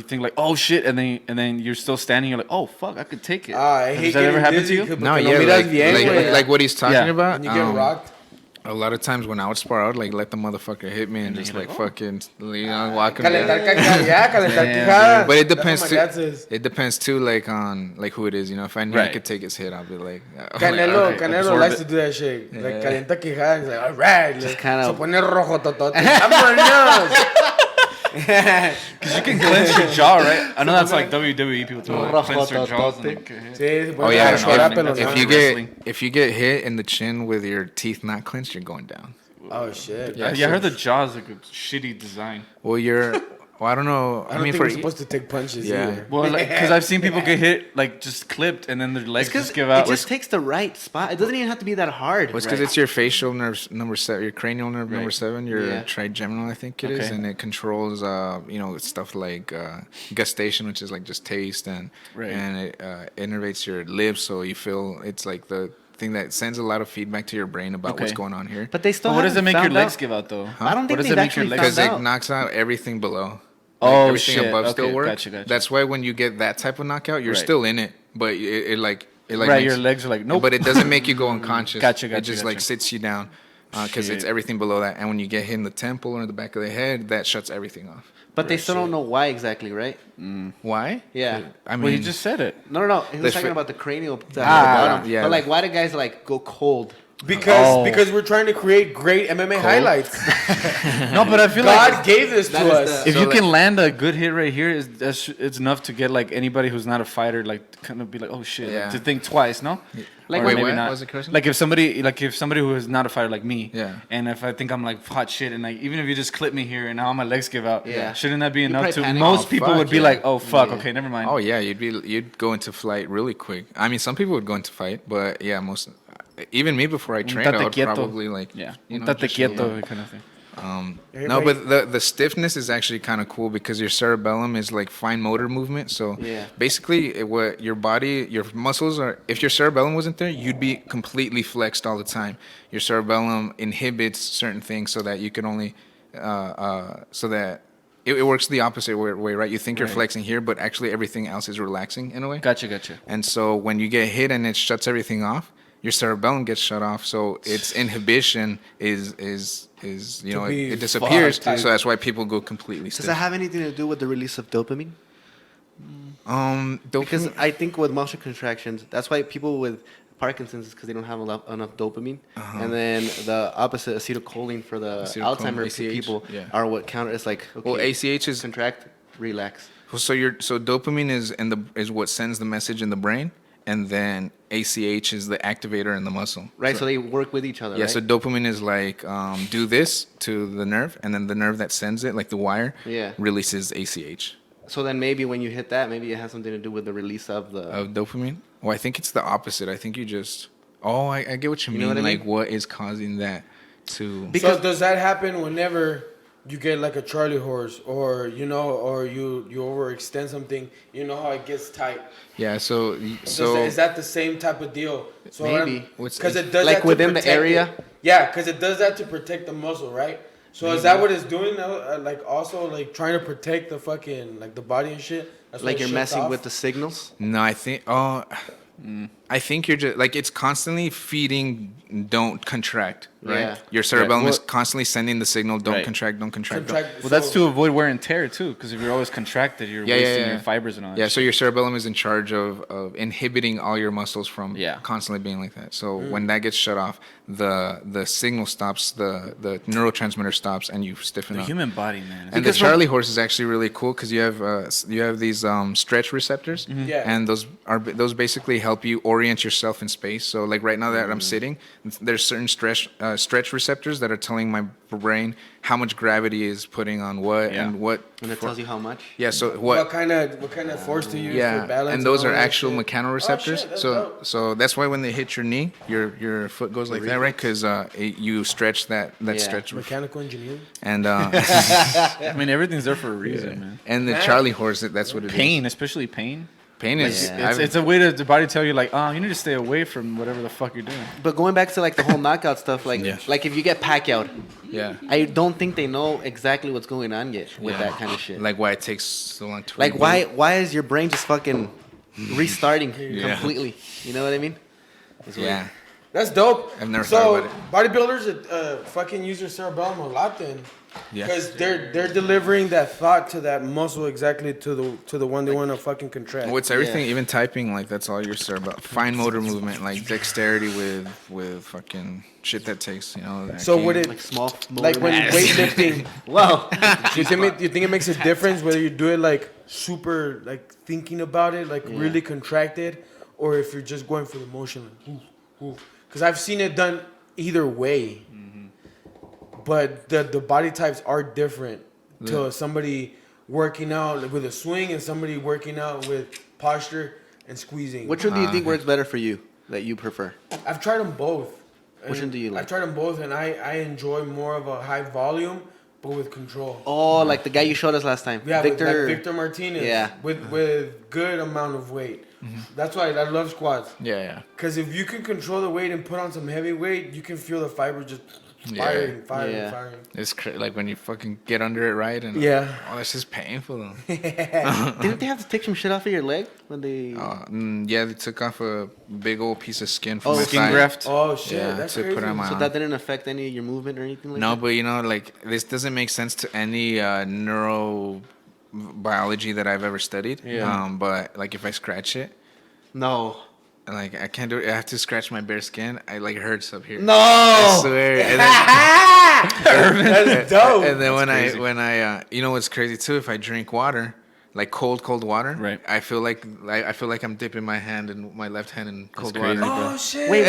A: think like, oh shit, and then you're still standing, you're like, oh fuck, I could take it.
E: I
A: Has
E: hate
A: that ever
E: getting
A: happened to
E: dizzy
A: you?
E: because
B: No,
E: porque
B: yeah,
E: no miras bien, güey.
B: like what he's talking
A: Yeah.
B: about.
E: When you get rocked.
B: A lot of times when I would spar, I would like let the motherfucker hit me and just like fucking, walk him
E: Calentar
B: down.
E: caca- ya, calentar
A: Yeah,
E: quijada.
B: But it
E: That's
B: depends
E: what
B: too.
E: my dad says.
B: It depends too, like on like who it is. You know, if I knew I
A: Right.
B: could take his hit, I'll be like,
E: Canelo,
B: okay.
E: Canelo
A: absorb
E: likes
A: it.
E: to do that shit. Like,
B: Yeah.
E: calienta quijada. He's like, all right.
D: Just
E: Like,
D: kind of-
E: Se pone rojo totote. Vámonos.
A: Because you can clench your jaw, right? I know that's like WWE people too. Like, clench their jaws and like,
E: Sí, se
B: Oh
E: pone
B: yeah,
E: a llorar,
A: if-
E: pelotón.
B: if you get hit in the chin with your teeth not clenched, you're going down.
E: Oh, shit.
A: yeah, I heard the jaws like a shitty design.
B: Well, Well, I don't know.
E: I don't think we're supposed to take punches either.
A: Well, because I've seen people get hit like just clipped, and then their legs just give out.
D: It just takes the right spot. It doesn't even have to be that hard.
B: Well, it's because it's your facial nerve number 7, your cranial nerve number 7, your trigeminal, I think it is, and it controls, stuff like gustation, which is like just taste, and it innervates your lips, so you feel it's like the thing that sends a lot of feedback to your brain about what's going on here.
D: But they still.
A: What does it make your legs give out though?
D: I don't think they've actually found out.
B: Because it knocks out everything below.
A: Everything
B: above still works.
A: Gotcha.
B: That's why when you get that type of knockout, you're still in it, but it makes,
A: your legs are like nope.
B: But it doesn't make you go unconscious.
A: Gotcha.
B: It just like sits you down because it's everything below that. And when you get hit in the temple or in the back of the head, that shuts everything off.
D: But they still don't know why exactly, right?
B: Why?
D: Yeah.
B: I mean,
A: well, you just said it.
D: No. He was talking about the cranial. Yeah. But like, why do guys like go cold?
E: Because we're trying to create great MMA highlights.
A: No, but I feel
E: God gave this to us.
A: If you can land a good hit right here, it's enough to get like anybody who's not a fighter like kind of be like, oh shit, to think twice, no?
D: Like
A: maybe
B: what?
A: not.
B: What was the question?
A: Like if somebody who is not a fighter like me, and if I think I'm like hot shit, and like even if you just clip me here and now my legs give out, shouldn't that be enough to? Most people would be like, oh fuck, okay, never mind.
B: Oh yeah, you'd go into flight really quick. I mean, some people would go into fight, but yeah, even me before I trained, I would probably like
A: quieto kind of thing.
B: No, but the stiffness is actually kind of cool because your cerebellum is like fine motor movement. So basically, what your body, your muscles are. If your cerebellum wasn't there, you'd be completely flexed all the time. Your cerebellum inhibits certain things so that you can only, so that it works the opposite way, right? You think you're flexing here, but actually everything else is relaxing in a way.
A: Gotcha.
B: And so when you get hit and it shuts everything off, your cerebellum gets shut off, so its inhibition is it disappears. So that's why people go completely stiff.
D: Does that have anything to do with the release of dopamine?
B: Dopamine?
D: Because I think with muscle contractions, that's why people with Parkinson's is because they don't have enough dopamine, and then the opposite, acetylcholine for the Alzheimer's people are what counter. It's like
B: ACH is
D: contract, relax.
B: So dopamine is what sends the message in the brain. And then ACH is the activator in the muscle.
D: Right, so they work with each other,
B: Yeah,
D: right?
B: so dopamine is like, do this to the nerve, and then the nerve that sends it, like the wire, releases ACH.
D: So then maybe when you hit that, maybe it has something to do with the release of the...
B: Of dopamine? Well, I think it's the opposite. I think you just... Oh, I get what you mean. Know what I mean? Like, what is causing that to...
E: Because does that happen whenever... you get like a Charlie horse, or you overextend something, how it gets tight.
B: Yeah, so
E: is that the same type of deal? So
D: maybe
E: because it does
D: like
E: that
D: within the area.
E: Yeah, because it does that to protect the muscle, right? So is that what it's doing? Like also like trying to protect the fucking like the body and shit. That's
D: like you're messing with the signals.
B: No, I think. I think you're just like it's constantly feeding. Don't contract, right? Yeah. Your cerebellum is constantly sending the signal. Don't contract. Don't contract.
A: Well, that's to avoid wear and tear too, because if you're always contracted, you're wasting your fibers and all that.
B: Yeah, so your cerebellum is in charge of inhibiting all your muscles from constantly being like that. So when that gets shut off, the signal stops, the neurotransmitter stops, and you stiffen up.
A: The human body, man.
B: And the Charlie horse is actually really cool because you have these stretch receptors, and those basically help you orient yourself in space. So like right now that I'm sitting, there's certain stretch receptors that are telling my brain how much gravity is putting on what and what.
D: And it tells you how much.
B: Yeah. So
E: what kind of force to use for balance?
B: And those are actual mechanoreceptors. So that's why when they hit your knee, your foot goes like that, right? Because you stretch that stretch.
E: Mechanical engineering.
B: And
A: I mean everything's there for a reason, man.
B: And the Charlie horse, that's what it is.
A: Pain, especially pain.
B: Pain is
A: it's a way to the body tell you like, oh, you need to stay away from whatever the fuck you're doing.
D: But going back to like the whole knockout stuff, like if you get Pacquiao, I don't think they know exactly what's going on yet with that kind of shit.
B: Like why it takes so long to
D: like why is your brain just fucking restarting completely? You know what I mean?
E: Yeah. That's dope.
B: I've never thought about
E: it. Bodybuilders fucking use their cerebellum a lot then. Because they're delivering that thought to that muscle exactly to the one they want to fucking contract.
B: Well, it's everything, even typing, like that's all your cerebellum. Fine motor movement, like dexterity with fucking shit that takes,
E: So would it
D: like small
E: like when weightlifting?
D: Wow.
E: Do you think it makes a difference whether you do it like super like thinking about it, like really contracted, or if you're just going for the motion, like because I've seen it done either way. But the body types are different to somebody working out with a swing and somebody working out with posture and squeezing.
D: Which one do you think works better for you that you prefer?
E: I've tried them both.
D: Which one do you like?
E: I've tried them both, and I enjoy more of a high volume, but with control.
D: Oh, like the guy you showed us last time.
E: Yeah,
D: Victor.
E: like Victor Martinez.
D: Yeah.
E: With good amount of weight. That's why I love squats.
B: Yeah.
E: Because if you can control the weight and put on some heavy weight, you can feel the fiber just firing.
B: It's like when you fucking get under it right and oh, that's just painful though.
D: Didn't they have to take some shit off of your leg when they?
B: Yeah, they took off a big old piece of skin from my
D: skin
B: thigh.
D: graft.
E: Oh shit,
B: Yeah,
E: that's
B: to
E: crazy.
B: put on my
D: So
B: arm.
D: that didn't affect any of your movement or anything like
B: No,
D: that?
B: but you know, like this doesn't make sense to any neurobiology that I've ever studied.
D: Yeah.
B: But like if I scratch it,
D: No.
B: like I can't do it. I have to scratch my bare skin. I like hurts up here.
D: No.
B: I swear. And then,
E: That's dope.
B: and then when I you know what's crazy too? If I drink water, like cold water,
A: Right.
B: I feel like I'm dipping my hand in my left hand in cold
A: crazy,
B: water.
E: Oh shit.
D: Wait,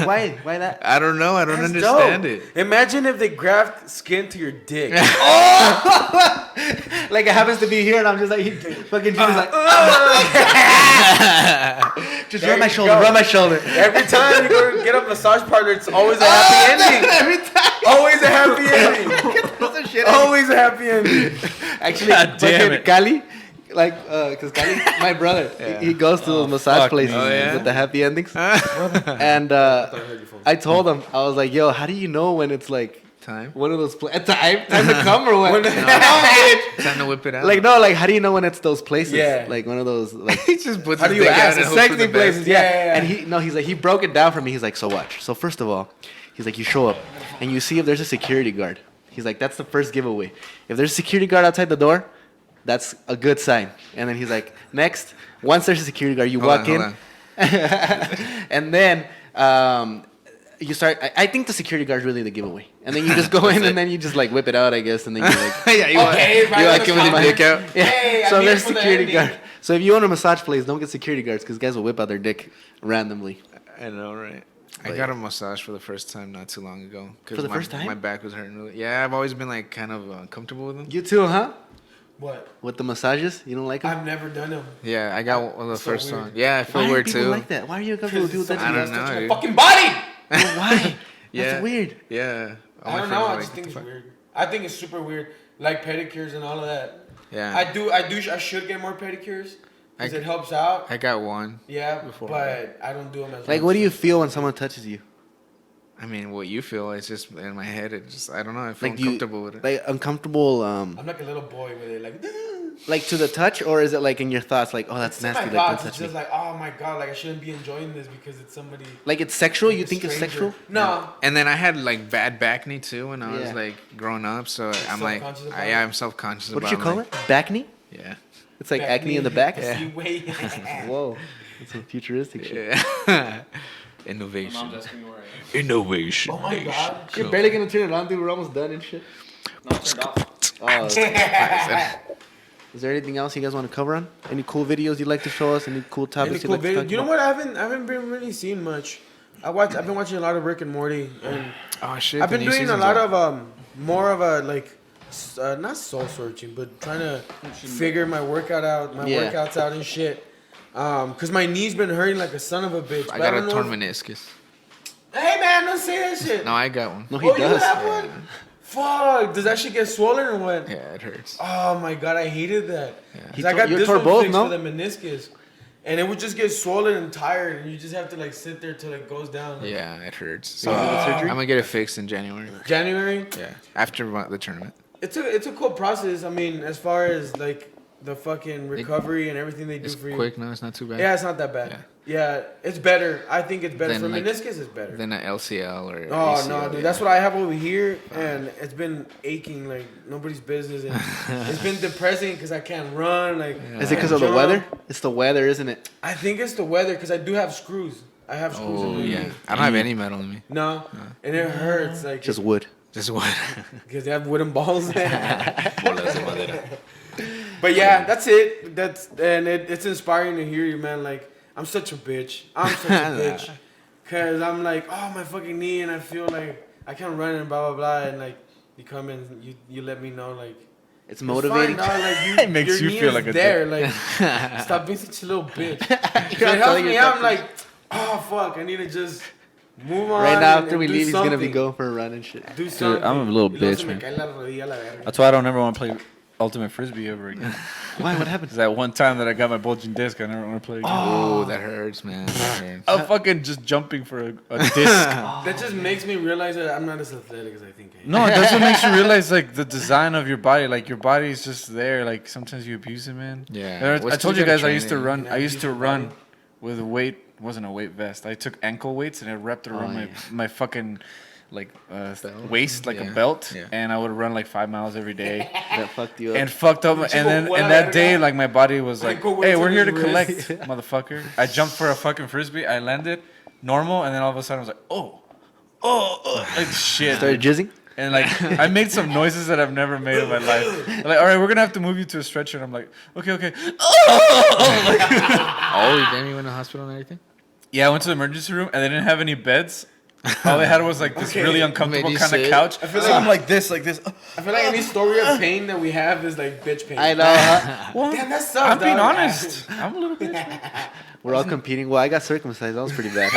D: why that?
B: I don't know. I don't
E: That's
B: understand
E: dope.
B: it.
E: Imagine if they graft skin to your dick.
D: Like it happens to be here, and I'm just like, fucking Junior's like, just
E: There
D: rub my
E: you
D: shoulder,
E: go.
D: rub my shoulder.
E: Every time you go to get a massage partner, it's always a happy ending.
D: Every time.
E: Always a happy ending. Always a happy ending.
D: Actually,
A: God damn
D: fucking
A: it.
D: Cali, like, cause Cali, my brother, he goes to those massage
A: fuck
D: places
A: me.
B: Oh, yeah?
D: with the happy endings. And I told him, I was like, yo, how do you know when it's like
B: Time.
D: one of those time to come or what?
B: Time to whip it out.
D: Like no, like how do you know when it's those places?
E: Yeah.
D: Like one of those like.
B: he just puts
E: How
B: his
E: do you
B: dick
E: ask?
B: out and
E: The
B: hopes for
E: sexy
B: the
E: places,
B: best.
E: yeah.
D: And he's like, he broke it down for me. He's like, so watch. So first of all, he's like, you show up and you see if there's a security guard. He's like, that's the first giveaway. If there's a security guard outside the door, that's a good sign. And then he's like, next, once there's a security guard, you walk in, and then you start. I think the security guard's really the giveaway. And then you just go in and then you just like whip it out, I guess, and then you like.
B: Yeah, you
E: Okay,
B: want,
E: right
B: you
E: on
B: walk
E: the
B: in with your
E: top.
B: dick out.
D: Yeah.
E: Hey, I'm
D: So
E: here
D: there's
E: for the
D: security
E: ending.
D: guard. So if you own a massage place, don't get security guards because guys will whip out their dick randomly.
B: I know, right? I got a massage for the first time not too long ago. 'Cause
D: For the first time?
B: My back was hurting really. Yeah, I've always been like kind of uncomfortable with them.
D: You too, huh?
E: What?
D: With the massages, you don't like them?
E: I've never done them.
B: Yeah, I got one of the
E: So
B: first
E: weird.
B: one. Yeah, I feel
D: Why do
B: weird
D: people
B: too.
D: like that? Why are you uncomfortable with people that
B: I
D: do
B: don't
D: that?
B: know. Dude.
E: Fucking body.
D: Why?
B: Yeah.
D: That's weird.
B: Yeah. All
E: I
B: my
E: don't
B: friends
E: know.
B: are
E: I
B: like,
E: just think
B: "What
E: it's
B: the fuck?"
E: weird. I think it's super weird. Like pedicures and all of that.
B: Yeah.
E: I should get more pedicures because
B: I-
E: it helps out.
B: I got one.
E: Yeah,
B: before.
E: but I don't do them as
D: Like,
E: much.
D: what do you feel when someone touches you?
B: I mean, what you feel, it's just in my head. It just, I don't know. I feel
D: Like, do you
B: uncomfortable with it.
D: like uncomfortable?
E: I'm like a little boy with it, like.
D: Like to the touch, or is it like in your thoughts? Like, oh, that's
E: It's in
D: nasty.
E: my
D: Like, don't
E: thoughts.
D: touch
E: It's
D: me.
E: just like, oh my god, like I shouldn't be enjoying this because it's somebody.
D: Like it's sexual? You
E: a
D: think it's
E: stranger.
D: sexual?
E: No.
B: And then I had like bad back knee too when I was
D: Yeah.
B: like growing up. So I'm like,
E: Self-conscious about
B: I'm
E: it?
B: self-conscious
D: What
B: about
D: did you call
B: like,
D: it? Back knee?
B: Yeah.
D: It's like acne in the back.
E: See, wait.
D: Whoa, that's some futuristic shit.
B: Yeah. Innovation. Innovation.
E: Oh my god.
D: You're barely gonna turn it on, dude. We're almost done and shit. Oh, is there anything else you guys want to cover on? Any cool videos you'd like to show us? Any cool
E: Any
D: topics
E: cool
D: you'd like
E: video?
D: to talk
E: You know
D: about?
E: what? I haven't been really seeing much. I've been watching a lot of Rick and Morty, and
B: Oh shit.
E: I've
B: the
E: been
B: new
E: doing a
B: season's
E: lot
B: out.
E: of more of a like not soul searching, but trying to figure my workout out, my
D: Yeah.
E: workouts out and shit. Cause my knee's been hurting like a son of a bitch.
B: I
E: but
B: got a
E: don't know
B: torn
E: if-
B: meniscus.
E: Hey man, don't say that shit.
B: No, I got one.
D: No, he
E: Oh, you
D: does.
E: have one? Fuck, does that shit get swollen or what?
B: Yeah, it hurts.
E: Oh my god, I hated that.
B: Yeah.
E: 'Cause I got
D: You
E: this
D: tore
E: one
D: both,
E: fixed
D: no?
E: for the meniscus, and it would just get swollen and tired, and you just have to like sit there till it goes down.
B: Yeah, it hurts. So
D: You had surgery?
B: I'm gonna get it fixed in January.
E: January.
B: Yeah, after the tournament.
E: It's a cool process. I mean, as far as like the fucking recovery and everything they do
B: It's
E: for you.
B: quick. No, it's not too bad.
E: Yeah, it's not that bad. Yeah, it's better. I think it's better
B: Then,
E: for
B: like,
E: meniscus. It's better.
B: Than an LCL or.
E: Oh
B: ACL,
E: no, dude!
B: yeah.
E: That's what I have over here, and it's been aching like nobody's business, and it's been depressing because I can't run. Like,
D: Is it because of the
E: jump.
D: weather? It's the weather, isn't it?
E: I think it's the weather because I do have screws. I have screws in
B: Oh
E: my
B: yeah,
E: knee.
B: I don't have any metal in me.
E: No, and it hurts like
D: Just wood.
B: Just one.
E: because they have wooden balls. But yeah, that's it. It's inspiring to hear you, man. Like I'm such a bitch. I'm such a bitch. Cause I'm like, oh my fucking knee, and I feel like I can't run and blah blah blah, and like you come and you let me know like
D: It's motivating.
E: Fine, dog, like,
A: It makes
E: your
A: you
E: knee
A: feel
E: is
A: like a
E: there. Like, stop being such a little bitch. If it helps me out, I'm like, oh fuck, I need to just move on.
D: Right now,
E: and
D: after we
E: do
D: leave, he's gonna be
E: something.
D: going for a run and shit.
E: Do something.
A: I'm a little
E: Y luego
A: bitch,
E: se me
A: man.
E: cae la rodilla, la verga.
A: That's why I don't ever want to play Ultimate Frisbee ever again.
D: Why? What happened?
A: Because that one time that I got my bulging disc, I never want to play again.
B: Oh, that hurts, man. That hurts.
A: I'm fucking just jumping for a disc.
E: That just makes me realize that I'm not as athletic as I think I am.
A: No, that's what makes you realize like the design of your body. Like your body is just there. Like sometimes you abuse it, man.
B: Yeah.
A: I
B: What's
A: told
B: the
A: you guys I
B: training?
A: used to run.
E: You
A: I used to
E: abuse your
A: run
E: body?
A: with a weight. Wasn't a weight vest. I took ankle weights and I wrapped it around my fucking like waist like a
B: Yeah.
A: belt,
B: Yeah.
A: and I would run like 5 miles every day.
D: That fucked you up.
A: And fucked up, and then and that day, like my body was like,
E: Ankle
A: "Hey,
E: weights
A: we're
E: on
A: here to
E: his
A: collect,
E: wrist.
A: motherfucker." I jumped for a fucking frisbee. I landed normal, and then all of a sudden I was like, "Oh, like shit."
D: Started jizzing.
A: And like I made some noises that I've never made in my life. Like, all right, we're gonna have to move you to a stretcher. And I'm like, okay.
B: Oh, then you went to the hospital and everything?
A: Yeah, I went to the emergency room and they didn't have any beds. All they had was like this really uncomfortable
B: Made you
A: kind of
B: sit.
A: couch.
E: I feel
A: So
E: like-
A: I'm like this.
E: I feel like any story of pain that we have is like bitch pain.
D: I know. Huh?
A: Well,
E: Damn, that sucks,
A: I'm being
E: dog.
A: honest. I'm a little bitch.
D: We're all competing. Well, I got circumcised. That was pretty bad.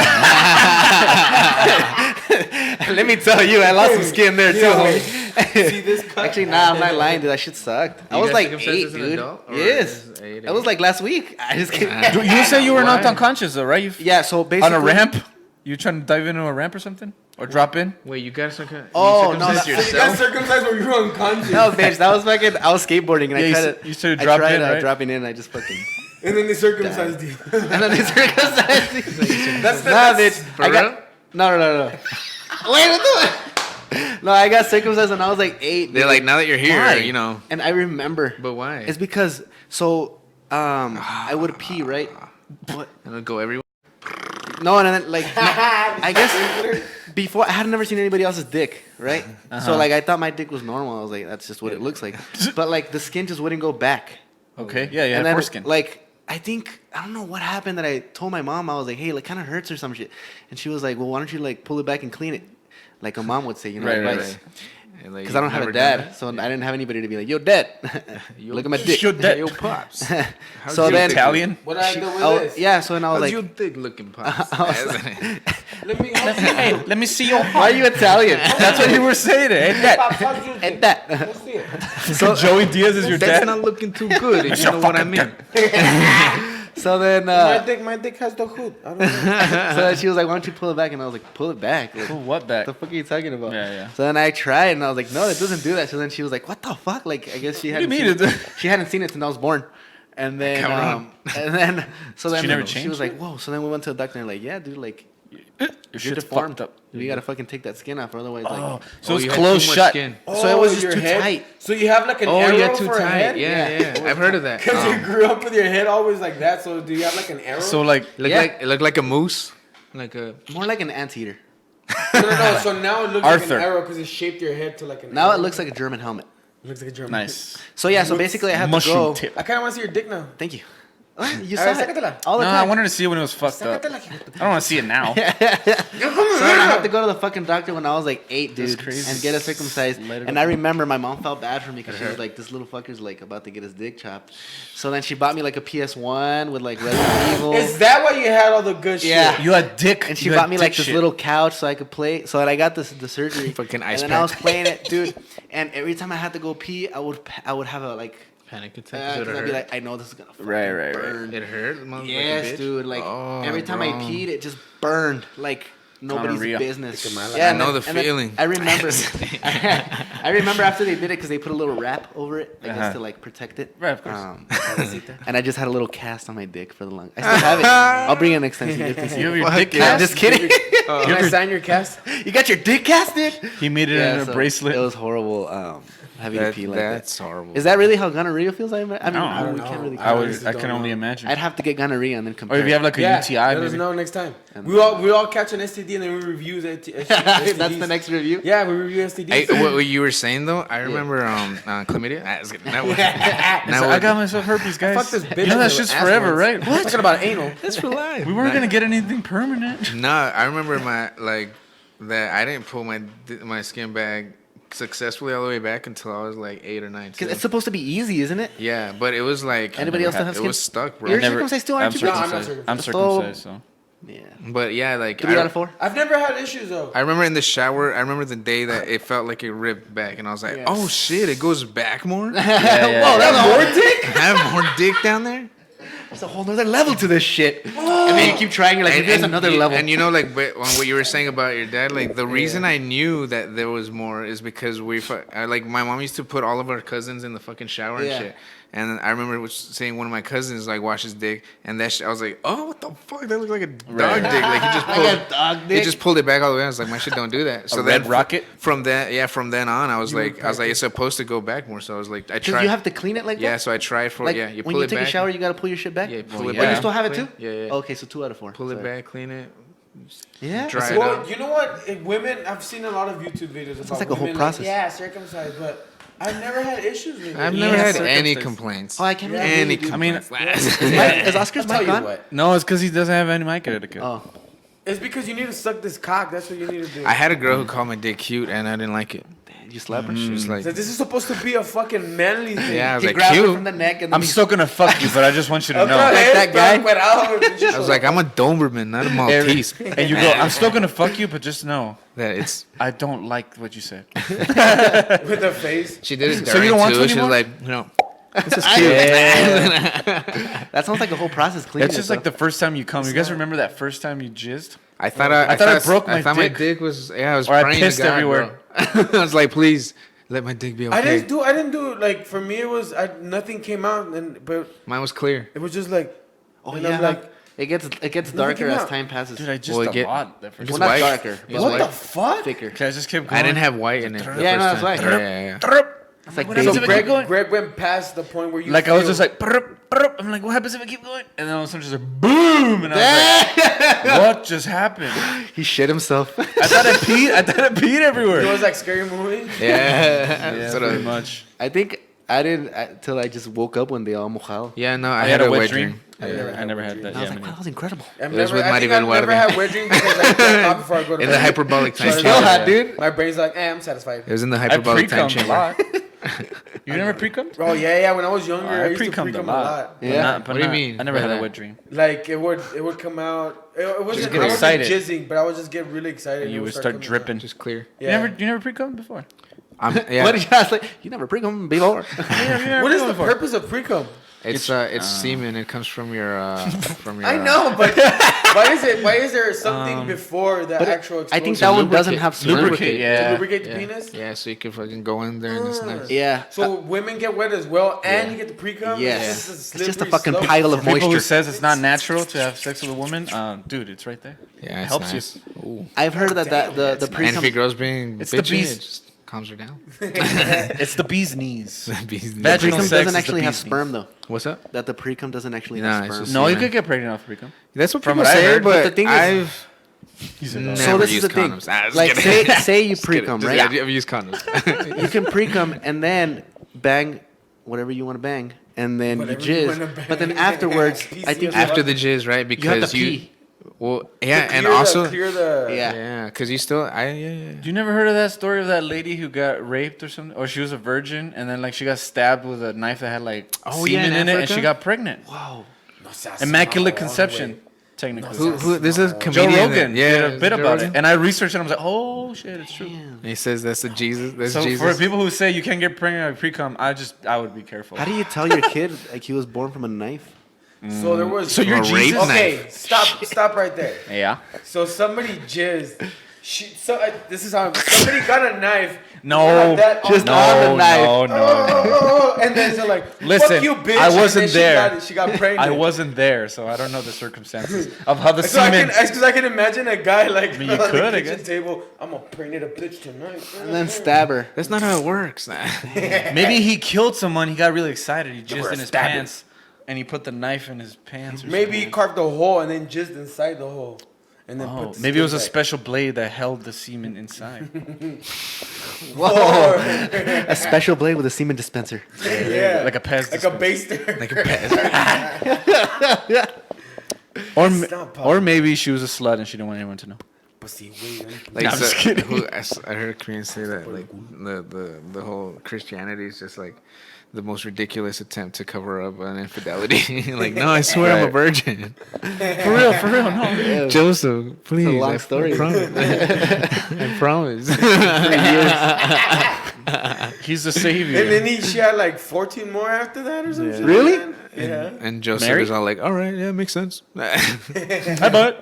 D: Let me tell you, I lost some skin there too.
E: Yeah,
D: homie.
E: See this cut?
D: Actually, nah, I'm not lying, dude. That shit sucked. I
B: You
D: was
B: got
D: like
B: circumcised
D: 8,
B: as an
D: dude.
B: adult, or
D: Yes.
B: just 8?
D: That was like last week. I just kidding.
A: You say you were knocked
B: Why?
A: unconscious though, right?
D: Yeah, so basically.
A: On a ramp? You trying to dive into a ramp or something? Or drop in?
B: Wait, you got circumcised
D: Oh, no,
B: circumcised
D: that-
E: So you got
B: yourself?
E: circumcised when you were unconscious.
D: No, bitch, that was fucking. I was skateboarding and
A: Yeah,
D: I
A: you
D: tried
A: s-
D: to.
A: you started
D: I
A: dropping
D: tried
A: in, right?
D: dropping in. And I just fucking.
E: And then they circumcised you.
D: And then they circumcised me.
E: That's the
D: Nah,
E: that's-
D: bitch.
B: For
D: I
B: real?
D: got. No. Wait, what the? No, I got circumcised when I was like 8.
B: They're
D: dude.
B: like, now that you're here,
D: Why?
B: you know.
D: And I remember.
B: But why?
D: It's because I would pee, right? But
B: And it'll go everywhere.
D: no, and then like I guess before I had never seen anybody else's dick, right? So like I thought my dick was normal. I was like, that's just what it looks like. But like the skin just wouldn't go back.
A: Okay. Yeah,
D: and then
A: foreskin.
D: like I don't know what happened that I told my mom. I was like, hey, like kind of hurts or some shit, and she was like, well, why don't you like pull it back and clean it, like a mom would say, you know,
A: Right,
D: advice.
A: right.
B: And, like,
D: Because I don't have a
B: you've never done
D: dad, so I didn't have anybody to be like, yo, dad, look at my dick.
A: Yo, dad.
B: Yo, pops. How's
D: So
B: your
D: then-
B: dick
A: Italian?
E: What I do with this?
D: Yeah, so then I was
B: How's
D: like,
B: your dick looking, pops?
E: Let me.
A: Hey, let me see your
D: why are you Italian?
A: That's what you were saying. Ain't that?
D: And that.
E: Let's see it.
A: So Joey Diaz is your
B: That's
A: dad?
B: not looking too good, if you know what I mean.
D: So then,
E: My dick has the hood. I don't know.
D: so then she was like, why don't you pull it back? And I was like, pull it back. Like,
A: Pull what back?
D: what the fuck are you talking about?
A: Yeah, yeah.
D: So then I tried, and I was like, no, it doesn't do that. So then she was like, what the fuck? Like, I guess she
A: What do you
D: hadn't
A: mean
D: seen it. She hadn't seen it since I was born. And then, so then
A: never
D: she
A: changed
D: was
A: it?
D: like, whoa. So then we went to the doctor, and like, yeah, dude, like,
A: Your
D: you're
A: shit's
D: deformed.
A: fucked up.
D: We gotta fucking take that skin off, or otherwise, like,
A: Oh, so
B: Oh,
A: it's
B: you had
A: closed
B: too much
A: shut.
B: skin.
D: so it was just
E: your
D: too
E: head?
D: tight.
E: So you have like an
B: Oh,
E: arrow
B: yeah, too
E: for a
B: tight.
E: head?
B: Yeah. I've heard of that.
E: Because you grew up with your head always like that. So do you have like an arrow?
A: So like,
B: It looked like a moose. Like a...
D: More like an anteater.
E: no. So now it looks like
A: Arthur.
E: an arrow because it shaped your head to like an.
D: Now
E: arrow.
D: it looks like a German helmet.
E: It looks like a German.
A: nice.
D: So yeah, so basically I had to
A: Mushroom
D: go.
A: tip.
E: I kind of want to see your dick now.
D: Thank you. You
E: All right,
D: saw it
E: sácatela.
D: all the
A: No,
D: time.
A: I wanted to see it when it was fucked up. I don't want to see it now.
D: So then I had to go to the fucking doctor when I was like 8,
A: That's
D: dude,
A: crazy.
D: and get it circumcised.
A: Let it
D: And
A: go.
D: I remember my mom felt bad for me because she was like, "This little fucker's like about to get his dick chopped." So then she bought me like a PS1 with like Resident Evil.
E: Is that why you had all the good
D: Yeah.
E: shit?
A: You had dick.
D: And she
A: you
D: bought
A: had
D: me
A: dick
D: like this
A: shit.
D: little couch so I could play. So then I got the surgery.
B: Fucking ice
D: And then I was
B: pack.
D: playing it, dude. And every time I had to go pee, I would have a like.
B: Panic attack.
D: Because
B: Does it
D: I'd be
B: hurt?
D: like, I know this is gonna fucking
A: Right.
D: burn.
B: It hurt? Like a
D: Yes,
B: bitch?
D: dude. Like
B: Oh,
D: every time I
B: bro.
D: peed, it just burned like nobody's
A: Gonorrhea.
D: business.
B: I know
D: and
B: the
D: then- and then
B: feeling.
D: I remember. I remember after they did it because they put a little wrap over it, I guess to like protect it.
A: Right, of course.
D: And I just had a little cast on my dick for the lung. I still have it. I'll bring it next time. So you guys can see
A: You have
D: it.
A: your dick
D: I'm
A: cast?
D: just kidding.
E: Can I sign your cast?
D: You got your dick cast, dude?
A: He made it in a
D: so
A: bracelet.
D: It was horrible. Having to pee like that.
B: That's horrible.
D: Is that really how gonorrhea feels? I mean,
A: I don't
D: we
A: know.
D: can't really.
A: I can only imagine.
D: I'd have to get gonorrhea and then compare.
A: Or if you have like a UTI,
E: let us
A: maybe.
E: know next time. We all catch an STD and then we review STDs.
D: That's the next review.
E: Yeah, we review STDs.
B: Hey, what you were saying though, I remember chlamydia.
A: I got myself herpes, guys.
E: Fuck this bitch.
A: You know that
E: with
A: shit's
E: ass
A: forever,
E: ones.
A: right?
E: We're talking about anal.
B: That's for life.
A: We weren't gonna get anything permanent.
B: Nah, I remember that I didn't pull my skin bag successfully all the way back until I was like 8 or 9.
D: Because it's supposed to be easy, isn't it?
B: Yeah, but it was like
D: Anybody else that have
B: it
D: skin?
B: was stuck, bro.
D: You're circumcised too, aren't you?
E: No, I'm not circumcised.
A: I'm circumcised, so.
D: Yeah.
B: But yeah, like
D: 3 out of 4.
E: I've never had issues though.
B: I remember in the shower. I remember the day that it felt like it ripped back, and I was like,
D: Yeah.
B: "Oh shit, it goes back more."
D: Whoa, that's more dick.
B: I have more dick down there.
D: There's a whole nother level to this shit. And then you keep trying. You're like, there's another level.
B: And you know, like what you were saying about your dad, like the reason I knew that there was more is because like my mom used to put all of our cousins in the fucking shower and shit. And I remember seeing one of my cousins like wash his dick, and that shit, I was like, "Oh, what the fuck? That looks like a dog dick." Like he just pulled, he just pulled it back all the way. I was like, "My shit don't do that." So
A: red rocket.
B: From then on, I was like, it's supposed to go back more. So I was like, I tried.
D: Because you have to clean it like that.
B: Yeah, so I tried for
D: Like
B: you
D: when
B: pull
D: you
B: it
D: take
B: back.
D: a shower, you gotta pull your shit back.
B: Yeah, pull it
D: But
B: back.
D: you still have it too.
B: Yeah.
D: Okay, so 2 out of 4.
B: Pull it back, clean it.
D: Yeah.
B: Dry it
E: Well,
B: out.
E: you know what? Women, I've seen a lot of YouTube videos about
D: like a whole
E: women,
D: process.
E: yeah, circumcised, but I've never had issues with it.
B: I've never had any
A: circumcised.
B: complaints.
D: Oh, I can't really
B: Any
D: do-
A: I mean,
B: complaints.
D: Is Oscar's
E: I'll tell
D: mic
E: you
D: on?
E: what.
A: no, it's because he doesn't have any mic etiquette.
D: Oh.
E: It's because you need to suck this cock. That's what you need to do.
B: I had a girl who called my dick cute, and I didn't like it.
D: You slap her?
B: She was like,
E: So this is supposed to be a fucking manly thing.
B: "Yeah," I was
D: He
B: like,
D: grabbed her
B: "Cute."
D: from the neck and then
A: I'm still gonna fuck you, but I just want you to know.
E: Like
D: that guy?
B: I was like, "I'm a Doberman, not a Maltese."
A: And you go, I'm still gonna fuck you, but just know
B: That it's.
A: I don't like what you said.
E: with the face.
B: She did it
A: So
B: during
A: you don't want
B: too.
A: to
B: She was
A: anymore?
B: like, this is
D: that sounds like a whole process cleaning.
A: It's just like the first time you come. You guys remember that first time you jizzed?
B: I thought
A: I broke my
B: I thought
A: dick.
B: my dick was. Yeah, I was
A: Or I
B: praying to
A: pissed
B: God,
A: everywhere.
B: bro. I was like, please let my dick be okay.
E: I didn't do like for me it was nothing came out but
B: Mine was clear.
E: it was just like
D: Oh
E: and
D: yeah.
E: I'm like
D: it gets darker
E: came
D: as
E: out.
D: time passes.
A: Dude, I jizzed
B: Well,
A: a lot that first
B: It's
D: well,
A: time.
D: not
B: white.
D: darker.
B: It's
E: what
B: white.
E: the fuck?
D: Thicker.
A: Okay, I just kept going.
B: I didn't have white in it. the
D: Yeah, no,
B: first
D: that's
B: time.
D: why.
B: Yeah.
D: It's like
A: What
D: baby.
A: happens
E: So
A: if I keep going?
E: Greg went past the point where you
A: Like I was
E: feel-
A: just like, I'm like, what happens if I keep going? And then all of a sudden just like, boom, and I was like, what just happened?
D: He shit himself.
A: I thought I peed everywhere.
E: it was like scary movie.
B: Yeah.
A: Yeah,
B: Sort of.
A: pretty much.
D: I think I didn't till I just woke up one day all mojado.
B: Yeah, no, I
A: had
B: had
A: a
B: a
A: wet
B: wet
A: dream.
B: dream.
A: I never had that.
D: I was
A: Yeah,
D: like, wow, that was incredible.
E: I've
B: It was with
E: I think I've
B: Maribel
E: never
B: Guardia.
E: had wet dreams because I can't out before I go to
B: In
E: bed.
B: the hyperbolic time
E: Sorry.
D: Still
B: chamber.
D: had, dude.
E: My brain's like, I'm satisfied.
B: It was in the
A: I
B: hyperbolic time
A: pre-cummed a
B: chamber.
A: lot. You never pre-cummed?
E: Oh yeah, when I was younger,
A: I
E: I used to
A: pre-cummed
E: pre-cum
A: a
E: a
A: lot.
E: lot.
D: Yeah.
A: But
B: What do you
A: not-
B: mean
A: I never
B: by
A: had a
B: that?
A: wet dream.
E: Like it would come out. It wasn't.
A: get
E: I wasn't
A: excited.
E: jizzing, but I would just get really excited. and
A: You
E: it
A: would start
E: coming out.
A: dripping.
B: Just clear.
E: Yeah.
A: You never pre-cummed before?
B: Yeah.
D: What did you ask? Like, you never pre-cum before.
E: What is the purpose of pre-cum?
B: It's semen. It comes from your
E: I know, but why is there something before the actual explosion?
D: I think that one doesn't have sperm.
A: Lubricate, yeah.
E: to lubricate the
B: Yeah.
E: penis?
B: Yeah, so you can fucking go in there and it's nice.
D: Yeah.
E: So women get wet as well, and you get the pre-cum?
D: Yes.
E: It's
D: It's just a
E: slippery
D: fucking
E: slope.
D: pile of
A: People who
D: moisture.
A: says it's not natural to have sex with a woman, dude, it's right there.
B: Yeah, it's
A: helps
B: nice. Ooh.
D: I've heard that the
B: And if
D: pre-cum.
B: your girl's being
A: It's the
B: bitchy,
A: beast.
B: it just calms her down.
A: It's the bee's knees.
D: The
A: Vaginal
D: pre-cum
A: sex
D: doesn't
A: is the
D: actually have
A: bee's knees.
D: sperm though.
B: What's up?
D: That the pre-cum doesn't actually
B: Nah,
D: have
B: it's
D: sperm.
B: just-
A: No, you
B: Semen.
A: could get pregnant off pre-cum.
B: That's what
A: From
B: people
A: what I
B: say,
A: heard,
B: but
D: the thing is-
B: I've
A: So
B: never
D: So this is
B: used
D: the thing.
B: condoms. Ah, just
D: Like
B: kidding.
D: say you
B: Just kidding.
D: pre-cum,
B: Just-
D: right?
B: I've used condoms.
D: You can pre-cum and then bang whatever you want to bang, and then
E: Whatever
D: you
E: you
D: jizz.
E: wanna
D: But then
E: bang.
D: afterwards, I think
B: After the jizz, right?
D: you have
B: Because
D: to pee.
B: well, yeah, and
E: Clear
B: also,
E: the
D: Yeah.
B: yeah, because you still, yeah.
A: You never heard of that story of that lady who got raped or something? Or she was a virgin and then like she got stabbed with a knife that had like
B: Oh, yeah,
A: semen
B: in
A: in it and
B: Africa?
A: she got pregnant.
D: Wow.
A: Immaculate conception, technically.
B: Who? This is a
A: Joe
B: comedian.
A: Rogan
B: yeah,
A: did a bit
B: Joe
A: about
B: Rogan.
A: it. And I researched it and I was like, oh shit, it's true.
B: And he says that's the Jesus. That's
A: So
B: Jesus.
A: for people who say you can't get pregnant by pre-cum, I would be careful.
D: How do you tell your kid like he was born from a knife?
E: So there was.
A: So you're
B: A rape
A: Jesus?
E: Okay, stop right there.
A: Yeah.
E: So somebody jizzed. This is how somebody got a knife.
A: No,
E: had that on
D: just
E: the-
D: on the knife.
A: no.
E: And then so like,
A: Listen,
E: fuck you, bitch.
A: I
E: and
A: wasn't
E: then
A: there.
E: She got pregnant.
A: I wasn't there, so I don't know the circumstances of how the
E: So
A: semen.
E: because I can imagine a guy like
A: mean, you
E: on
A: could, I
E: the kitchen
A: guess.
E: table. I'm gonna pregnant a bitch tonight.
D: And then stab her.
B: That's not how it works.
A: Maybe he killed someone. He got really excited. He jizzed
E: were
A: in his
E: stabbing.
A: pants, and he put the knife in his pants. Or
E: Maybe he
A: something.
E: carved a hole and then jizzed inside the hole, and then
A: Oh,
E: put the
A: maybe it was a
E: skin back.
A: special blade that held the semen inside.
D: Whoa. A special blade with a semen dispenser.
E: Yeah,
A: Like a Pez
E: like a baster.
B: Like a pet.
A: Or
E: It's not possible.
A: or maybe she was a slut and she didn't want anyone to know.
E: Pues sí, güey.
B: Like
A: I'm just kidding.
B: I heard a comedian say that like the whole Christianity is just like the most ridiculous attempt to cover up an infidelity. Like, no, I swear I'm a virgin.
A: For real, no.
B: Joseph, please.
D: It's a long story.
B: I promise. I promise.
A: He's the savior.
E: And then she had like 14 more after that or something.
D: Really?
E: Yeah.
B: And Joseph
A: Mary?
B: is all like, all right, yeah, makes sense.
A: Hi, bud.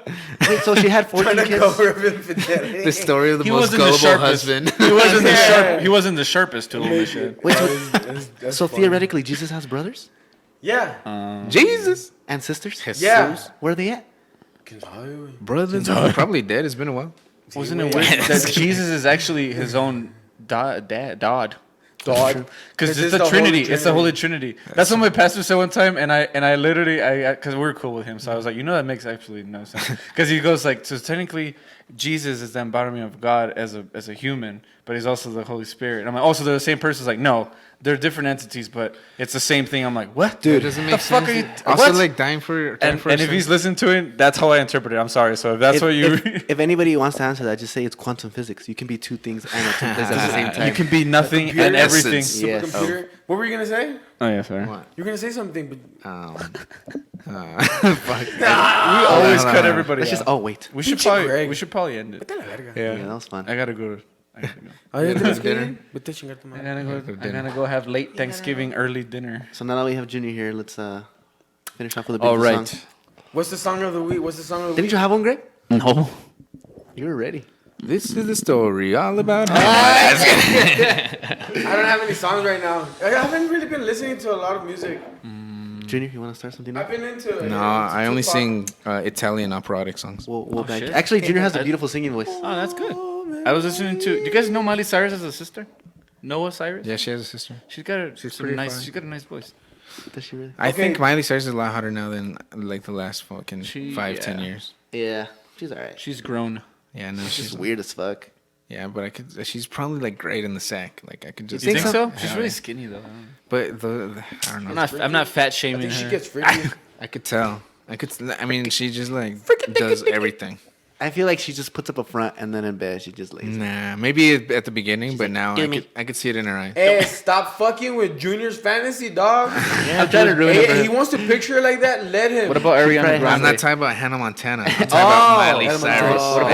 D: Wait, so she had 14
E: Trying to
D: kids?
E: cover up infidelity.
B: The story of the
A: He
B: most
A: wasn't the
B: gullible
A: sharpest.
B: husband.
A: He wasn't the
E: Yeah.
A: He wasn't the sharpest tool in the shed.
D: Wait,
E: That's
D: so
E: funny.
D: theoretically, Jesus has brothers
E: Yeah.
B: Jesus.
D: and sisters?
E: Yeah.
D: Where are they at?
B: Brothers. Probably dead. It's been a while.
A: Wasn't it weird that Jesus is actually his own dad?
E: God.
A: Because it's the Trinity. It's the Holy Trinity. That's what my pastor said one time, and I literally, because we were cool with him, so I was like, that makes absolutely no sense. Because he goes like, so technically, Jesus is the embodiment of God as a human, but he's also the Holy Spirit. And I'm like, also they're the same person. It's like, no, they're different entities, but it's the same thing. I'm like, what,
B: Dude, doesn't make
A: the fuck
B: sense.
A: are you?
B: Also,
A: What?
B: like dying for
A: and if he's listening to it, that's how I interpret it. I'm sorry. So if that's what you,
D: If anybody wants to answer that, just say it's quantum physics. You can be two things and two things at the same time.
A: you can be nothing and everything.
B: essence.
D: Yes.
E: Computer. What were you gonna say?
A: Oh yeah, sorry.
B: What?
E: You were gonna say something, but
B: Fuck.
A: We always cut everybody.
D: Let's
A: off.
D: just. Oh wait.
A: We should probably end it.
D: Yeah, that was fun.
A: I gotta go.
E: Oh, yeah, that's good. Vete a chingar tu madre.
A: I gotta go have late Thanksgiving, early dinner.
D: So now that we have Junior here, let's finish off with a
A: All
D: beautiful
A: right.
D: song.
E: What's the song of the week? What's the song of the
D: Didn't
E: week?
D: you have one, Greg?
A: No.
D: You were ready.
B: This is the story all about.
E: I don't have any songs right now. I haven't really been listening to a lot of music.
D: Junior, you want to start something?
E: I've been into.
B: No, I only sing Italian operatic songs.
D: We'll back.
A: shit.
D: Actually, Junior has a
A: I-
D: beautiful singing voice.
A: Oh, that's good. I was listening to. Do you guys know Miley Cyrus as a sister? Noah Cyrus.
B: Yeah, she has a sister.
A: She's got a
B: pretty
A: nice.
B: fine.
A: She's got a nice voice.
D: Does she really?
B: I
E: Okay.
B: think Miley Cyrus is a lot hotter now than like the last fucking
A: She-
B: 5-10
A: yeah.
B: years.
D: Yeah, she's alright.
A: She's grown.
B: Yeah, no,
D: She's
B: she's
D: weird as fuck.
B: yeah, but she's probably like great in the sack. Like I could just.
A: You think so?
B: Yeah,
A: She's really skinny though.
B: But I don't know.
A: I'm not fat
E: I
A: shaming
E: think
A: her.
E: she gets freaky.
B: I could tell. I mean, she just like does everything.
D: I feel like she just puts up a front and then in bed she just lays.
B: Nah, maybe at the beginning, but now
D: "Do me."
B: I could see it in her eyes.
E: Hey, stop fucking with Junior's fantasy, dog.
D: I'm trying to ruin it.
E: Hey, he wants to picture her like that. Let him.
A: What about Ariana
D: probably
A: Grande?
B: I'm not talking about Hannah Montana. I'm talking about Miley
E: Hannah Montana.
B: Cyrus.
A: What about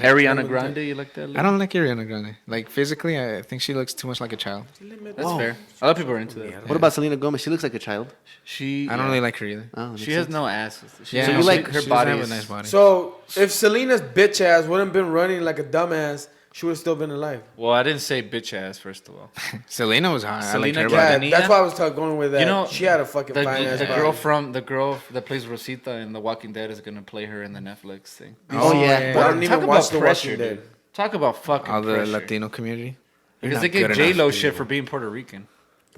B: Yeah.
A: Ariana Grande? You like that?
B: I don't like Ariana Grande. Like physically, I think she looks too much like a child.
A: That's fair. A lot of people are into that.
D: What about Selena Gomez? She looks like a child.
A: She.
B: I don't really like her either.
D: Oh, that
A: She
D: makes
A: has
D: sense.
A: no ass.
B: Yeah,
D: So you like
A: her
B: she
A: body?
B: doesn't have
A: Is,
B: a nice body.
E: So if Selena's bitch ass wouldn't been running like a dumbass, she would have still been alive.
A: well, I didn't say bitch ass first of all.
B: Selena was hot. I like
A: Selena
B: her
A: Gomez.
B: body.
E: Yeah,
A: Nina?
E: that's why I was going with that.
A: You know,
E: she had a fucking
A: The,
E: fine ass
A: the
E: body.
A: girl that plays Rosita in The Walking Dead is gonna play her in the Netflix thing.
D: Oh, yeah.
E: But I don't
A: Talk
E: even
A: about
E: watch The
A: pressure,
E: Walking Dead.
A: dude. Talk about fucking
B: All the
A: pressure.
B: Latino community.
A: Because
B: not
A: they
B: good
A: get J Lo
B: enough.
A: shit for being Puerto Rican.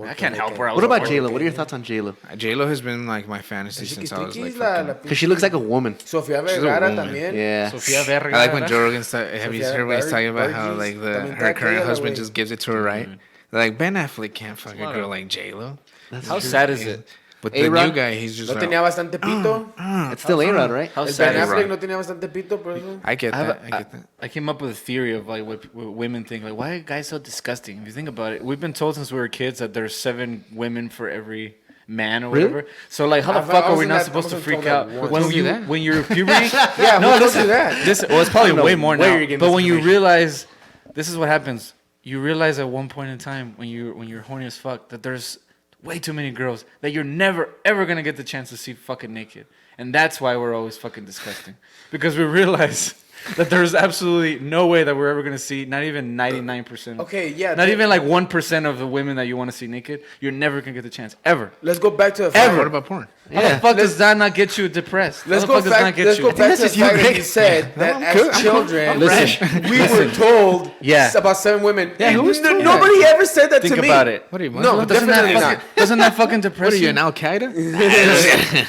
A: I can't help her. I
D: What
A: was
D: about
A: born-
D: J Lo? What are your thoughts on J Lo?
B: J Lo has been like my fantasy since I was like.
D: Because she looks like a woman.
E: Sofía
B: She's a
E: Vergara
B: woman.
E: también.
D: Yeah.
A: Sofía Vergara.
B: I like when Joe Rogan's have you
E: Sofía
B: heard when he's talking about
E: Vergara,
B: how like
E: también
B: her
E: está
B: current
E: aquella,
B: husband
E: güey.
B: just gives it to her right? They're like Ben Affleck can't fuck a girl like J Lo.
A: How sad is it?
B: But the
D: A-Rod?
B: new guy, he's just
E: No
B: like,
E: tenía bastante pito.
D: It's still A-Rod, right?
A: How
E: El
A: sad
E: Ben
A: is
E: Affleck
A: it?
E: no tenía bastante pito, por eso.
B: I get that. I get that.
A: I came up with a theory of like what women think. Like, why are guys so disgusting? If you think about it, we've been told since we were kids that there's 7 women for every man or
D: Really?
A: whatever. So like, how the
E: I
A: fuck are we
E: wasn't
A: not
E: that-
A: supposed to
E: I wasn't
A: freak
E: told
A: out
E: that once.
A: when
B: Who told you
A: you
B: that?
A: when you're puberty?
E: Yeah,
A: no,
E: who told
A: listen.
E: you that?
A: Well, it's probably
D: I don't know
A: way more
D: where
A: now.
D: you're getting
A: But
D: this
A: when you
D: information.
A: realize, this is what happens. You realize at one point in time when you're horny as fuck that there's way too many girls that you're never ever gonna get the chance to see fucking naked, and that's why we're always fucking disgusting, because we realize that there's absolutely no way that we're ever gonna see not even 99%.
E: Okay, yeah.
A: Not even like 1% of the women that you want to see naked. You're never gonna get the chance ever.
E: Let's go back to the
A: Ever.
B: What about porn?
A: How the fuck does that not get you depressed?
E: Let's
A: How the
E: go
A: fuck does that
E: back.
A: not get
E: Let's
A: you?
E: go back to the
D: that's you,
E: fact that
D: Greg.
E: you said that
B: I'm
E: as
B: good.
E: children,
A: Listen.
E: we were told
A: Yeah.
E: about 7 women.
A: Yeah, who was told
E: Nobody ever said that
A: Think
E: to me.
A: about it.
B: What are you?
E: No,
B: Muslim?
E: definitely not.
A: Doesn't that fucking depress
B: What are you,
A: you?
B: an Al Qaeda?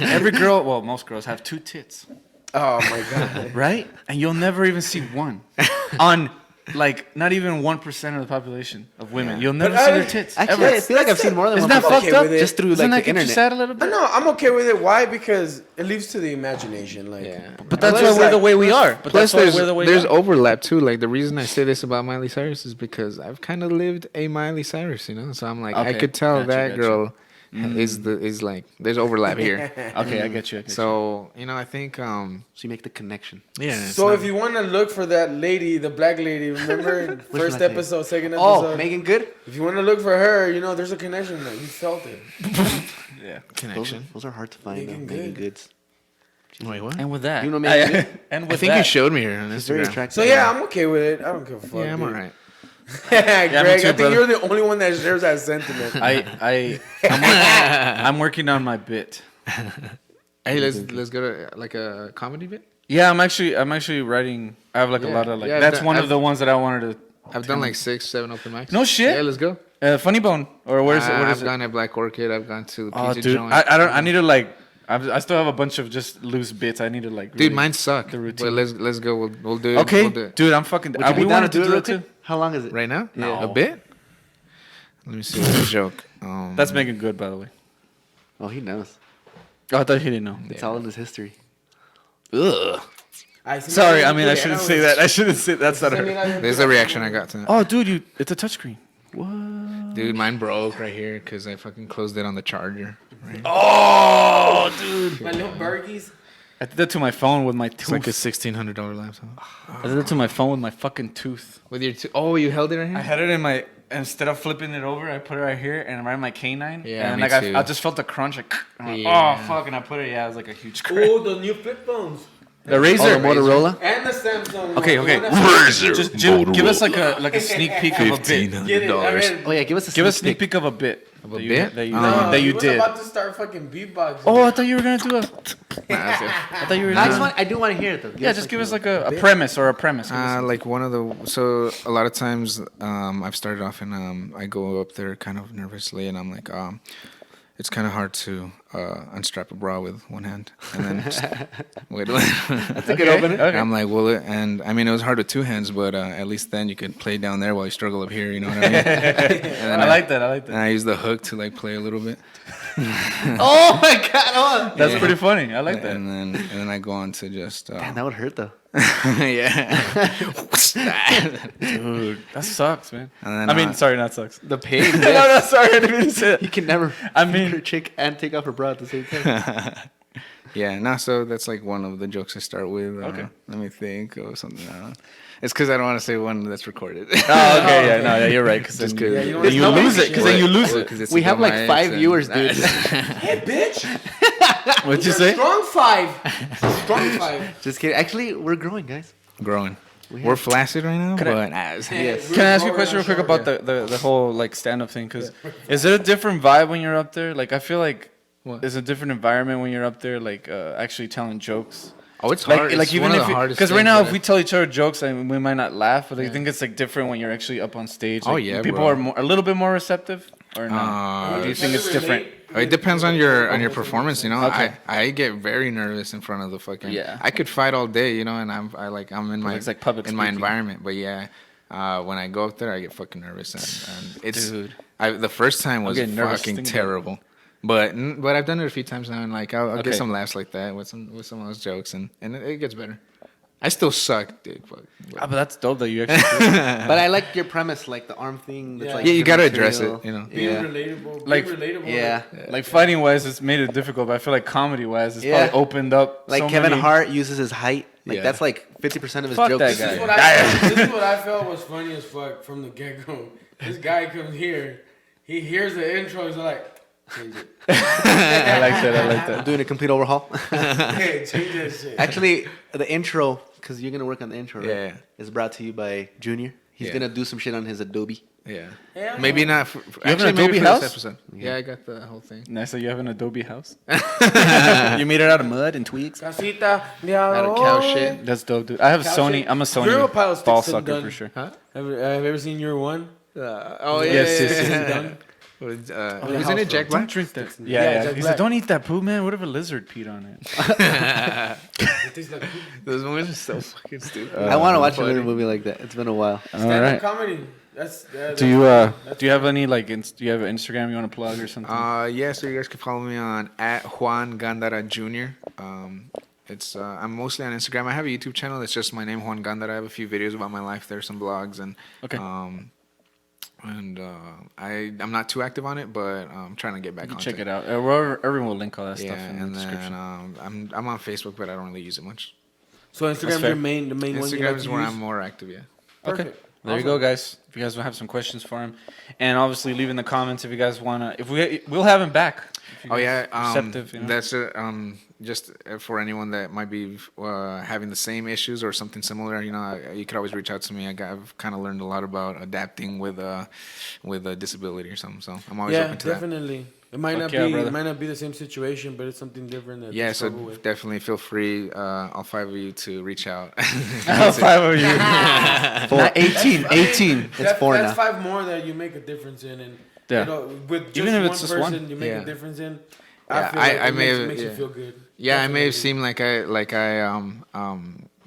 A: Every girl, well, most girls have 2 tits,
E: Oh my god.
A: right? And you'll never even see one on like not even 1% of the population of women. You'll
E: But
A: never see their tits.
D: Actually,
A: ever.
D: I feel like I've seen more than
A: Isn't
D: one.
A: that fucked
E: okay
A: up?
E: with it.
D: Just through
A: Doesn't
D: like
A: that
D: the
A: get you
D: internet.
A: sad a little bit?
E: No, I'm okay with it. Why? Because it leaves to the imagination. Like,
D: Yeah.
A: But that's
E: Plus,
A: why we're the
E: like,
A: way we are. But
B: Plus,
A: that's why we're the way
B: there's
A: we are.
B: overlap too. Like the reason I say this about Miley Cyrus is because I've kind of lived a Miley Cyrus, you know. So I'm like, I
A: Okay,
B: could tell
A: gotcha,
B: that
A: gotcha.
B: girl is like there's overlap here.
A: Okay, I get you.
B: So you know, I think
D: So you make the connection.
B: yeah.
E: so if you want to look for that lady, the black lady, remember first
D: black lady?
E: episode, second
D: Oh,
E: episode.
D: Megan Good.
E: If you want to look for her, you know, there's a connection there. You felt it.
A: Yeah.
B: connection.
D: Those are hard to find.
E: Megan
D: Megan
E: Good.
D: Goods.
B: Wait, what?
A: And with that,
D: You know Megan Good?
A: and
B: I
A: with
B: think
A: that,
B: you showed me her on
D: She's very
B: Instagram.
D: attractive.
E: So yeah, I'm okay with it. I don't give a fuck.
B: Yeah, I'm
E: dude.
B: alright.
E: Greg,
A: me
E: I
A: too,
E: think
A: brother.
E: you're the only one that shares that sentiment.
A: I'm working on my bit.
B: Hey, let's go to like a comedy bit.
A: Yeah, I'm actually writing. I have like a
B: Yeah,
A: lot of like.
B: yeah,
A: that's
B: that-
A: one of
B: I've-
A: the ones that I wanted to.
B: I've done like 6, 7 open mics.
A: No shit?
B: Yeah, let's go.
A: Funny Bone or where's it? What is
B: I've
A: it?
B: gone at Black Orchid. I've gone to the
A: Oh,
B: Pizza
A: dude,
B: Joint.
A: I don't. I need to like. I still have a bunch of just loose bits. I need to like.
B: Dude,
A: really-
B: mine suck.
A: the routine.
B: But let's go. We'll do it.
A: Okay,
B: We'll do it.
A: dude, I'm fucking.
D: Would you be
A: we
D: down
A: wanted
D: to do it real
A: that too.
D: quick? How long is it?
B: Right now?
A: No.
B: A bit? Let me see the joke.
A: That's making good, by the way.
D: Oh, he knows.
A: Oh, I thought he didn't know.
D: It's all in his history.
B: Ugh.
A: Sorry, I mean I shouldn't say that. I shouldn't say that's not her.
B: There's the reaction I got to that.
A: Oh, dude, it's a touchscreen.
B: Dude, mine broke right here because I fucking closed it on the charger. Right?
A: Oh, dude.
E: My little burgies.
A: I did that to my phone with my tooth.
B: It's like a $1,600 laptop.
A: I did that to my phone with my fucking tooth.
B: With your oh, you held it right here?
A: I had it in my. Instead of flipping it over, I put it right here and right in my canine.
B: Yeah,
A: and
B: me
A: like
B: too.
A: I just felt the crunch. Like, I'm like,
B: Yeah.
A: oh fuck, and I put it. Yeah, it was like a huge crack.
E: Oh, the new flip phones.
A: The Razor.
D: Oh, the Motorola.
E: And the Samsung.
A: Okay,
E: one.
A: okay.
E: The one that's-
A: Just give us like a sneak peek of a bit.
E: Get it, I mean,
D: Oh yeah, give us a
A: Give us a
D: sneak
A: sneak peek of a bit.
B: Of a
A: that you-
B: bit?
A: that you,
E: no,
A: that you
E: he was
A: did.
E: about to start fucking beatboxing.
A: Oh, I thought you were gonna do a. I thought you were.
D: No,
A: Gonna
D: I do want to hear it though.
A: yeah, just give us like a premise or a premise. Give us
B: Like one of the so a lot of times I've started off and I go up there kind of nervously and I'm like it's kind of hard to unstrap a bra with one hand and then just, wait
D: That's a good opener.
B: and I'm like well and I mean it was hard with two hands but at least then you could play down there while you struggle up here, you know what I mean? And then
A: I like that. I like
B: and
A: that.
B: I use the hook to like play a little bit
D: Oh my god! Oh.
A: That's pretty funny. I like that.
B: and then I go on to just
D: Damn, that would hurt though.
B: yeah
A: Dude, that sucks, man.
B: And then,
A: I mean, sorry, not sucks.
D: The pain.
A: No, sorry, I didn't mean to say that.
D: You can never.
A: I mean-
D: her chick and take off her bra at the same time.
B: Yeah, no, so that's like one of the jokes I start with.
A: Okay.
B: Let me think of something. It's because I don't want to say one that's recorded.
A: Oh, okay, yeah, no, yeah, you're right. Because
B: Just
A: then,
B: 'cause-
E: you don't
A: then you
E: know
A: lose
E: that
A: it. Because then you lose it.
B: 'Cause it's
D: We have
B: about
D: like
B: my
D: 5
B: ex and-
D: viewers, dude.
E: Hey, bitch.
A: What'd you say?
E: Strong 5. Strong 5.
D: Just kidding. Actually, we're growing, guys.
B: Growing. We're flaccid right now, but
D: Yes.
A: Can I ask you a question real quick about the whole like stand up thing? Because is it a different vibe when you're up there? Like I feel like it's a different environment when you're up there, like actually telling jokes.
B: oh, it's
A: Like,
B: hard.
A: like
B: It's
A: even
B: one of
A: if
B: the hardest
A: because right
B: things
A: now
B: that
A: if we tell each other jokes, I mean, we might not laugh, but I think it's like different when you're actually up on stage.
B: Oh,
A: Like,
B: yeah,
A: people
B: bro.
A: are more, a little bit more receptive or not. Or do you think it's different?
B: It depends on your performance, you know.
A: Okay.
B: I get very nervous in front of the fucking.
A: Yeah.
B: I could fight all day, you know, and I'm in my
A: It's like public
B: in my
A: speaking.
B: environment, but yeah, when I go up there, I get fucking nervous, and it's
A: Dude.
B: the first time was
A: get nervous
B: fucking
A: thinking about it.
B: terrible, but I've done it a few times now, and like I'll
A: Okay.
B: get some laughs like that with some of those jokes, and it gets better. I still suck, dude. Fuck.
A: Ah, but that's dope that you actually.
D: But I like your premise, like the arm thing. That's
E: Yeah.
D: like
B: Yeah, you
D: the
B: gotta address
D: material.
B: it, you know.
E: Being
D: Yeah.
E: relatable.
A: Like-
E: Being relatable.
D: Yeah.
A: Like fighting wise, it's made it difficult, but I feel like comedy wise, it's
D: Yeah.
A: probably opened up.
D: Like
A: so
D: Kevin
A: many-
D: Hart uses his height. Like
B: Yeah.
D: that's like 50% of his
A: Fuck
D: jokes.
A: that guy.
E: This is what I felt was funny as fuck from the get go. This guy comes here, he hears the intro, he's like, change it.
A: I like that. I like
D: I'm
A: that.
D: doing a complete overhaul.
E: Hey, change that shit.
D: Actually, the intro, because you're gonna work on the intro, right?
B: Yeah.
D: Is brought to you by Junior. He's
B: Yeah.
D: gonna do some shit on his Adobe.
B: Yeah.
E: Hell
B: Maybe
E: no.
B: not. For,
A: have an
B: actually, maybe
A: Adobe
B: for this
A: house?
B: episode. Yeah, I got the whole thing.
A: Nice that you have an Adobe house. You made it out of mud and twigs.
E: Casita de
B: Out of cow shit.
A: That's dope, dude. I have
E: Cow
A: Sony.
E: shit.
A: I'm a Sony
E: You're a pile of sticks
A: ball
E: and
A: sucker
E: done.
A: for sure.
B: Huh?
E: Have you ever seen Your One?
B: Oh
A: Yes, yes, yes.
E: Done?
B: Isn't it Jack Black?
A: Don't drink that.
E: Yeah,
A: Yeah,
E: Jack
A: He
E: Black.
A: said, don't eat that poo, man. What if a lizard peed on it?
B: Those movies are so fucking stupid.
D: I want to watch another movie like that. It's been a while.
A: All
E: Stand-up
A: right.
E: comedy. That's.
A: Do you have any like? Do you have an Instagram you want to plug or something?
B: Yeah, so you guys can follow me on at Juan Gandara Jr. It's I'm mostly on Instagram. I have a YouTube channel. It's just my name, Juan Gandara. I have a few videos about my life there, some blogs, and
A: Okay.
B: I'm not too active on it, but I'm trying to get back on.
A: Check it out. Everyone will link all that
B: Yeah,
A: stuff in the
B: and
A: description.
B: then I'm on Facebook, but I don't really use it much.
E: So Instagram's
A: fair.
E: the main one you
B: Instagram
E: like
B: is
E: to
B: where
E: use?
B: I'm more active. Yeah.
A: Okay.
E: Perfect.
A: There you go, guys. If you guys will have some questions for him, and obviously leave in the comments if you guys wanna. We'll have him back. If you
B: Oh
A: guys
B: yeah,
A: are receptive. You know?
B: that's just for anyone that might be having the same issues or something similar. You know, you could always reach out to me. I've kind of learned a lot about adapting with a disability or something. So I'm always open to
E: definitely. It might
A: Fuck
E: not
A: yeah,
E: be
A: brother.
E: it might not be the same situation, but it's something different that
B: that.
E: you
B: Yeah, so
E: struggle with.
B: definitely feel free, all 5 of you, to reach out.
A: All 5 of you.
D: Not 18. 18. It's 4
E: That's
D: now.
E: 5 more that you make a difference in, and
A: Yeah.
E: you know, with just
A: Even if
E: one
A: it's just
E: person,
A: one.
E: you make
B: Yeah.
E: a difference in.
B: Yeah,
E: I feel like
B: I
E: it
B: may have-
E: makes you
B: yeah.
E: feel good.
B: Yeah, I may have
E: Definitely.
B: seemed like I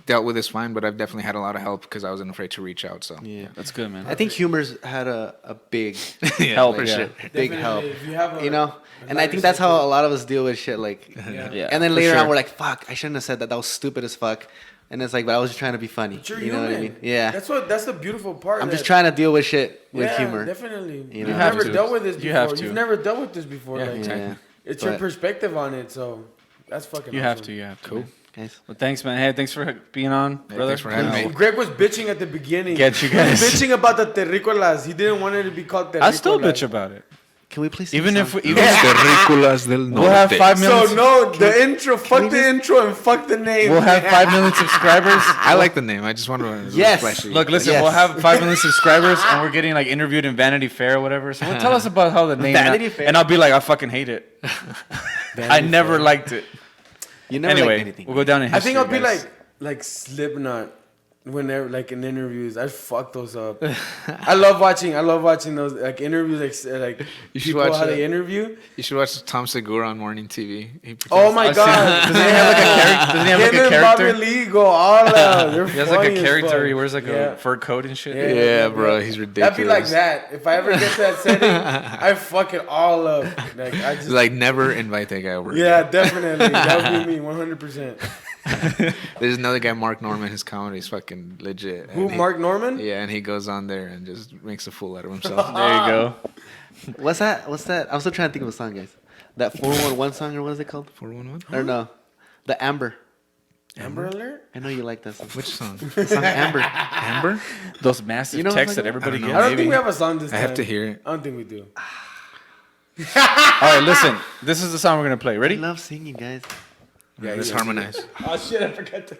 B: dealt with this fine, but I've definitely had a lot of help because I wasn't afraid to reach out. So
D: Yeah.
A: That's good, man.
D: I think humor's had a big
A: Help,
D: like,
A: yeah.
D: big
E: Definitely,
D: help.
E: if you have a-
D: You know,
E: a
D: and I
E: lighter
D: think that's how
E: subject.
D: a lot of us deal with shit. Like,
A: Yeah.
D: and then
A: for
D: later
A: sure.
D: on, we're like, "Fuck, I shouldn't have said that. That was stupid as fuck." And it's like, but I was just trying to be funny.
E: But you're
D: You know
E: human.
D: what I mean? Yeah.
E: That's the beautiful part.
D: I'm just
E: that-
D: trying to deal with shit with
E: yeah,
D: humor.
E: Definitely.
D: You
E: You've
D: know?
A: have
E: never
A: to.
E: dealt with this before.
A: You have to.
E: You've never dealt with this before.
A: Yeah,
E: like,
A: exactly.
E: It's your
D: But-
E: perspective on it, so that's fucking
A: You
E: awesome.
A: have to. You have to. Cool.
D: Guys.
A: Well, thanks, man. Hey, thanks for being on, brother.
B: thanks for having me.
E: Greg was bitching at the beginning.
A: Get you
E: He was
A: guys.
E: bitching about the Terricolas. He didn't want it to be called Terricolas.
A: I still bitch about it.
D: Can we please sing
A: Even
D: a
A: if
D: song?
B: Terricolas del
A: we'll have 5 minutes.
E: So no, the intro. Fuck the intro and fuck the name.
A: We'll have 5 million subscribers.
B: I like the name. I just want to
D: Yes.
B: flashy.
A: Look, listen,
D: Yes.
A: we'll have 5 million subscribers, and we're getting like interviewed in Vanity Fair or whatever. So tell us about how the name.
D: Vanity Fair?
A: And I'll be like, I fucking hate it. I never liked it.
D: You never
A: Anyway,
D: liked anything.
A: we'll go down in
E: I
A: history.
E: think I'll be
A: guys.
E: like Slipknot whenever like in interviews. I fuck those up. I love watching those like interviews like
B: You should
E: people
B: watch
E: how
B: that.
E: they interview.
B: You should watch Tom Segura on morning TV. He
E: Oh my
A: I've seen-
E: god!
A: Doesn't he have like a character? Doesn't he have like
E: Him
A: a
E: and Bobby
A: character?
E: Lee go all out. They're
A: He has like
E: funny
A: a
E: as
A: character.
E: fuck.
A: He wears like
E: Yeah.
A: a fur coat and shit.
B: Yeah, bro, he's ridiculous.
E: That'd be like that. If I ever get to that setting, I fuck it all up. Like I just
B: Like, never invite that guy over.
E: yeah, definitely. That would be me, 100%.
B: There's another guy, Mark Norman. His comedy is fucking legit.
E: Who?
B: And he-
E: Mark Norman?
B: Yeah, and he goes on there and just makes a fool out of himself.
A: There you go.
D: What's that? I'm still trying to think of a song, guys. That 411 song, or what is it called?
B: 411?
D: Or no, the Amber.
E: Amber Alert?
D: I know you like that song.
B: Which song?
D: The song Amber.
B: Amber?
A: Those massive
D: You know what
A: texts
D: I'm
A: that
D: talking
A: everybody
B: I don't
A: gets.
B: know.
E: I don't
A: Maybe.
E: think we have a song this
B: I
E: time.
B: have to hear it.
E: I don't think we do.
A: All right, listen. This is the song we're gonna play.
D: I
A: Ready?
D: love singing, guys.
B: Yeah, let's harmonize.
E: Oh shit, I forgot to.